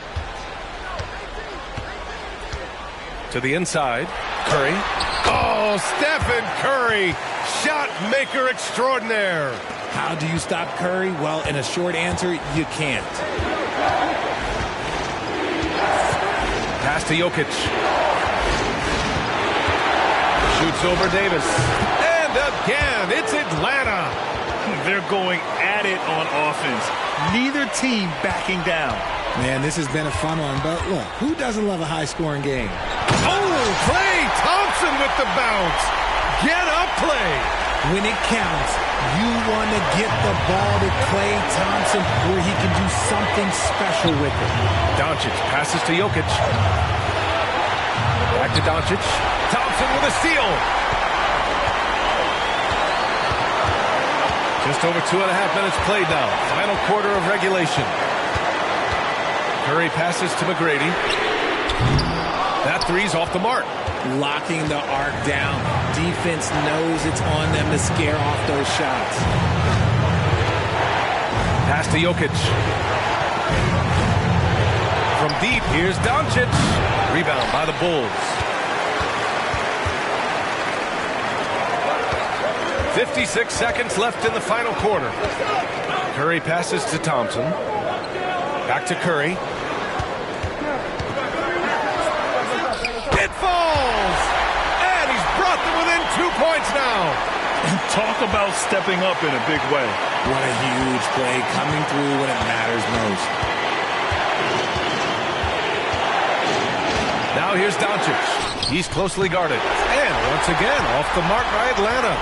To the inside. Curry. Oh, Stephen Curry, shot maker extraordinaire. How do you stop Curry? Well, in a short answer, you can't. Pass to Jokic. Shoots over Davis. And again, it's Atlanta. They're going at it on offense. Neither team backing down. Man, this has been a fun one, but look, who doesn't love a high-scoring game? Oh, Klay Thompson with the bounce. Get up, Klay. When it counts, you want to get the ball to Klay Thompson where he can do something special with it. Doncic passes to Jokic. Back to Doncic. Thompson with a steal. Just over 2.5 minutes played now. Final quarter of regulation. Curry passes to McGrady. That three's off the mark. Locking the arc down. Defense knows it's on them to scare off those shots. Pass to Jokic. From deep, here's Doncic. Rebound by the Bulls. 56 seconds left in the final quarter. Curry passes to Thompson. Back to Curry. It falls! And he's brought them within 2 points now. And talk about stepping up in a big way. What a huge play, coming through when it matters most. Now here's Doncic. He's closely guarded. And once again, off the mark by Atlanta.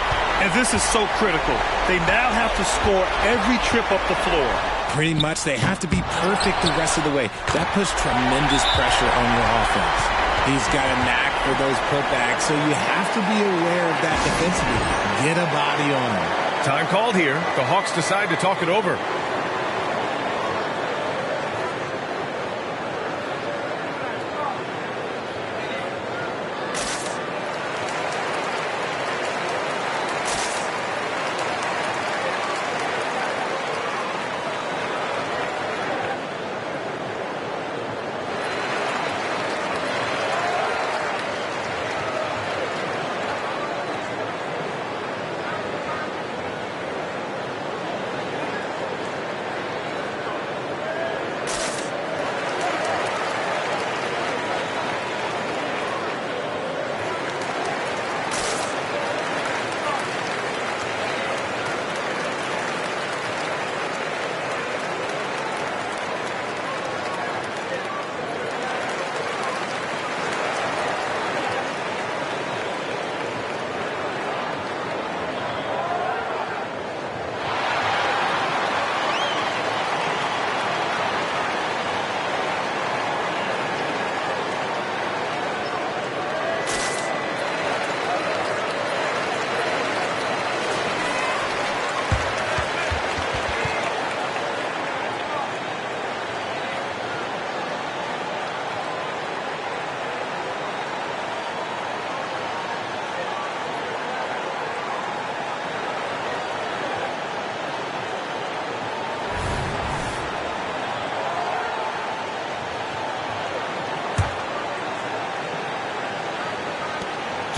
And this is so critical. They now have to score every trip up the floor. Pretty much they have to be perfect the rest of the way. That puts tremendous pressure on your offense. He's got a knack for those putbacks, so you have to be aware of that defensively. Get a body on him. Time called here. The Hawks decide to talk it over.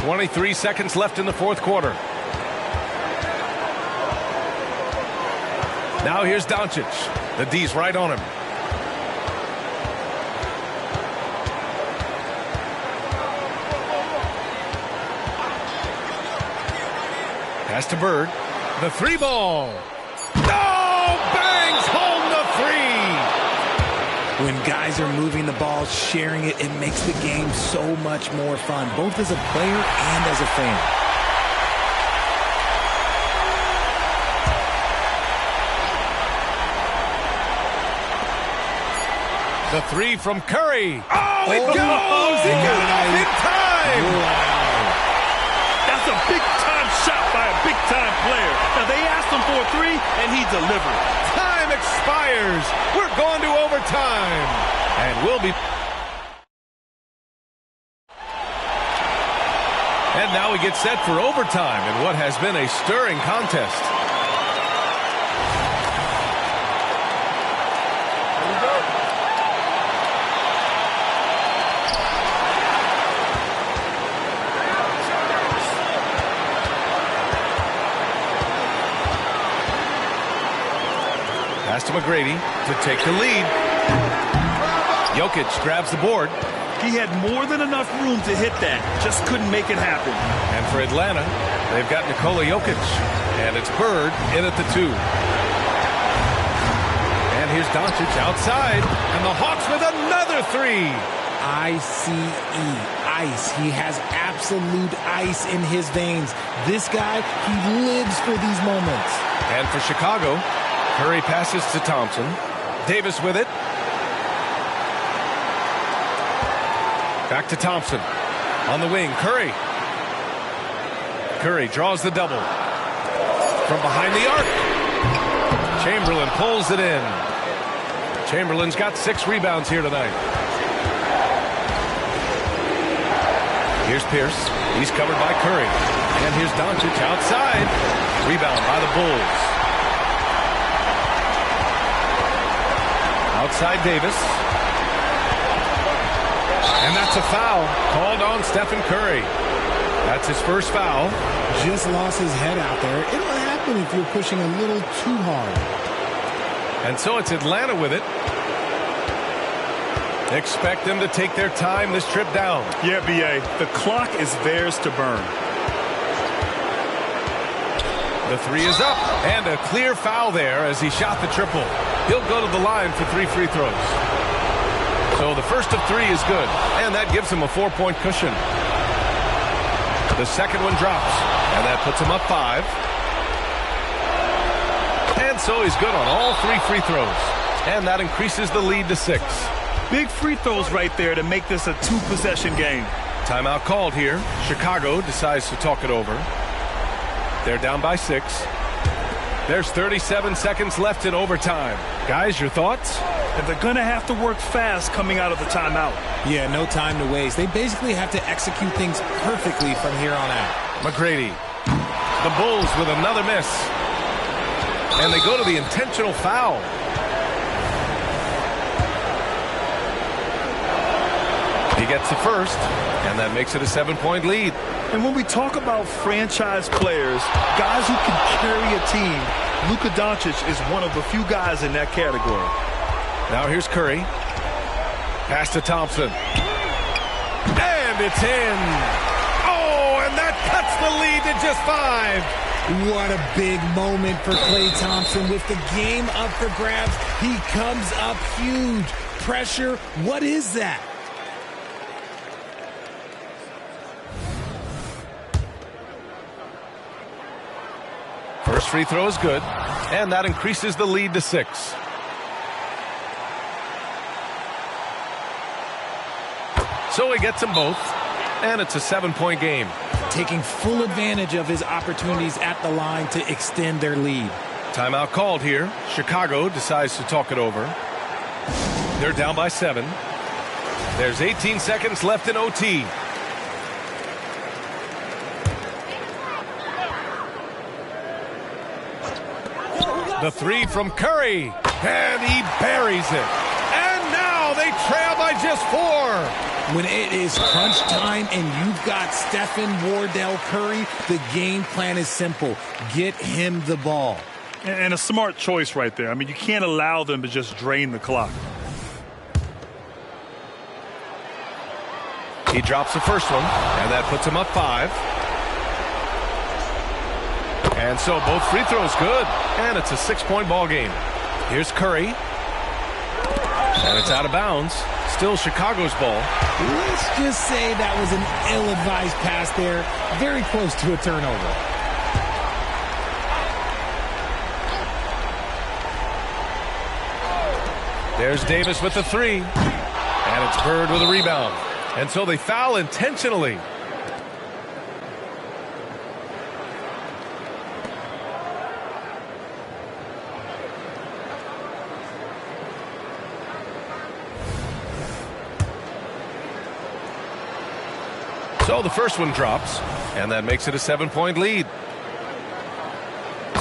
.23 seconds left in the fourth quarter. Now here's Doncic. The D's right on him. Pass to Bird. The three ball. Oh, bangs home the three. When guys are moving the ball, sharing it, it makes the game so much more fun, both as a player and as a fan. The three from Curry. Oh, it goes! He got it off in time! Wow. That's a big-time shot by a big-time player. Now, they asked him for a three, and he delivered. Time expires. We're going to overtime. And we'll be... And now we get set for overtime in what has been a stirring contest. Pass to McGrady to take the lead. Jokic grabs the board. He had more than enough room to hit that. Just couldn't make it happen. And for Atlanta, they've got Nikola Jokic. And it's Bird in at the two. And here's Doncic outside. And the Hawks with another three. ICE. Ice. He has absolute ice in his veins. This guy, he lives for these moments. And for Chicago, Curry passes to Thompson. Davis with it. Back to Thompson. On the wing, Curry. Curry draws the double. From behind the arc. Chamberlain pulls it in. Chamberlain's got 6 rebounds here tonight. Here's Pierce. He's covered by Curry. And here's Doncic outside. Rebound by the Bulls. Outside Davis. And that's a foul called on Stephen Curry. That's his first foul. Just lost his head out there. It'll happen if you're pushing a little too hard. And so it's Atlanta with it. Expect them to take their time this trip down. Yeah, B.A. The clock is theirs to burn. The three is up, and a clear foul there as he shot the triple. He'll go to the line for 3 free throws. So the first of 3 is good, and that gives him a 4-point cushion. The second one drops, and that puts him up 5. And so he's good on all 3 free throws, and that increases the lead to 6. Big free throws right there to make this a 2-possession game. Timeout called here. Chicago decides to talk it over. They're down by 6. There's 37 seconds left in overtime. Guys, your thoughts? And they're going to have to work fast coming out of the timeout. Yeah, no time to waste. They basically have to execute things perfectly from here on out. McGrady. The Bulls with another miss. And they go to the intentional foul. He gets the first, and that makes it a 7-point lead. And when we talk about franchise players, guys who can carry a team, Luka Doncic is one of the few guys in that category. Now here's Curry. Pass to Thompson. And it's in. Oh, and that cuts the lead to just 5. What a big moment for Klay Thompson. With the game up for grabs, he comes up huge. Pressure, what is that? First free throw is good, and that increases the lead to 6. So he gets them both, and it's a 7-point game. Taking full advantage of his opportunities at the line to extend their lead. Timeout called here. Chicago decides to talk it over. They're down by 7. There's 18 seconds left in OT. The three from Curry, and he buries it. And now they trail by just 4. When it is crunch time and you've got Stephen Wardell Curry, the game plan is simple. Get him the ball. And a smart choice right there. I mean, you can't allow them to just drain the clock. He drops the first one, and that puts him up 5. And so both free throws good, and it's a 6-point ball game. Here's Curry, and it's out of bounds. Still Chicago's ball. Let's just say that was an ill-advised pass there. Very close to a turnover. There's Davis with the 3. And it's Bird with a rebound. And so they foul intentionally. So the first one drops, and that makes it a 7-point lead.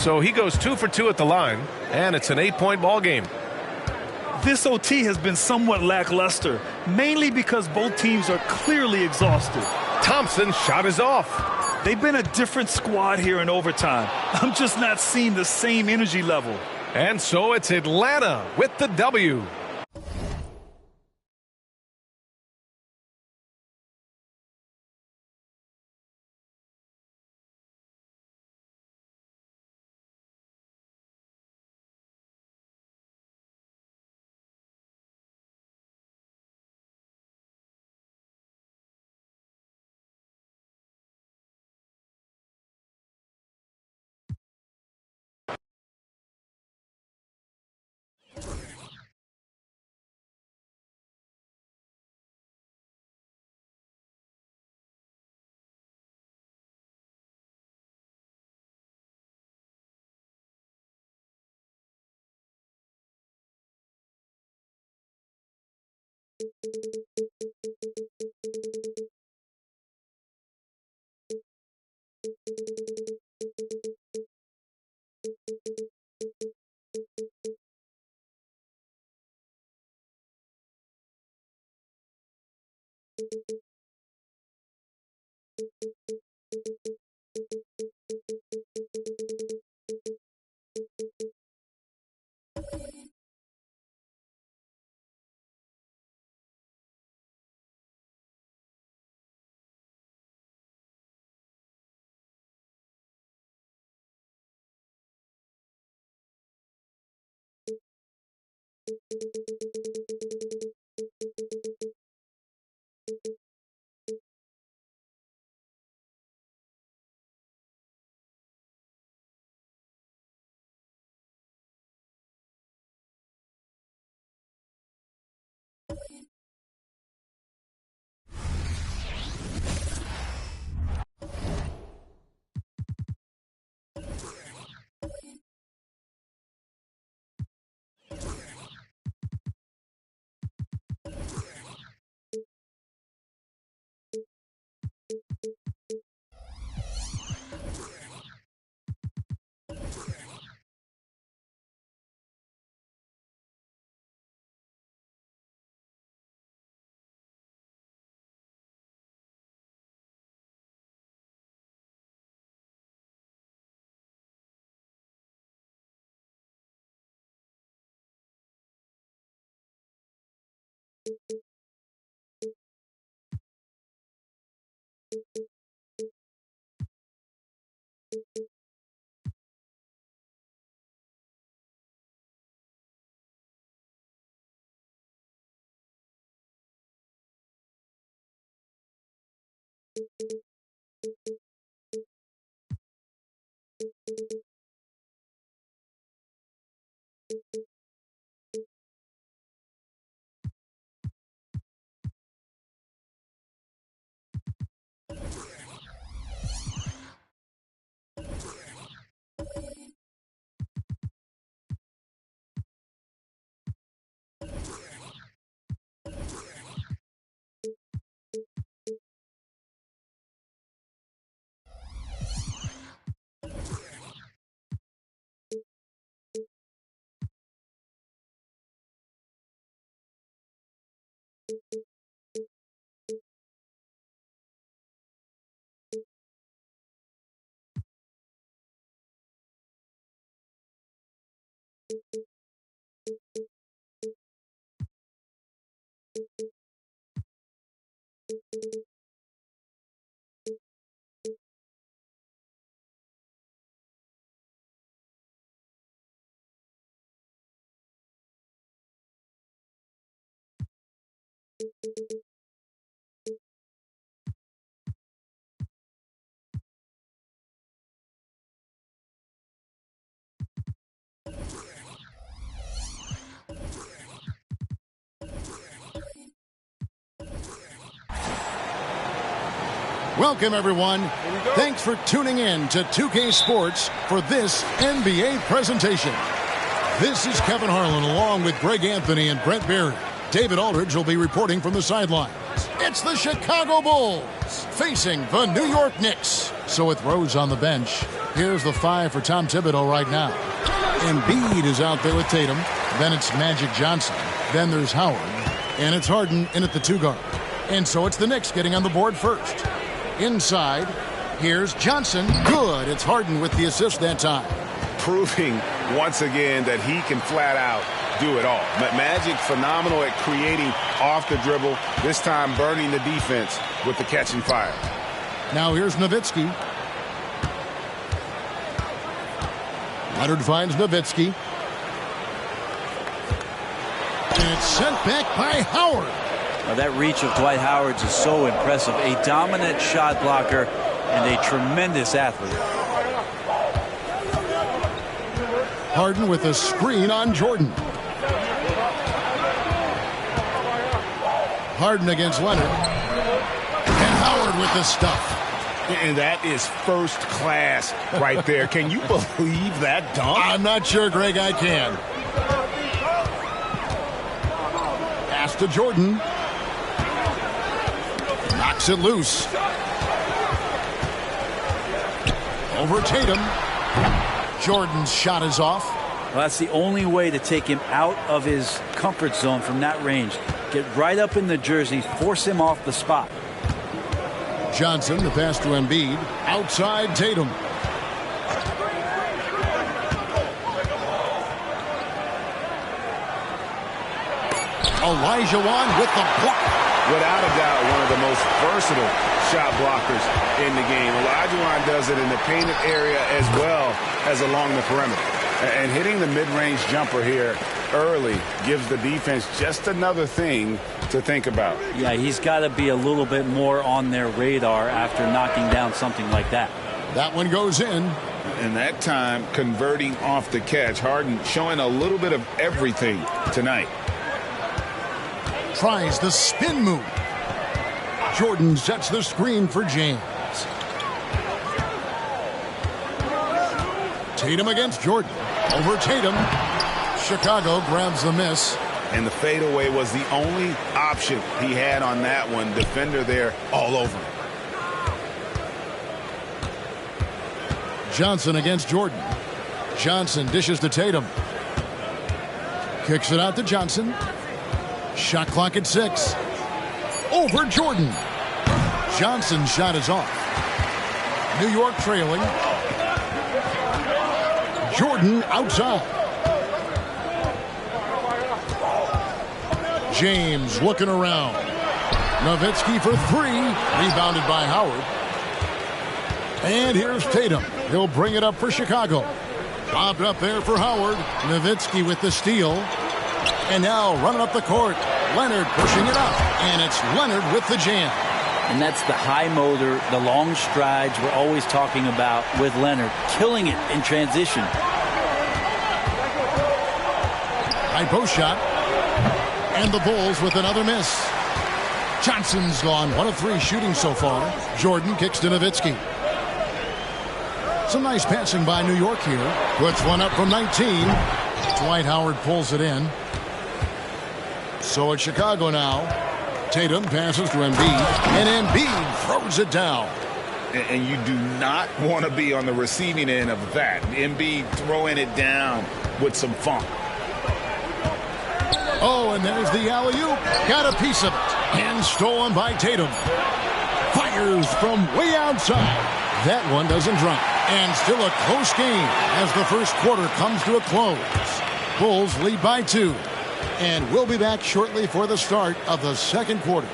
So he goes 2 for 2 at the line, and it's an 8-point ball game. This OT has been somewhat lackluster, mainly because both teams are clearly exhausted. Thompson's shot is off. They've been a different squad here in overtime. I'm just not seeing the same energy level. And so it's Atlanta with the W. Welcome, everyone. Thanks for tuning in to 2K Sports for this NBA presentation. This is Kevin Harlan along with Greg Anthony and Brent Barry. David Aldridge will be reporting from the sidelines. It's the Chicago Bulls facing the New York Knicks. So with Rose on the bench, here's the 5 for Tom Thibodeau right now. Embiid is out there with Tatum. Then it's Magic Johnson. Then there's Howard. And it's Harden in at the 2 guard. And so it's the Knicks getting on the board first. Inside, here's Johnson. Good. It's Harden with the assist that time. Proving once again that he can flat out do it all. Magic phenomenal at creating off the dribble. This time burning the defense with the catch and fire. Now here's Nowitzki. Leonard finds Nowitzki. And it's sent back by Howard. Now that reach of Dwight Howard's is so impressive. A dominant shot blocker and a tremendous athlete. Harden with a screen on Jordan. Harden against Leonard. And Howard with the stuff. And that is first class right there. Can you believe that dunk? I'm not sure, Greg, I can. Pass to Jordan. Knocks it loose. Over Tatum. Jordan's shot is off. Well, that's the only way to take him out of his comfort zone from that range. Get right up in the jersey, force him off the spot. Johnson, the pass to Embiid. Outside Tatum. Olajuwon with the block. Without a doubt, one of the most versatile shot blockers in the game. Olajuwon does it in the painted area as well as along the perimeter. And hitting the mid-range jumper here early gives the defense just another thing to think about. Yeah, he's got to be a little bit more on their radar after knocking down something like that. That one goes in. And that time, converting off the catch. Harden showing a little bit of everything tonight. Tries the spin move. Jordan sets the screen for James. Tatum against Jordan. Over Tatum. Chicago grabs the miss. And the fadeaway was the only option he had on that one. Defender there all over him. Johnson against Jordan. Johnson dishes to Tatum. Kicks it out to Johnson. Shot clock at 6. Over Jordan. Johnson's shot is off. New York trailing. Jordan outside. James looking around. Nowitzki for 3. Rebounded by Howard. And here's Tatum. He'll bring it up for Chicago. Bobbed up there for Howard. Nowitzki with the steal. And now running up the court. Leonard pushing it up. And it's Leonard with the jam. And that's the high motor, the long strides we're always talking about with Leonard. Killing it in transition. High post shot. And the Bulls with another miss. Johnson's gone 1 of 3 shooting so far. Jordan kicks to Nowitzki. Some nice passing by New York here. Puts one up from 19. Dwight Howard pulls it in. So it's Chicago now. Tatum passes to Embiid. And Embiid throws it down. And you do not want to be on the receiving end of that. Embiid throwing it down with some funk. Oh, and there's the alley-oop. Got a piece of it. And stolen by Tatum. Fires from way outside. That one doesn't drop. And still a close game as the first quarter comes to a close. Bulls lead by 2. And we'll be back shortly for the start of the second quarter.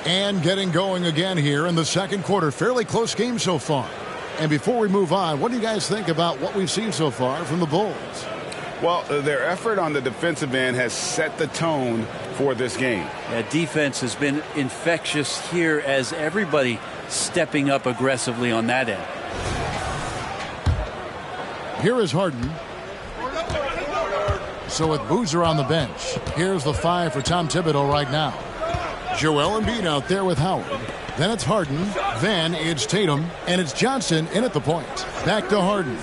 And getting going again here in the second quarter. Fairly close game so far. And before we move on, what do you guys think about what we've seen so far from the Bulls? Well, their effort on the defensive end has set the tone for this game. Yeah, defense has been infectious here as everybody stepping up aggressively on that end. Here is Harden. So with Boozer on the bench, here's the 5 for Tom Thibodeau right now. Joel Embiid out there with Howard. Then it's Harden. Then it's Tatum. And it's Johnson in at the point. Back to Harden.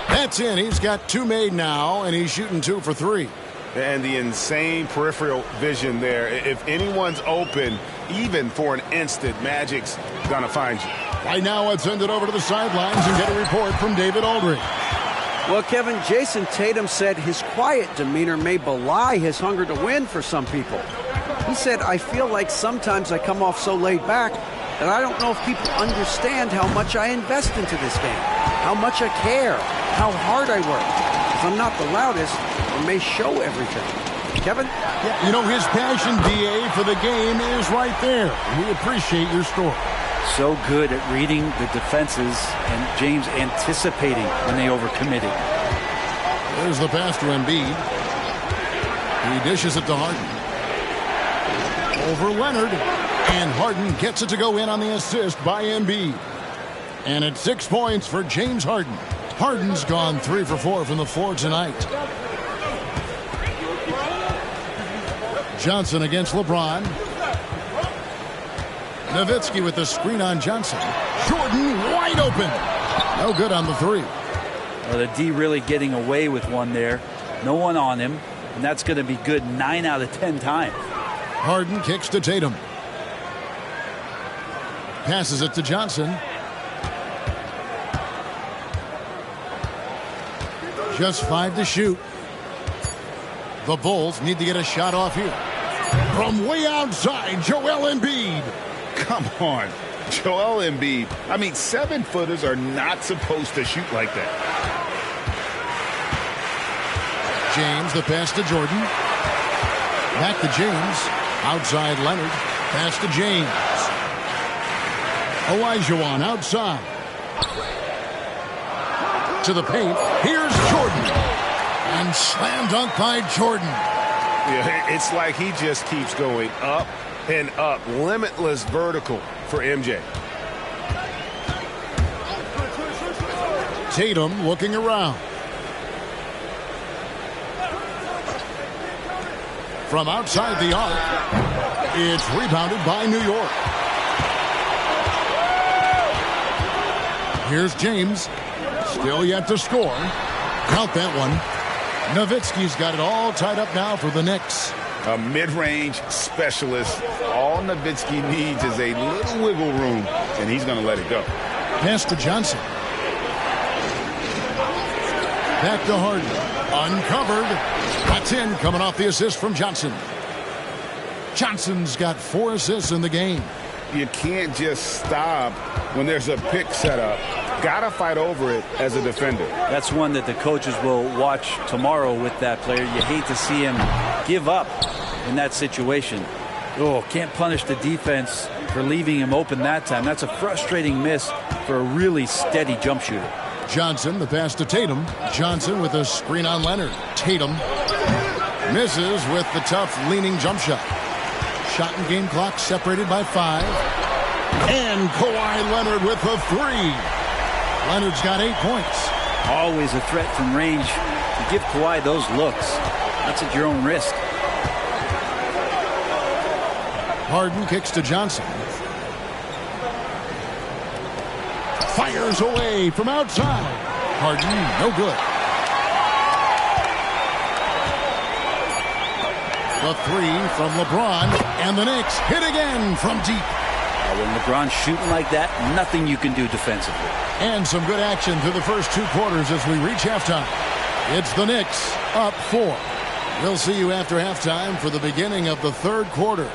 That's in. He's got 2 made now, and he's shooting 2 for 3. And the insane peripheral vision there. If anyone's open, even for an instant, Magic's going to find you. Right now, let's send it over to the sidelines and get a report from David Aldridge. Well, Kevin, Jason Tatum said his quiet demeanor may belie his hunger to win for some people. He said, I feel like sometimes I come off so laid back that I don't know if people understand how much I invest into this game, how much I care, how hard I work. If I'm not the loudest, or may show everything. Kevin? Yeah, you know, his passion, DA, for the game is right there. We appreciate your story. So good at reading the defenses and James anticipating when they overcommitted. There's the pass to Embiid. He dishes it to Harden. Over Leonard. And Harden gets it to go in on the assist by Embiid. And it's 6 points for James Harden. Harden's gone 3 for 4 from the floor tonight. Johnson against LeBron. Nowitzki with the screen on Johnson. Jordan wide open. No good on the 3. Well, the D really getting away with one there. No one on him. And that's going to be good 9 out of 10 times. Harden kicks to Tatum. Passes it to Johnson. Just 5 to shoot. The Bulls need to get a shot off here. From way outside, Joel Embiid. Come on, Joel Embiid. I mean, 7-footers are not supposed to shoot like that. James, the pass to Jordan. Back to James. Outside Leonard. Pass to James. Olajuwon outside. To the paint. Here's Jordan. And slam dunk by Jordan. Yeah, it's like he just keeps going up and up. Limitless vertical for MJ. Tatum looking around. From outside the arc, it's rebounded by New York. Here's James. Still yet to score. Count that one. Nowitzki's got it all tied up now for the Knicks. A mid-range specialist. All Nowitzki needs is a little wiggle room, and he's going to let it go. Pass to Johnson. Back to Harden. Uncovered. That's in, coming off the assist from Johnson. Johnson's got 4 assists in the game. You can't just stop when there's a pick set up. Gotta fight over it as a defender. That's one that the coaches will watch tomorrow with that player. You hate to see him give up in that situation. Oh, can't punish the defense for leaving him open that time. That's a frustrating miss for a really steady jump shooter. Johnson, the pass to Tatum. Johnson with a screen on Leonard. Tatum misses with the tough leaning jump shot. Shot and game clock separated by 5. And Kawhi Leonard with a 3. Leonard's got 8 points. Always a threat from range. You give Kawhi those looks. That's at your own risk. Harden kicks to Johnson. Fires away from outside. Harden, no good. The 3 from LeBron, and the Knicks hit again from deep. When LeBron's shooting like that, nothing you can do defensively. And some good action through the first 2 quarters as we reach halftime. It's the Knicks up 4. We'll see you after halftime for the beginning of the 3rd quarter.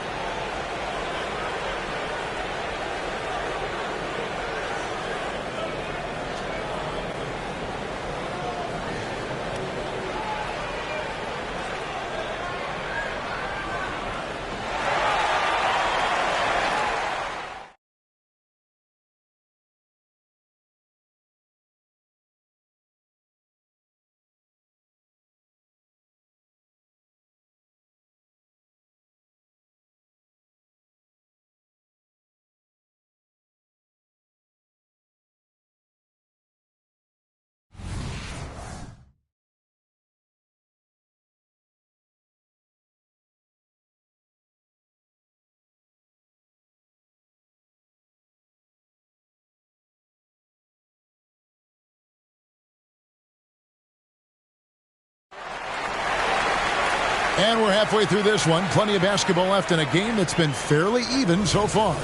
And we're halfway through this one. Plenty of basketball left in a game that's been fairly even so far.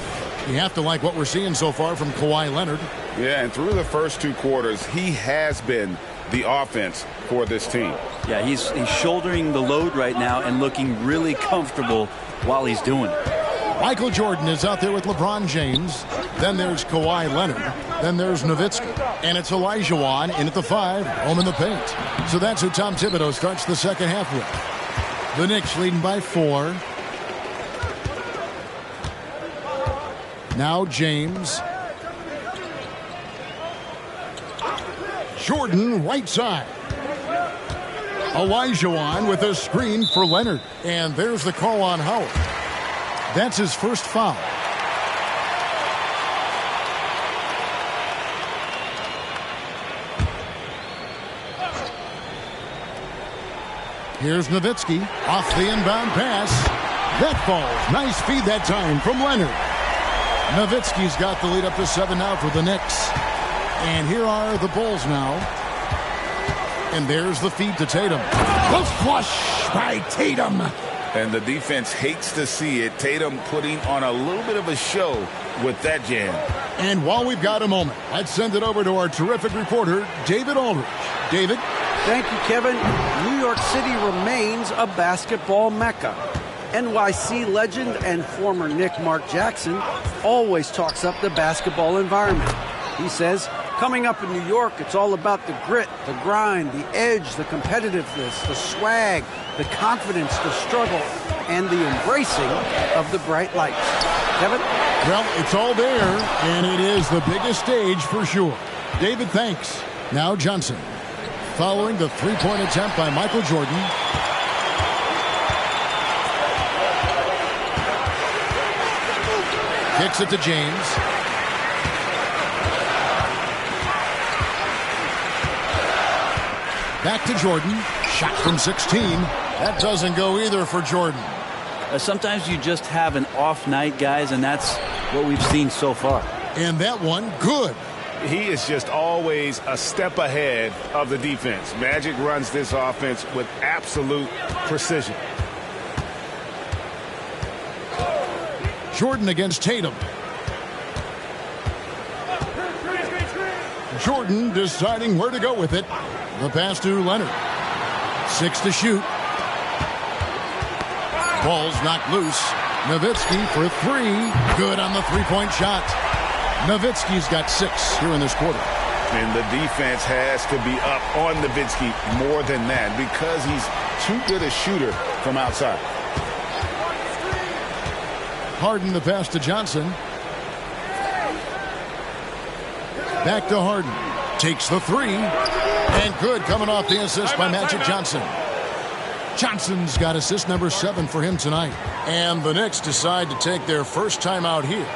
You have to like what we're seeing so far from Kawhi Leonard. Yeah, and through the first 2 quarters, he has been the offense for this team. Yeah, he's shouldering the load right now and looking really comfortable while he's doing it. Michael Jordan is out there with LeBron James. Then there's Kawhi Leonard. Then there's Nowitzki. And it's Olajuwon in at the 5, home in the paint. So that's who Tom Thibodeau starts the second half with. The Knicks leading by 4. Now James. Jordan right side. Olajuwon with a screen for Leonard. And there's the call on Howard. That's his first foul. Here's Nowitzki off the inbound pass. That falls. Nice feed that time from Leonard. Nowitzki's got the lead up to 7 now for the Knicks. And here are the Bulls now. And there's the feed to Tatum. The flush by Tatum. And the defense hates to see it. Tatum putting on a little bit of a show with that jam. And while we've got a moment, let's send it over to our terrific reporter, David Aldridge. David? Thank you, Kevin. New York City remains a basketball mecca. NYC legend and former Knick Mark Jackson always talks up the basketball environment. He says, coming up in New York, it's all about the grit, the grind, the edge, the competitiveness, the swag, the confidence, the struggle, and the embracing of the bright lights. Kevin? Well, it's all there, and it is the biggest stage for sure. David, thanks. Now Johnson. Following the three-point attempt by Michael Jordan. Kicks it to James. Back to Jordan. Shot from 16. That doesn't go either for Jordan. Sometimes you just have an off night, guys, and that's what we've seen so far. And that one, good. He is just always a step ahead of the defense. Magic runs this offense with absolute precision. Jordan against Tatum. Jordan deciding where to go with it. The pass to Leonard. 6 to shoot. Ball's knocked loose. Nowitzki for 3. Good on the three-point shot. Nowitzki's got 6 here in this quarter. And the defense has to be up on Nowitzki more than that because he's too good a shooter from outside. Harden the pass to Johnson. Back to Harden. Takes the 3. And good coming off the assist by Magic Johnson. Johnson's got assist number 7 for him tonight. And the Knicks decide to take their first time out here.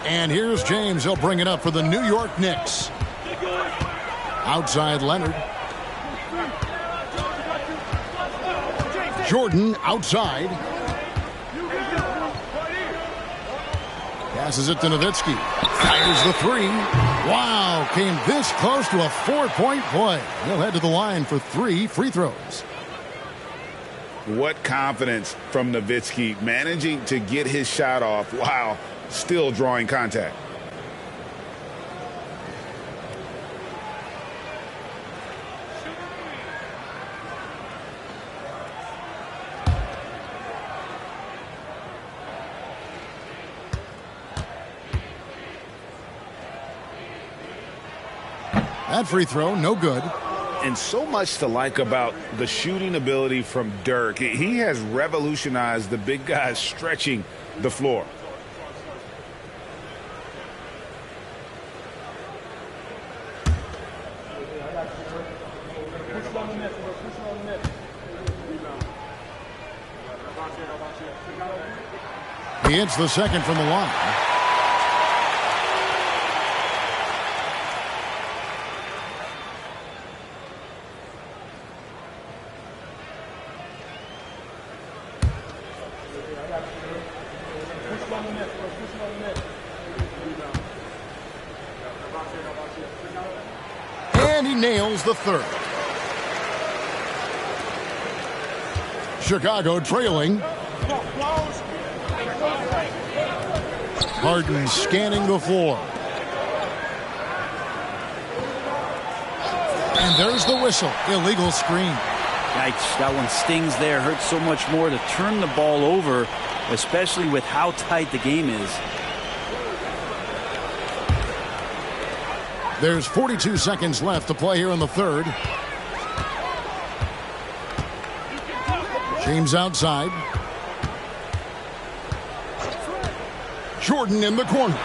And here's James. He'll bring it up for the New York Knicks. Outside Leonard. Jordan outside. Passes it to Nowitzki. Fires the 3. Wow, came this close to a 4-point play. He'll head to the line for 3 free throws. What confidence from Nowitzki, managing to get his shot off while still drawing contact. That free throw, no good. And so much to like about the shooting ability from Dirk. He has revolutionized the big guys stretching the floor. He hits the second from the line. And he nails the third. Chicago trailing. Harden scanning the floor. And there's the whistle. Illegal screen. Yikes, that one stings there. Hurts so much more to turn the ball over, especially with how tight the game is. There's 42 seconds left to play here in the third. James outside. Jordan in the corner.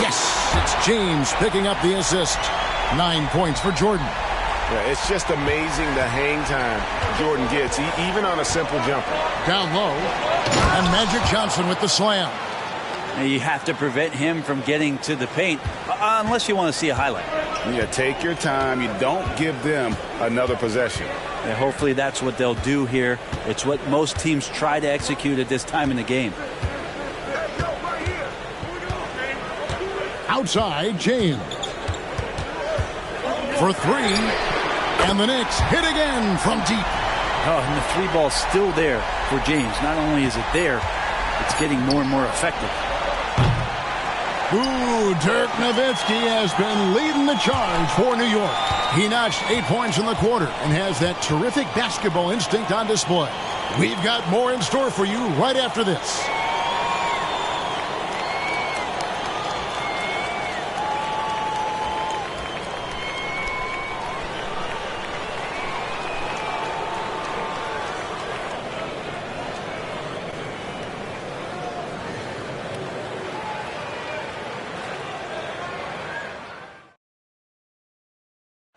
Yes, it's James picking up the assist. 9 points for Jordan. Yeah, it's just amazing the hang time Jordan gets, even on a simple jumper. Down low. And Magic Johnson with the slam. Now you have to prevent him from getting to the paint, unless you want to see a highlight. Yeah, take your time. You don't give them another possession. And hopefully that's what they'll do here. It's what most teams try to execute at this time in the game. Outside, James. For three. And the Knicks hit again from deep. Oh, and the three ball's still there for James. Not only is it there, it's getting more and more effective. Ooh, Dirk Nowitzki has been leading the charge for New York. He notched 8 points in the quarter and has that terrific basketball instinct on display. We've got more in store for you right after this.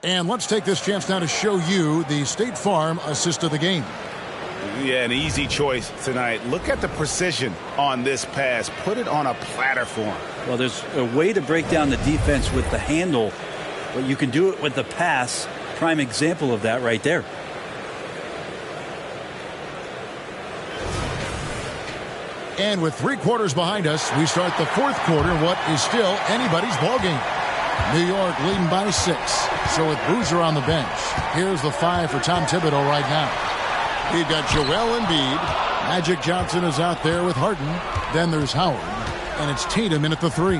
And let's take this chance now to show you the State Farm assist of the game. Yeah, an easy choice tonight. Look at the precision on this pass. Put it on a platter for him. Well, there's a way to break down the defense with the handle, but you can do it with the pass. Prime example of that right there. And with 3 quarters behind us, we start the fourth quarter, what is still anybody's ballgame. New York leading by 6. So with Boozer on the bench, here's the 5 for Tom Thibodeau right now. We've got Joel Embiid. Magic Johnson is out there with Harden. Then there's Howard. And it's Tatum in at the 3.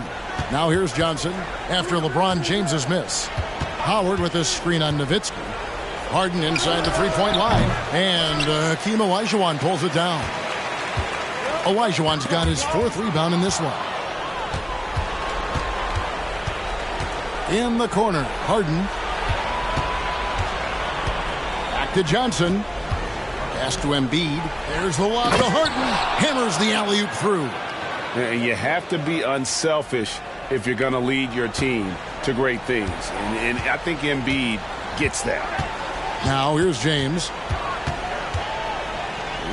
Now here's Johnson after LeBron James's miss. Howard with a screen on Nowitzki. Harden inside the three-point line. And Hakeem Olajuwon pulls it down. Olajuwon's got his 4th rebound in this one. In the corner, Harden. Back to Johnson. Pass to Embiid. There's the lob to Harden. Hammers the alley-oop through. You have to be unselfish if you're going to lead your team to great things. And I think Embiid gets that. Now here's James.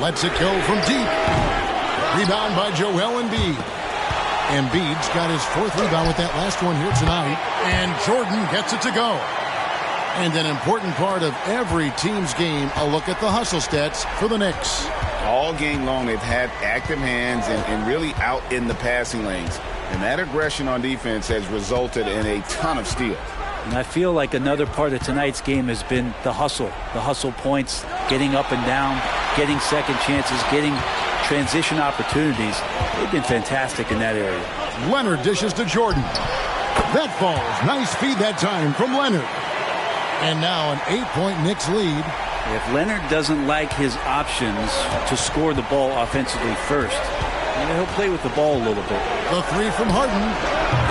Lets it go from deep. Rebound by Joel Embiid. Embiid's got his 4th rebound with that last one here tonight. And Jordan gets it to go. And an important part of every team's game, a look at the hustle stats for the Knicks. All game long, they've had active hands and really out in the passing lanes. And that aggression on defense has resulted in a ton of steals. And I feel like another part of tonight's game has been the hustle. The hustle points, getting up and down, getting second chances, getting transition opportunities. They've been fantastic in that area. Leonard dishes to Jordan. That falls. Nice feed that time from Leonard. And now an 8-point Knicks lead. If Leonard doesn't like his options to score the ball offensively first, he'll play with the ball a little bit. The 3 from Harden.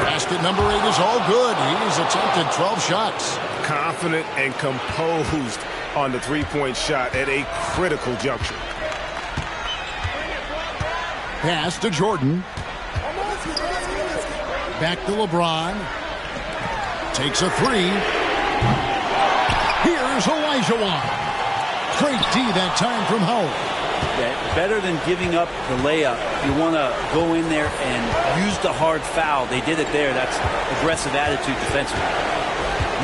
Basket number 8 is all good. He's attempted 12 shots. Confident and composed on the three-point shot at a critical juncture. Pass to Jordan. Back to LeBron. Takes a 3. Here's Olajuwon. Great D that time from Howard. Yeah, better than giving up the layup, you want to go in there and use the hard foul. They did it there. That's aggressive attitude defensively.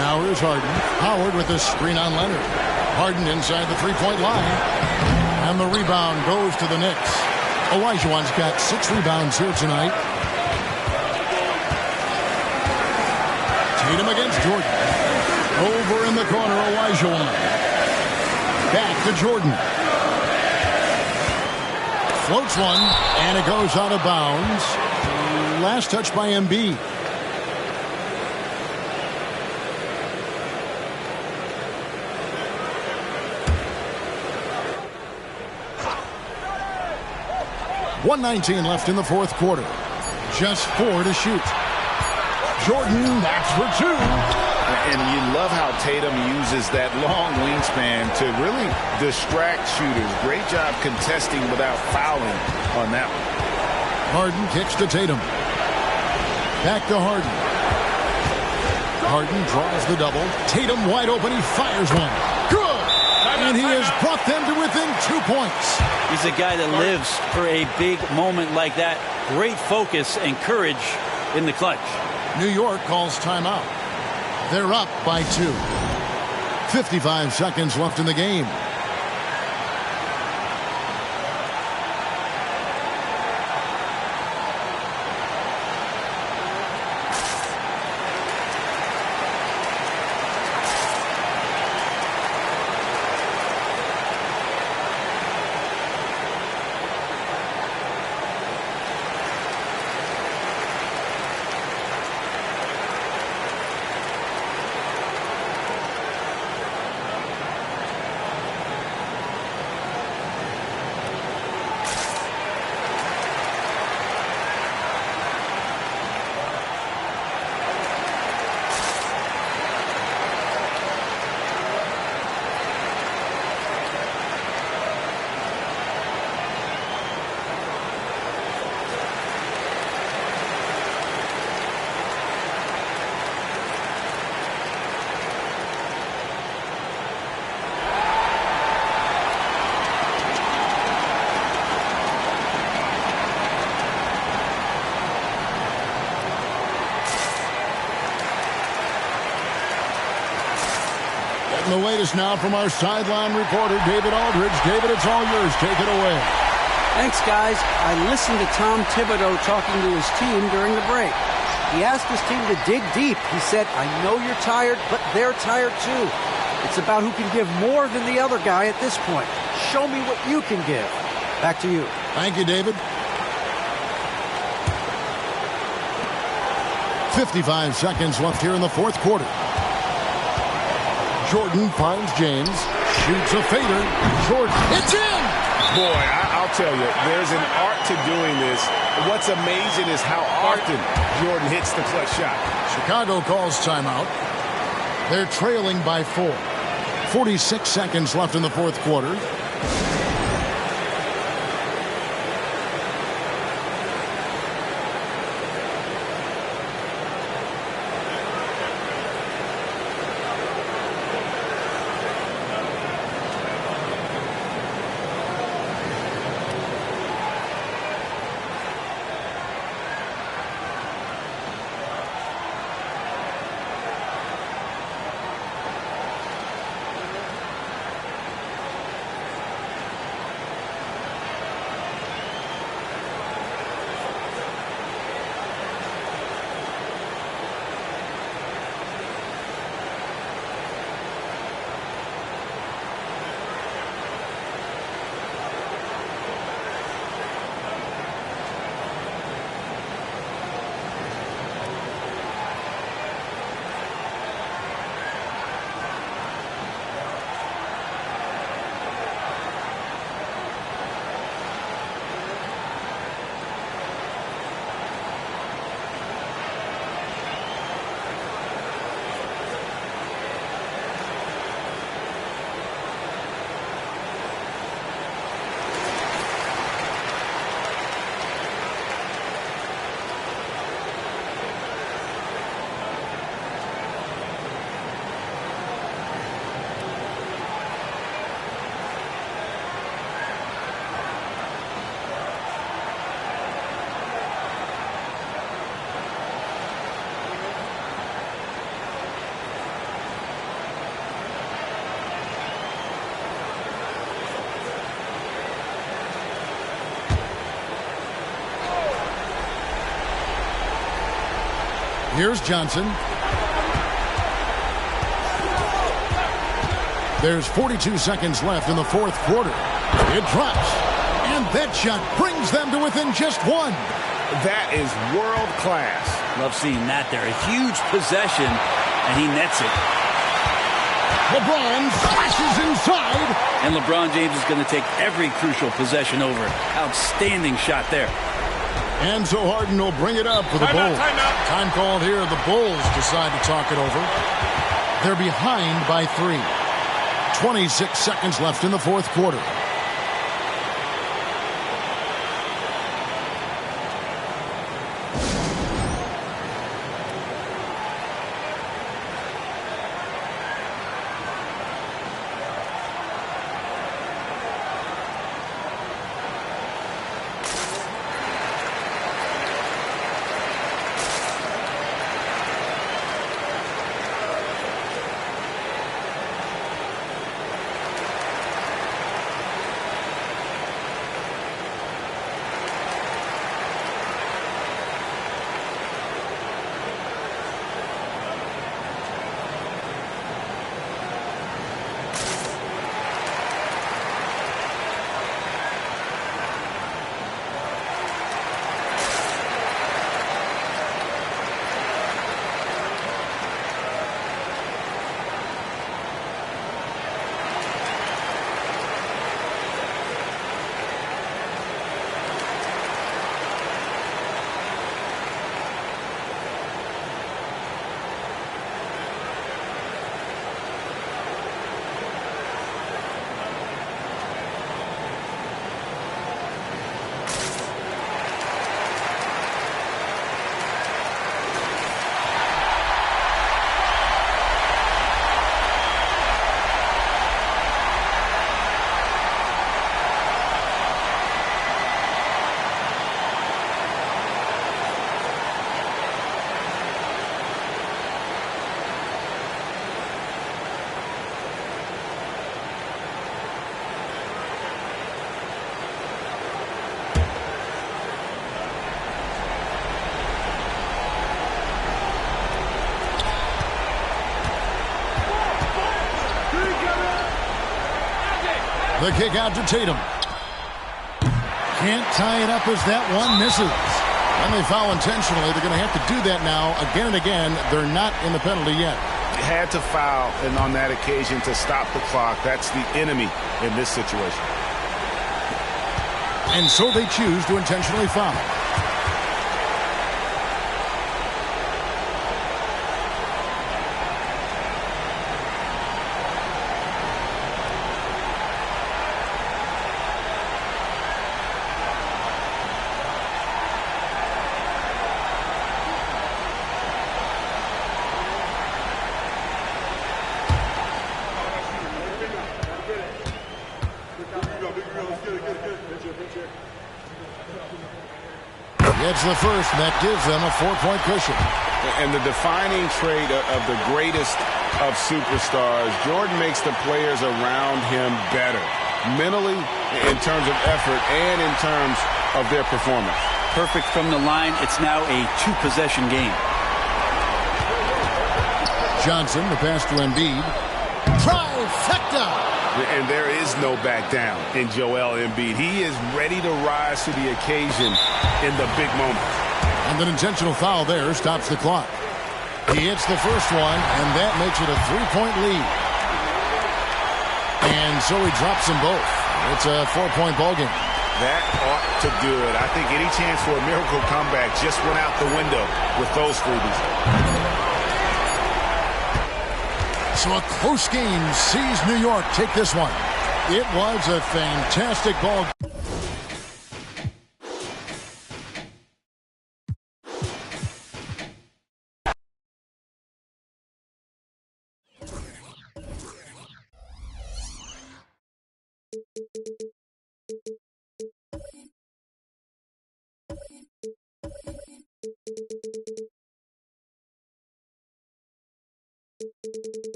Now here's Harden. Howard with a screen on Leonard. Harden inside the three-point line. And the rebound goes to the Knicks. Olajuwon's got 6 rebounds here tonight. Tatum against Jordan. Over in the corner, Olajuwon. Back to Jordan. Floats one, and it goes out of bounds. Last touch by Embiid. .119 left in the fourth quarter. Just 4 to shoot. Jordan, that's for 2. And you love how Tatum uses that long wingspan to really distract shooters. Great job contesting without fouling on that one. Harden kicks to Tatum. Back to Harden. Harden draws the double. Tatum wide open. He fires one. Good! And he has brought them to within 2 points. He's a guy that lives for a big moment like that. Great focus and courage in the clutch. New York calls timeout. They're up by 2. 55 seconds left in the game. The latest now from our sideline reporter, David Aldridge. David, it's all yours. Take it away. Thanks, guys. I listened to Tom Thibodeau talking to his team during the break. He asked his team to dig deep. He said, I know you're tired, but they're tired too. It's about who can give more than the other guy at this point. Show me what you can give. Back to you. Thank you, David. 55 seconds left here in the fourth quarter. Jordan finds James, shoots a fader. Jordan, it's in! Boy, I'll tell you, there's an art to doing this. What's amazing is how often Jordan hits the clutch shot. Chicago calls timeout. They're trailing by 4. 46 seconds left in the fourth quarter. Here's Johnson. There's 42 seconds left in the fourth quarter. It drops. And that shot brings them to within just one. That is world class. Love seeing that there. A huge possession, and he nets it. LeBron flashes inside. And LeBron James is going to take every crucial possession over. Outstanding shot there. And so Harden will bring it up for the Bulls. Time called here. The Bulls decide to talk it over. They're behind by 3. 26 seconds left in the fourth quarter. The kick out to Tatum. Can't tie it up as that one misses. And they foul intentionally. They're going to have to do that now again and again. They're not in the penalty yet. Had to foul, and on that occasion to stop the clock. That's the enemy in this situation. And so they choose to intentionally foul. It's the first, and that gives them a 4-point cushion. And the defining trait of the greatest of superstars, Jordan makes the players around him better, mentally, in terms of effort, and in terms of their performance. Perfect from the line. It's now a 2-possession game. Johnson, the pass to Embiid. Trifecta! And there is no back down in Joel Embiid. He is ready to rise to the occasion in the big moment. And an intentional foul there stops the clock. He hits the first one, and that makes it a 3-point lead. And so he drops them both. It's a 4-point ballgame. That ought to do it. I think any chance for a miracle comeback just went out the window with those freebies. So a close game sees New York take this one. It was a fantastic ball.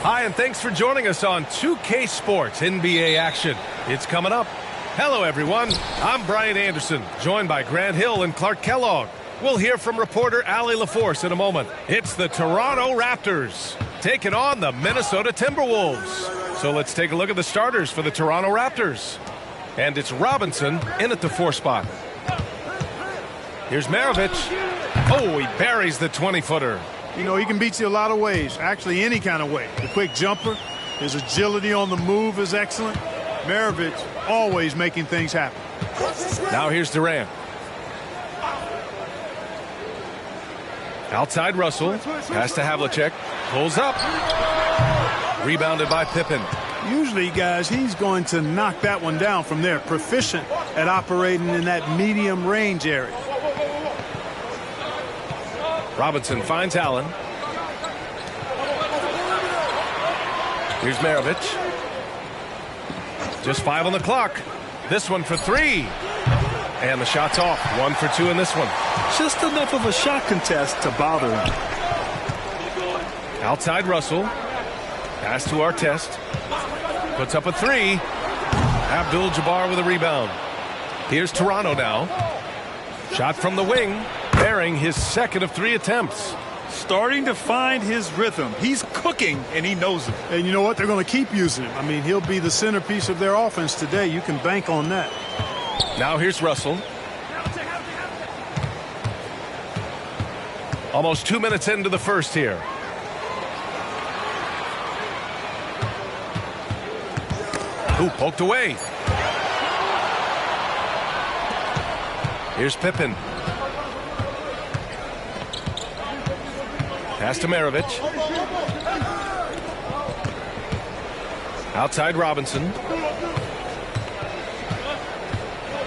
Hi, and thanks for joining us on 2K Sports NBA action. It's coming up. Hello, everyone. I'm Brian Anderson, joined by Grant Hill and Clark Kellogg. We'll hear from reporter Allie LaForce in a moment. It's the Toronto Raptors taking on the Minnesota Timberwolves. So let's take a look at the starters for the Toronto Raptors. And it's Robinson in at the 4 spot. Here's Maravich. Oh, he buries the 20-footer. You know, he can beat you a lot of ways, actually any kind of way. The quick jumper, his agility on the move is excellent. Maravich always making things happen. Now here's Durant. Outside Russell. Pass to Havlicek. Pulls up. Rebounded by Pippen. Usually, guys, he's going to knock that one down from there. Proficient at operating in that medium range area. Robinson finds Allen. Here's Maravich. Just 5 on the clock. This one for 3. And the shot's off. 1 for 2 in this one. Just enough of a shot contest to bother him. Outside Russell. Pass to Artest. Puts up a 3. Abdul-Jabbar with a rebound. Here's Toronto now. Shot from the wing. Bearing his second of 3 attempts. Starting to find his rhythm. He's cooking, and he knows it. And you know what? They're going to keep using him. I mean, he'll be the centerpiece of their offense today. You can bank on that. Now here's Russell. Almost 2 minutes into the first here. Ooh, poked away. Here's Pippen. Pass to Maravich. Outside Robinson.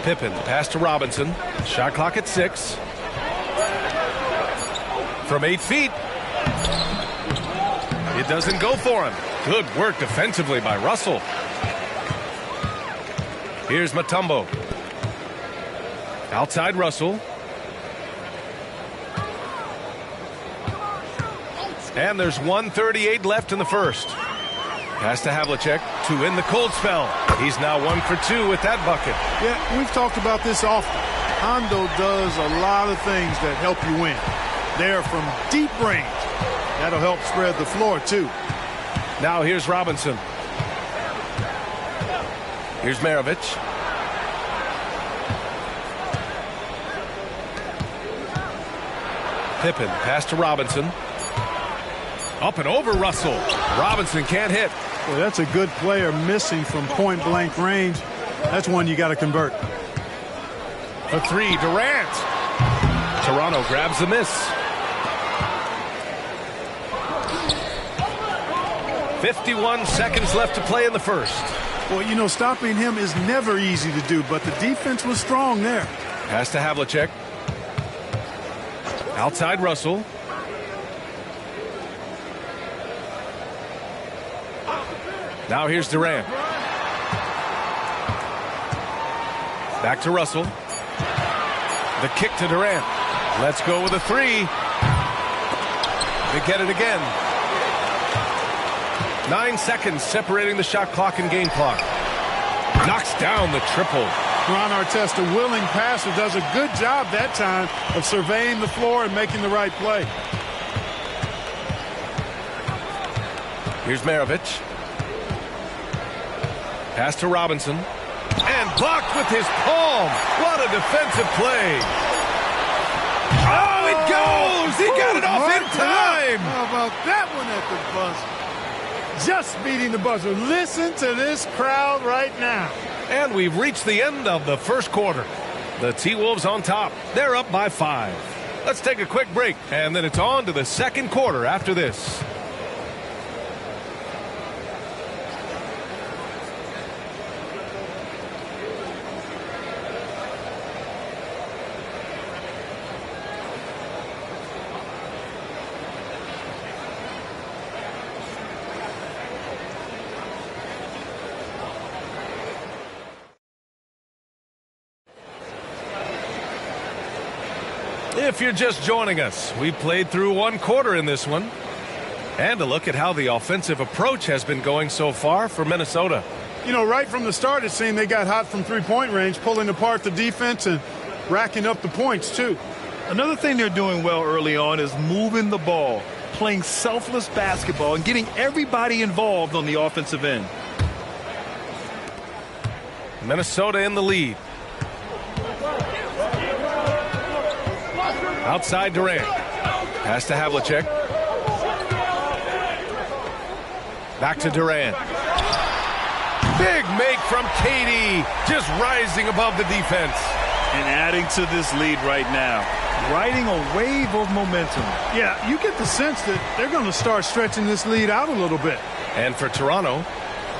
Pippen, pass to Robinson. Shot clock at 6. From 8 feet. It doesn't go for him. Good work defensively by Russell. Here's Mutombo. Outside Russell. And there's 1:38 left in the first. Pass to Havlicek to end the cold spell. He's now 1 for 2 with that bucket. Yeah, we've talked about this often. Hondo does a lot of things that help you win. They're from deep range. That'll help spread the floor, too. Now here's Robinson. Here's Maravich. Pippen, pass to Robinson. Up and over Russell. Robinson can't hit. Well, that's a good player missing from point-blank range. That's one you got to convert. A 3, Durant. Toronto grabs the miss. 51 seconds left to play in the first. Well, you know, stopping him is never easy to do, but the defense was strong there. Pass to Havlicek. Outside Russell. Now here's Durant. Back to Russell. The kick to Durant. Let's go with a three. They get it again. 9 seconds separating the shot clock and game clock. Knocks down the triple. Ron Artest, a willing passer, does a good job that time of surveying the floor and making the right play. Here's Maravich. Pass to Robinson. And blocked with his palm. What a defensive play. Oh, it goes! He got it off in time! How about that one at the buzzer? Just beating the buzzer. Listen to this crowd right now. And we've reached the end of the first quarter. The T-Wolves on top. They're up by 5. Let's take a quick break, and then it's on to the second quarter after this. If you're just joining us, we played through one quarter in this one. And a look at how the offensive approach has been going so far for Minnesota. You know, right from the start, it seemed they got hot from three-point range, pulling apart the defense and racking up the points, too. Another thing they're doing well early on is moving the ball, playing selfless basketball, and getting everybody involved on the offensive end. Minnesota in the lead. Outside Durant. Pass to Havlicek. Back to Durant. Big make from Katie. Just rising above the defense. And adding to this lead right now. Riding a wave of momentum. Yeah, you get the sense that they're going to start stretching this lead out a little bit. And for Toronto,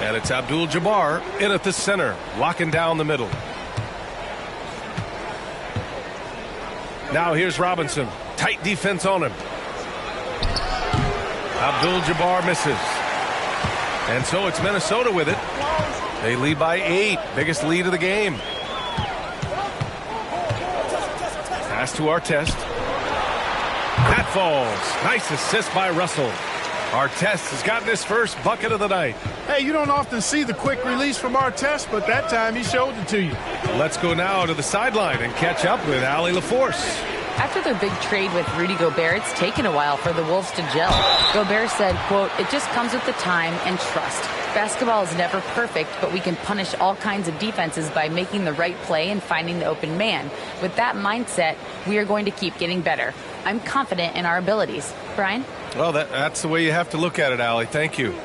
and it's Abdul-Jabbar in at the center, locking down the middle. Now here's Robinson. Tight defense on him. Abdul-Jabbar misses. And so it's Minnesota with it. They lead by 8. Biggest lead of the game. Pass to Artest. That falls. Nice assist by Russell. Artest has gotten his first bucket of the night. Hey, you don't often see the quick release from Artest, but that time he showed it to you. Let's go now to the sideline and catch up with Allie LaForce. After their big trade with Rudy Gobert, it's taken a while for the Wolves to gel. Gobert said, quote, "It just comes with the time and trust. Basketball is never perfect, but we can punish all kinds of defenses by making the right play and finding the open man. With that mindset, we are going to keep getting better. I'm confident in our abilities." Brian? Well, that's the way you have to look at it, Allie. Thank you.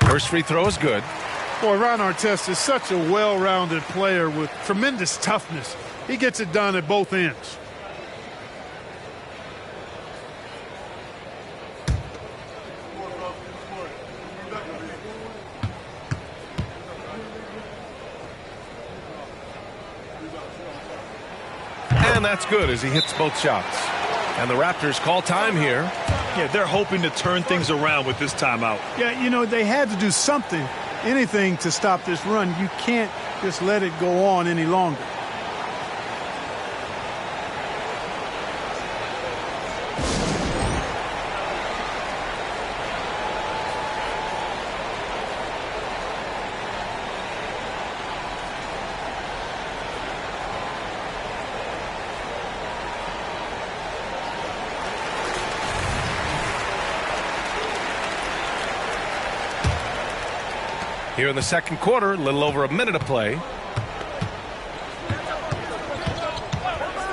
First free throw is good. Boy, Ron Artest is such a well-rounded player with tremendous toughness. He gets it done at both ends. And that's good as he hits both shots. And the Raptors call time here. Yeah, they're hoping to turn things around with this timeout. Yeah, you know, they had to do something, anything to stop this run. You can't just let it go on any longer. Here in the second quarter, a little over a minute of play.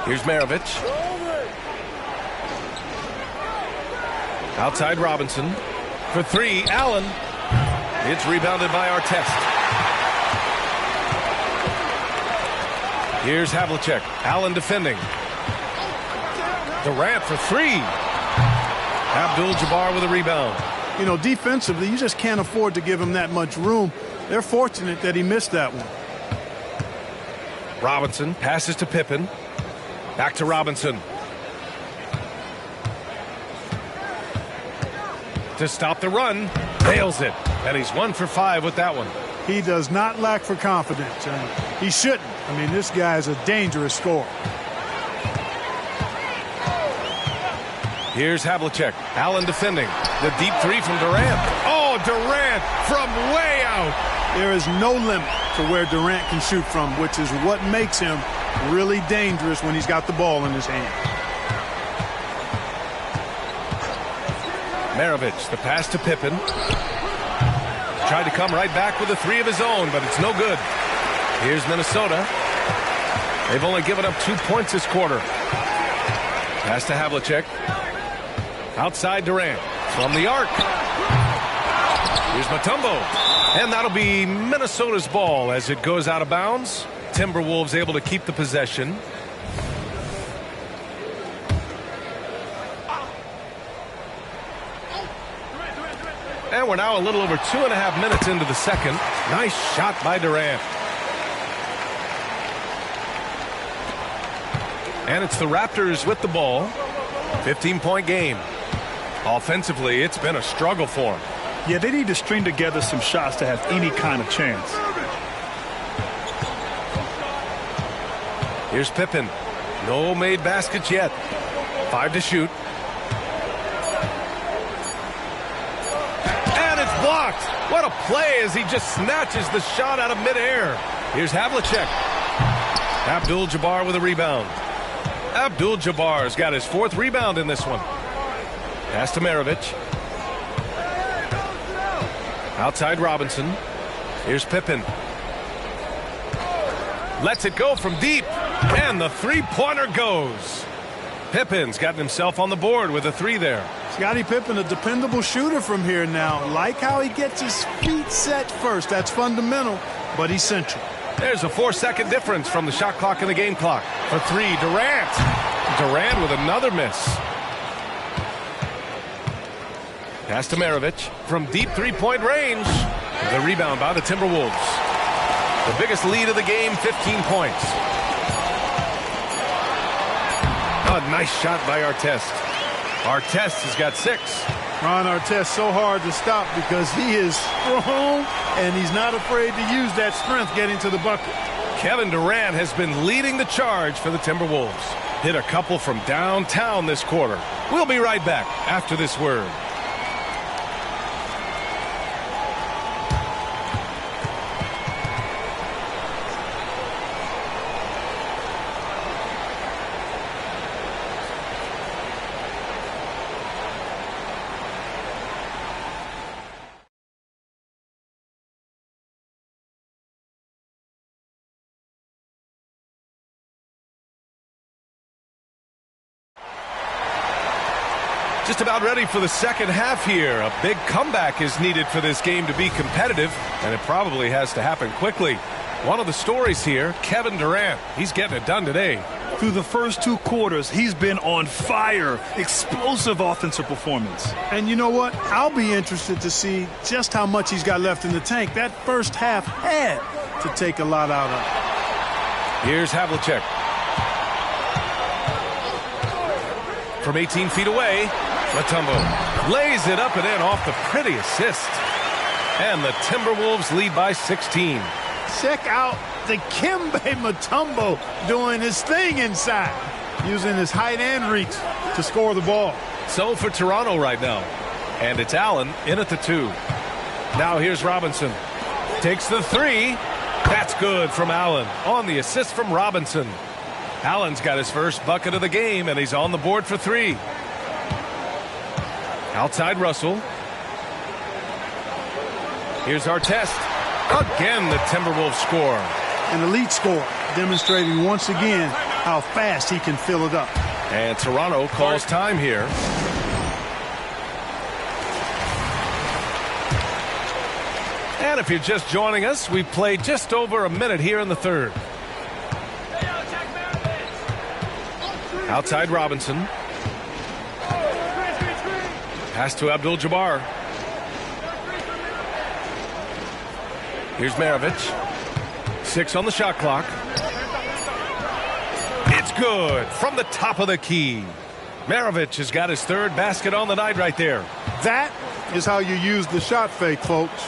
Here's Maravich. Outside Robinson. For three, Allen. It's rebounded by Artest. Here's Havlicek. Allen defending. Durant for three. Abdul-Jabbar with a rebound. You know, defensively, you just can't afford to give him that much room. They're fortunate that he missed that one. Robinson passes to Pippen. Back to Robinson. To stop the run. Nails it. And he's 1 for 5 with that one. He does not lack for confidence, and he shouldn't. I mean, this guy is a dangerous scorer. Here's Havlicek. Allen defending. The deep three from Durant. Oh, Durant from way out. There is no limit to where Durant can shoot from, which is what makes him really dangerous when he's got the ball in his hand. Maravich, the pass to Pippen. Tried to come right back with a three of his own, but it's no good. Here's Minnesota. They've only given up 2 points this quarter. Pass to Havlicek. Outside Durant. From the arc. Here's Mutombo. And that'll be Minnesota's ball as it goes out of bounds. Timberwolves able to keep the possession. And we're now a little over 2.5 minutes into the second. Nice shot by Durant. And it's the Raptors with the ball. 15-point game. Offensively, it's been a struggle for them. Yeah, they need to string together some shots to have any kind of chance. Here's Pippen. No made baskets yet. 5 to shoot. And it's blocked. What a play as he just snatches the shot out of midair. Here's Havlicek. Abdul-Jabbar with a rebound. Abdul-Jabbar's got his 4th rebound in this one. Pass to Maravich. Outside Robinson. Here's Pippen. Lets it go from deep. And the three-pointer goes. Pippen's gotten himself on the board with a 3 there. Scottie Pippen, a dependable shooter from here now. Like how he gets his feet set first. That's fundamental, but essential. There's a 4-second difference from the shot clock and the game clock. For 3, Durant. Durant with another miss. Pass to Maravich from deep three-point range. The rebound by the Timberwolves. The biggest lead of the game, 15 points. A nice shot by Artest. Artest has got 6. Ron Artest so hard to stop because he is strong and he's not afraid to use that strength getting to the bucket. Kevin Durant has been leading the charge for the Timberwolves. Hit a couple from downtown this quarter. We'll be right back after this word. Just about ready for the second half here. A big comeback is needed for this game to be competitive, and it probably has to happen quickly. One of the stories here, Kevin Durant. He's getting it done today. Through the first 2 quarters, he's been on fire. Explosive offensive performance. And you know what? I'll be interested to see just how much he's got left in the tank. That first half had to take a lot out of it. Here's Havlicek. From 18 feet away, Mutombo lays it up and in off the pretty assist. And the Timberwolves lead by 16. Check out the Dikembe Mutombo doing his thing inside, using his height and reach to score the ball. So for Toronto right now. And it's Allen in at the 2. Now here's Robinson. Takes the 3. That's good from Allen on the assist from Robinson. Allen's got his first bucket of the game, and he's on the board for 3. Outside Russell. Here's Artest. Again, the Timberwolves score. An elite score, demonstrating once again how fast he can fill it up. And Toronto calls time here. And if you're just joining us, we've played just over a minute here in the third. Outside Robinson. Pass to Abdul-Jabbar. Here's Maravich. 6 on the shot clock. It's good from the top of the key. Maravich has got his third basket on the night right there. That is how you use the shot fake, folks.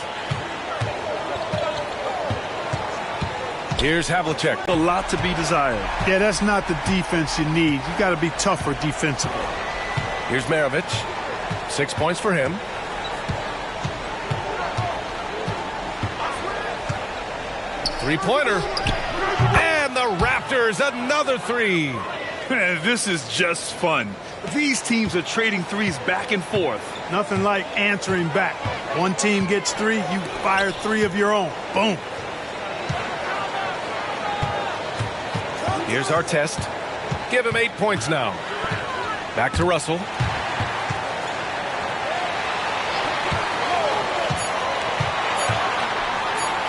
Here's Havlicek. A lot to be desired. Yeah, that's not the defense you need. You got to be tougher defensively. Here's Maravich. 6 points for him. Three-pointer. And the Raptors, another three. This is just fun. These teams are trading threes back and forth. Nothing like answering back. One team gets three, you fire three of your own. Boom. Here's our test. Give him 8 points now. Back to Russell.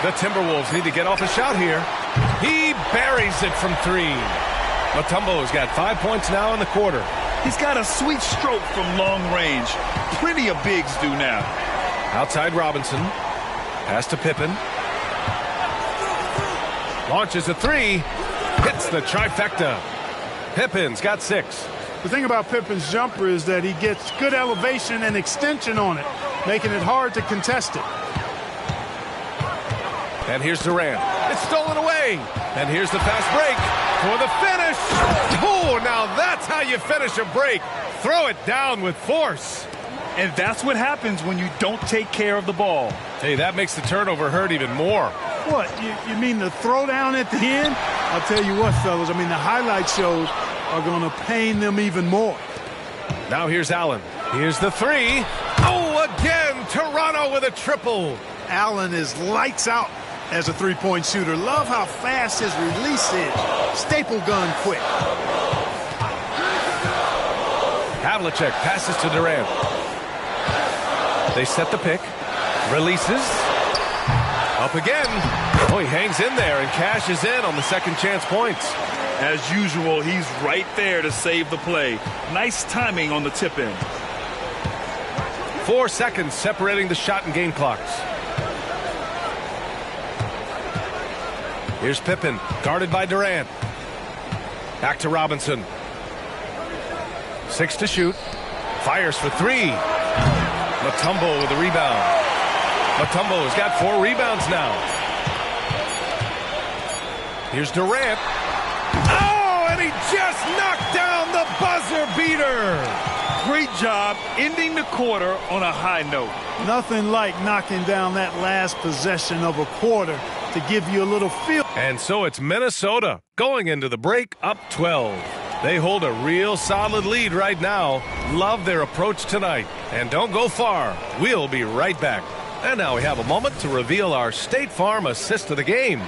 The Timberwolves need to get off a shot here. He buries it from three. Mutombo's got 5 points now in the quarter. He's got a sweet stroke from long range. Plenty of bigs do now. Outside Robinson. Pass to Pippen. Launches a three. Hits the trifecta. Pippen's got 6. The thing about Pippen's jumper is that he gets good elevation and extension on it, making it hard to contest it. And here's Durant. It's stolen away. And here's the fast break for the finish. Oh, now that's how you finish a break. Throw it down with force. And that's what happens when you don't take care of the ball. Hey, that makes the turnover hurt even more. What, you mean the throwdown at the end? I'll tell you what, fellas, I mean, the highlight shows are going to pain them even more. Now here's Allen. Here's the three. Oh, again, Toronto with a triple. Allen is lights out as a three-point shooter. Love how fast his release is. Staple gun quick. Havlicek passes to Durant. They set the pick. Releases. Up again. Oh, he hangs in there and cashes in on the second chance points. As usual, he's right there to save the play. Nice timing on the tip in. 4 seconds separating the shot and game clocks. Here's Pippen, guarded by Durant. Back to Robinson. 6 to shoot. Fires for 3. Mutombo with a rebound. Mutombo's got 4 rebounds now. Here's Durant. Oh, and he just knocked down the buzzer beater. Great job ending the quarter on a high note. Nothing like knocking down that last possession of a quarter to give you a little feel. And so it's Minnesota going into the break up 12. They hold a real solid lead right now. Love their approach tonight. And don't go far. We'll be right back. And now we have a moment to reveal our State Farm assist of the game.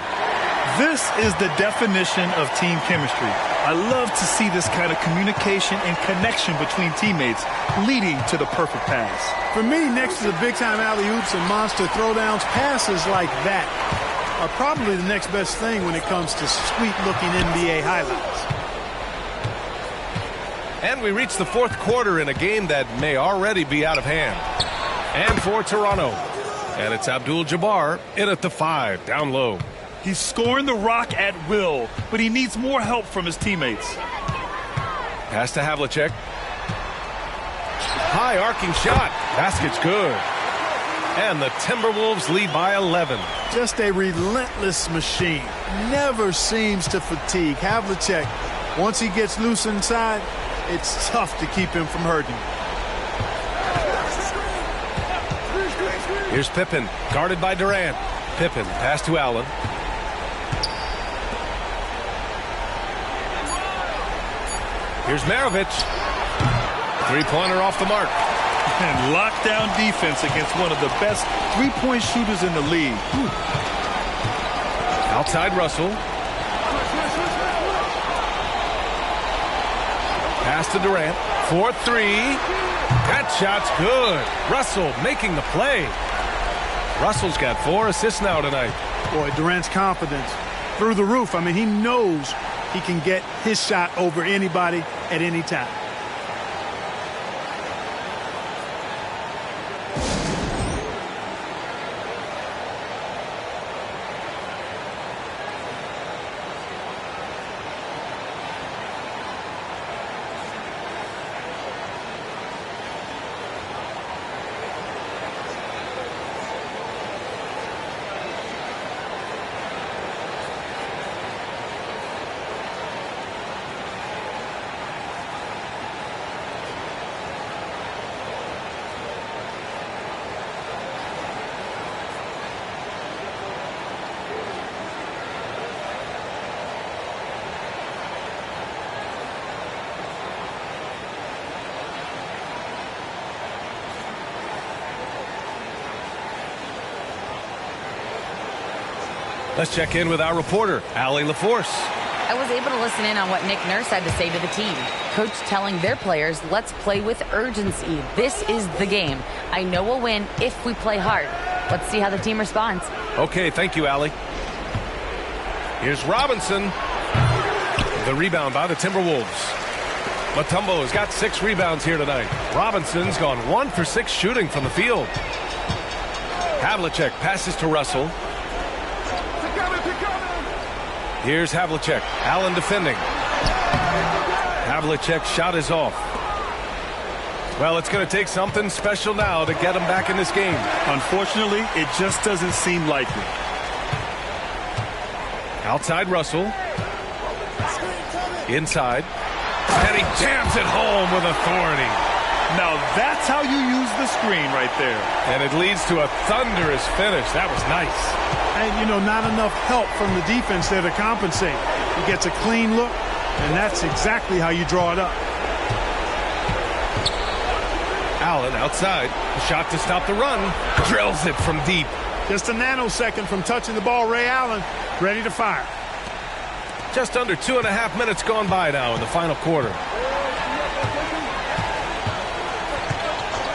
This is the definition of team chemistry. I love to see this kind of communication and connection between teammates leading to the perfect pass. For me, next to the big-time alley-oops and monster throwdowns, passes like that are probably the next best thing when it comes to sweet-looking NBA highlights. And we reach the fourth quarter in a game that may already be out of hand. And for Toronto. And it's Abdul-Jabbar in at the 5, down low. He's scoring the rock at will, but he needs more help from his teammates. Pass to Havlicek. High arcing shot. Basket's good. And the Timberwolves lead by 11. Just a relentless machine. Never seems to fatigue. Havlicek, once he gets loose inside, it's tough to keep him from hurting. Here's Pippen, guarded by Durant. Pippen, pass to Allen. Here's Maravich. Three-pointer off the mark. And lockdown defense against one of the best three-point shooters in the league. Outside Russell. Pass to Durant. 4-3. That shot's good. Russell making the play. Russell's got 4 assists now tonight. Boy, Durant's confidence through the roof. I mean, he knows he can get his shot over anybody at any time. Let's check in with our reporter, Allie LaForce. I was able to listen in on what Nick Nurse had to say to the team. Coach telling their players, let's play with urgency. This is the game. I know we'll win if we play hard. Let's see how the team responds. Okay, thank you, Allie. Here's Robinson. The rebound by the Timberwolves. Mutombo has got 6 rebounds here tonight. Robinson's gone 1 for 6 shooting from the field. Havlicek passes to Russell. Here's Havlicek. Allen defending. Havlicek's shot is off. Well, it's going to take something special now to get him back in this game. Unfortunately, it just doesn't seem likely. Outside Russell. Inside. And he jams it home with authority. Now that's how you use the screen right there. And it leads to a thunderous finish. That was nice. And, you know, not enough help from the defense there to compensate. He gets a clean look, and that's exactly how you draw it up. Allen outside. The shot to stop the run. Drills it from deep. Just a nanosecond from touching the ball. Ray Allen ready to fire. Just under 2.5 minutes gone by now in the final quarter.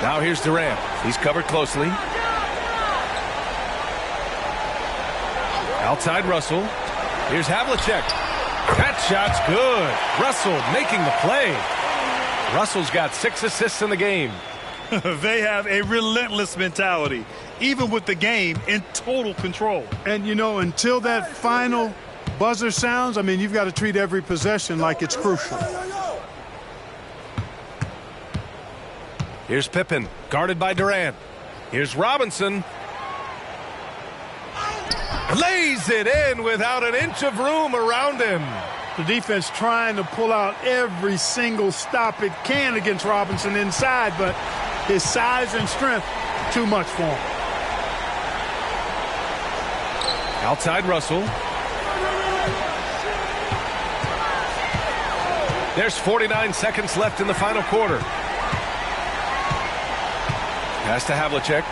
Now here's Durant. He's covered closely. Outside Russell. Here's Havlicek. That shot's good. Russell making the play. Russell's got 6 assists in the game. They have a relentless mentality, even with the game in total control. And, you know, until that final buzzer sounds, I mean, you've got to treat every possession like it's crucial. Here's Pippen, guarded by Durant. Here's Robinson. Lays it in without an inch of room around him. The defense trying to pull out every single stop it can against Robinson inside, but his size and strength, too much for him. Outside Russell. There's 49 seconds left in the final quarter. Pass to Havlicek.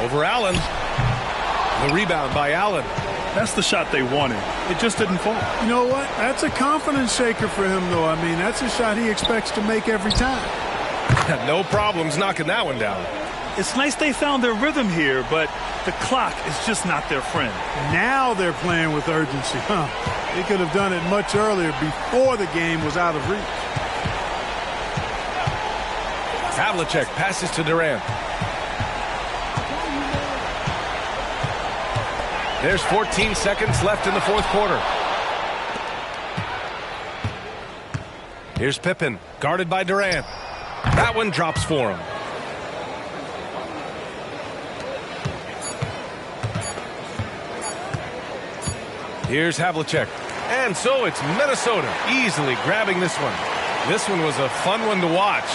Over Allen. The rebound by Allen. That's the shot they wanted. It just didn't fall. You know what? That's a confidence shaker for him, though. I mean, that's a shot he expects to make every time. No problems knocking that one down. It's nice they found their rhythm here, but the clock is just not their friend. Now they're playing with urgency. They could have done it much earlier before the game was out of reach. Havlicek passes to Durant. There's 14 seconds left in the fourth quarter. Here's Pippen, guarded by Durant. That one drops for him. Here's Havlicek. And so it's Minnesota easily grabbing this one. This one was a fun one to watch.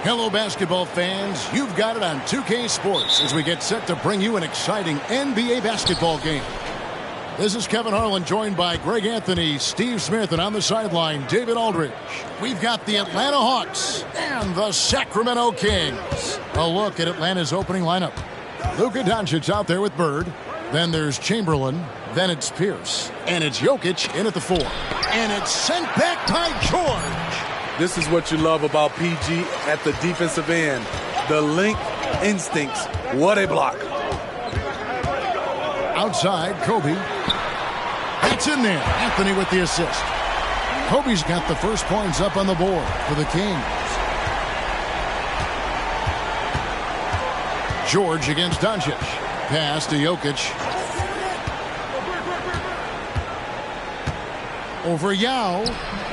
Hello, basketball fans. You've got it on 2K Sports as we get set to bring you an exciting NBA basketball game. This is Kevin Harlan, joined by Greg Anthony, Steve Smith, and on the sideline, David Aldridge. We've got the Atlanta Hawks and the Sacramento Kings. A look at Atlanta's opening lineup. Luka Doncic out there with Bird. Then there's Chamberlain. Then it's Pierce. And it's Jokic in at the 4. And it's sent back by George. This is what you love about PG at the defensive end. The link instincts. What a block. Outside, Kobe. That's in there. Anthony with the assist. Kobe's got the first points up on the board for the Kings. George against Doncic. Pass to Jokic. Over Yao.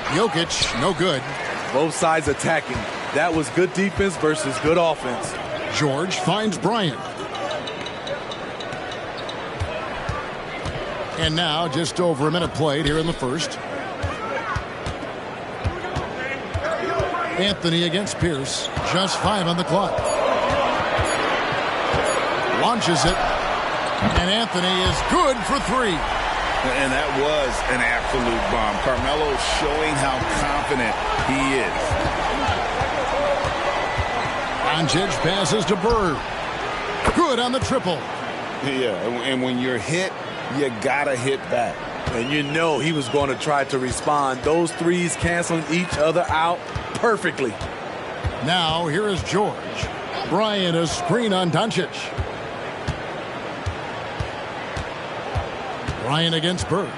Jokic, no good. Both sides attacking. That was good defense versus good offense. George finds Bryant. And now just over a minute played here in the first. Anthony against Pierce. Just 5 on the clock. Launches it. And Anthony is good for 3. And that was an absolute bomb. Carmelo showing how confident he is. Doncic passes to Bird. Good on the triple. Yeah, and when you're hit, you gotta hit back. And you know he was going to try to respond. Those threes canceling each other out perfectly. Now here is George. Bryant a screen on Doncic. Bryant against Bird.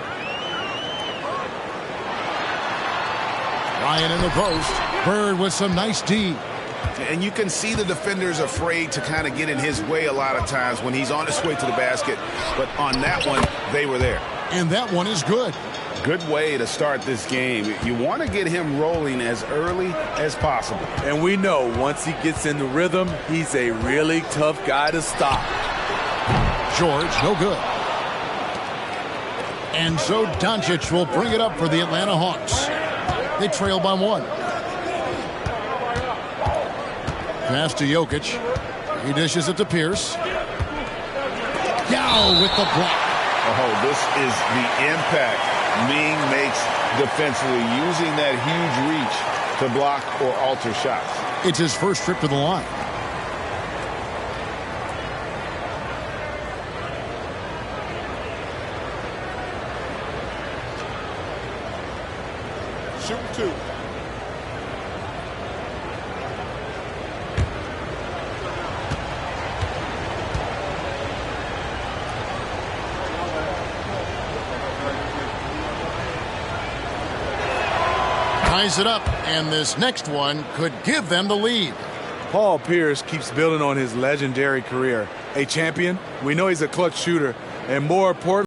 Bryant in the post. Bird with some nice D. And you can see the defenders afraid to kind of get in his way a lot of times when he's on his way to the basket. But on that one, they were there. And that one is good. Good way to start this game. You want to get him rolling as early as possible. And we know once he gets in the rhythm, he's a really tough guy to stop. George, no good. And so Doncic will bring it up for the Atlanta Hawks. They trail by 1. Pass to Jokic. He dishes it to Pierce. Yao with the block. Oh, this is the impact Ming makes defensively, using that huge reach to block or alter shots. It's his first trip to the line. Shoot 2. Ties it up, and this next one could give them the lead. Paul Pierce keeps building on his legendary career. A champion, we know he's a clutch shooter, and more important,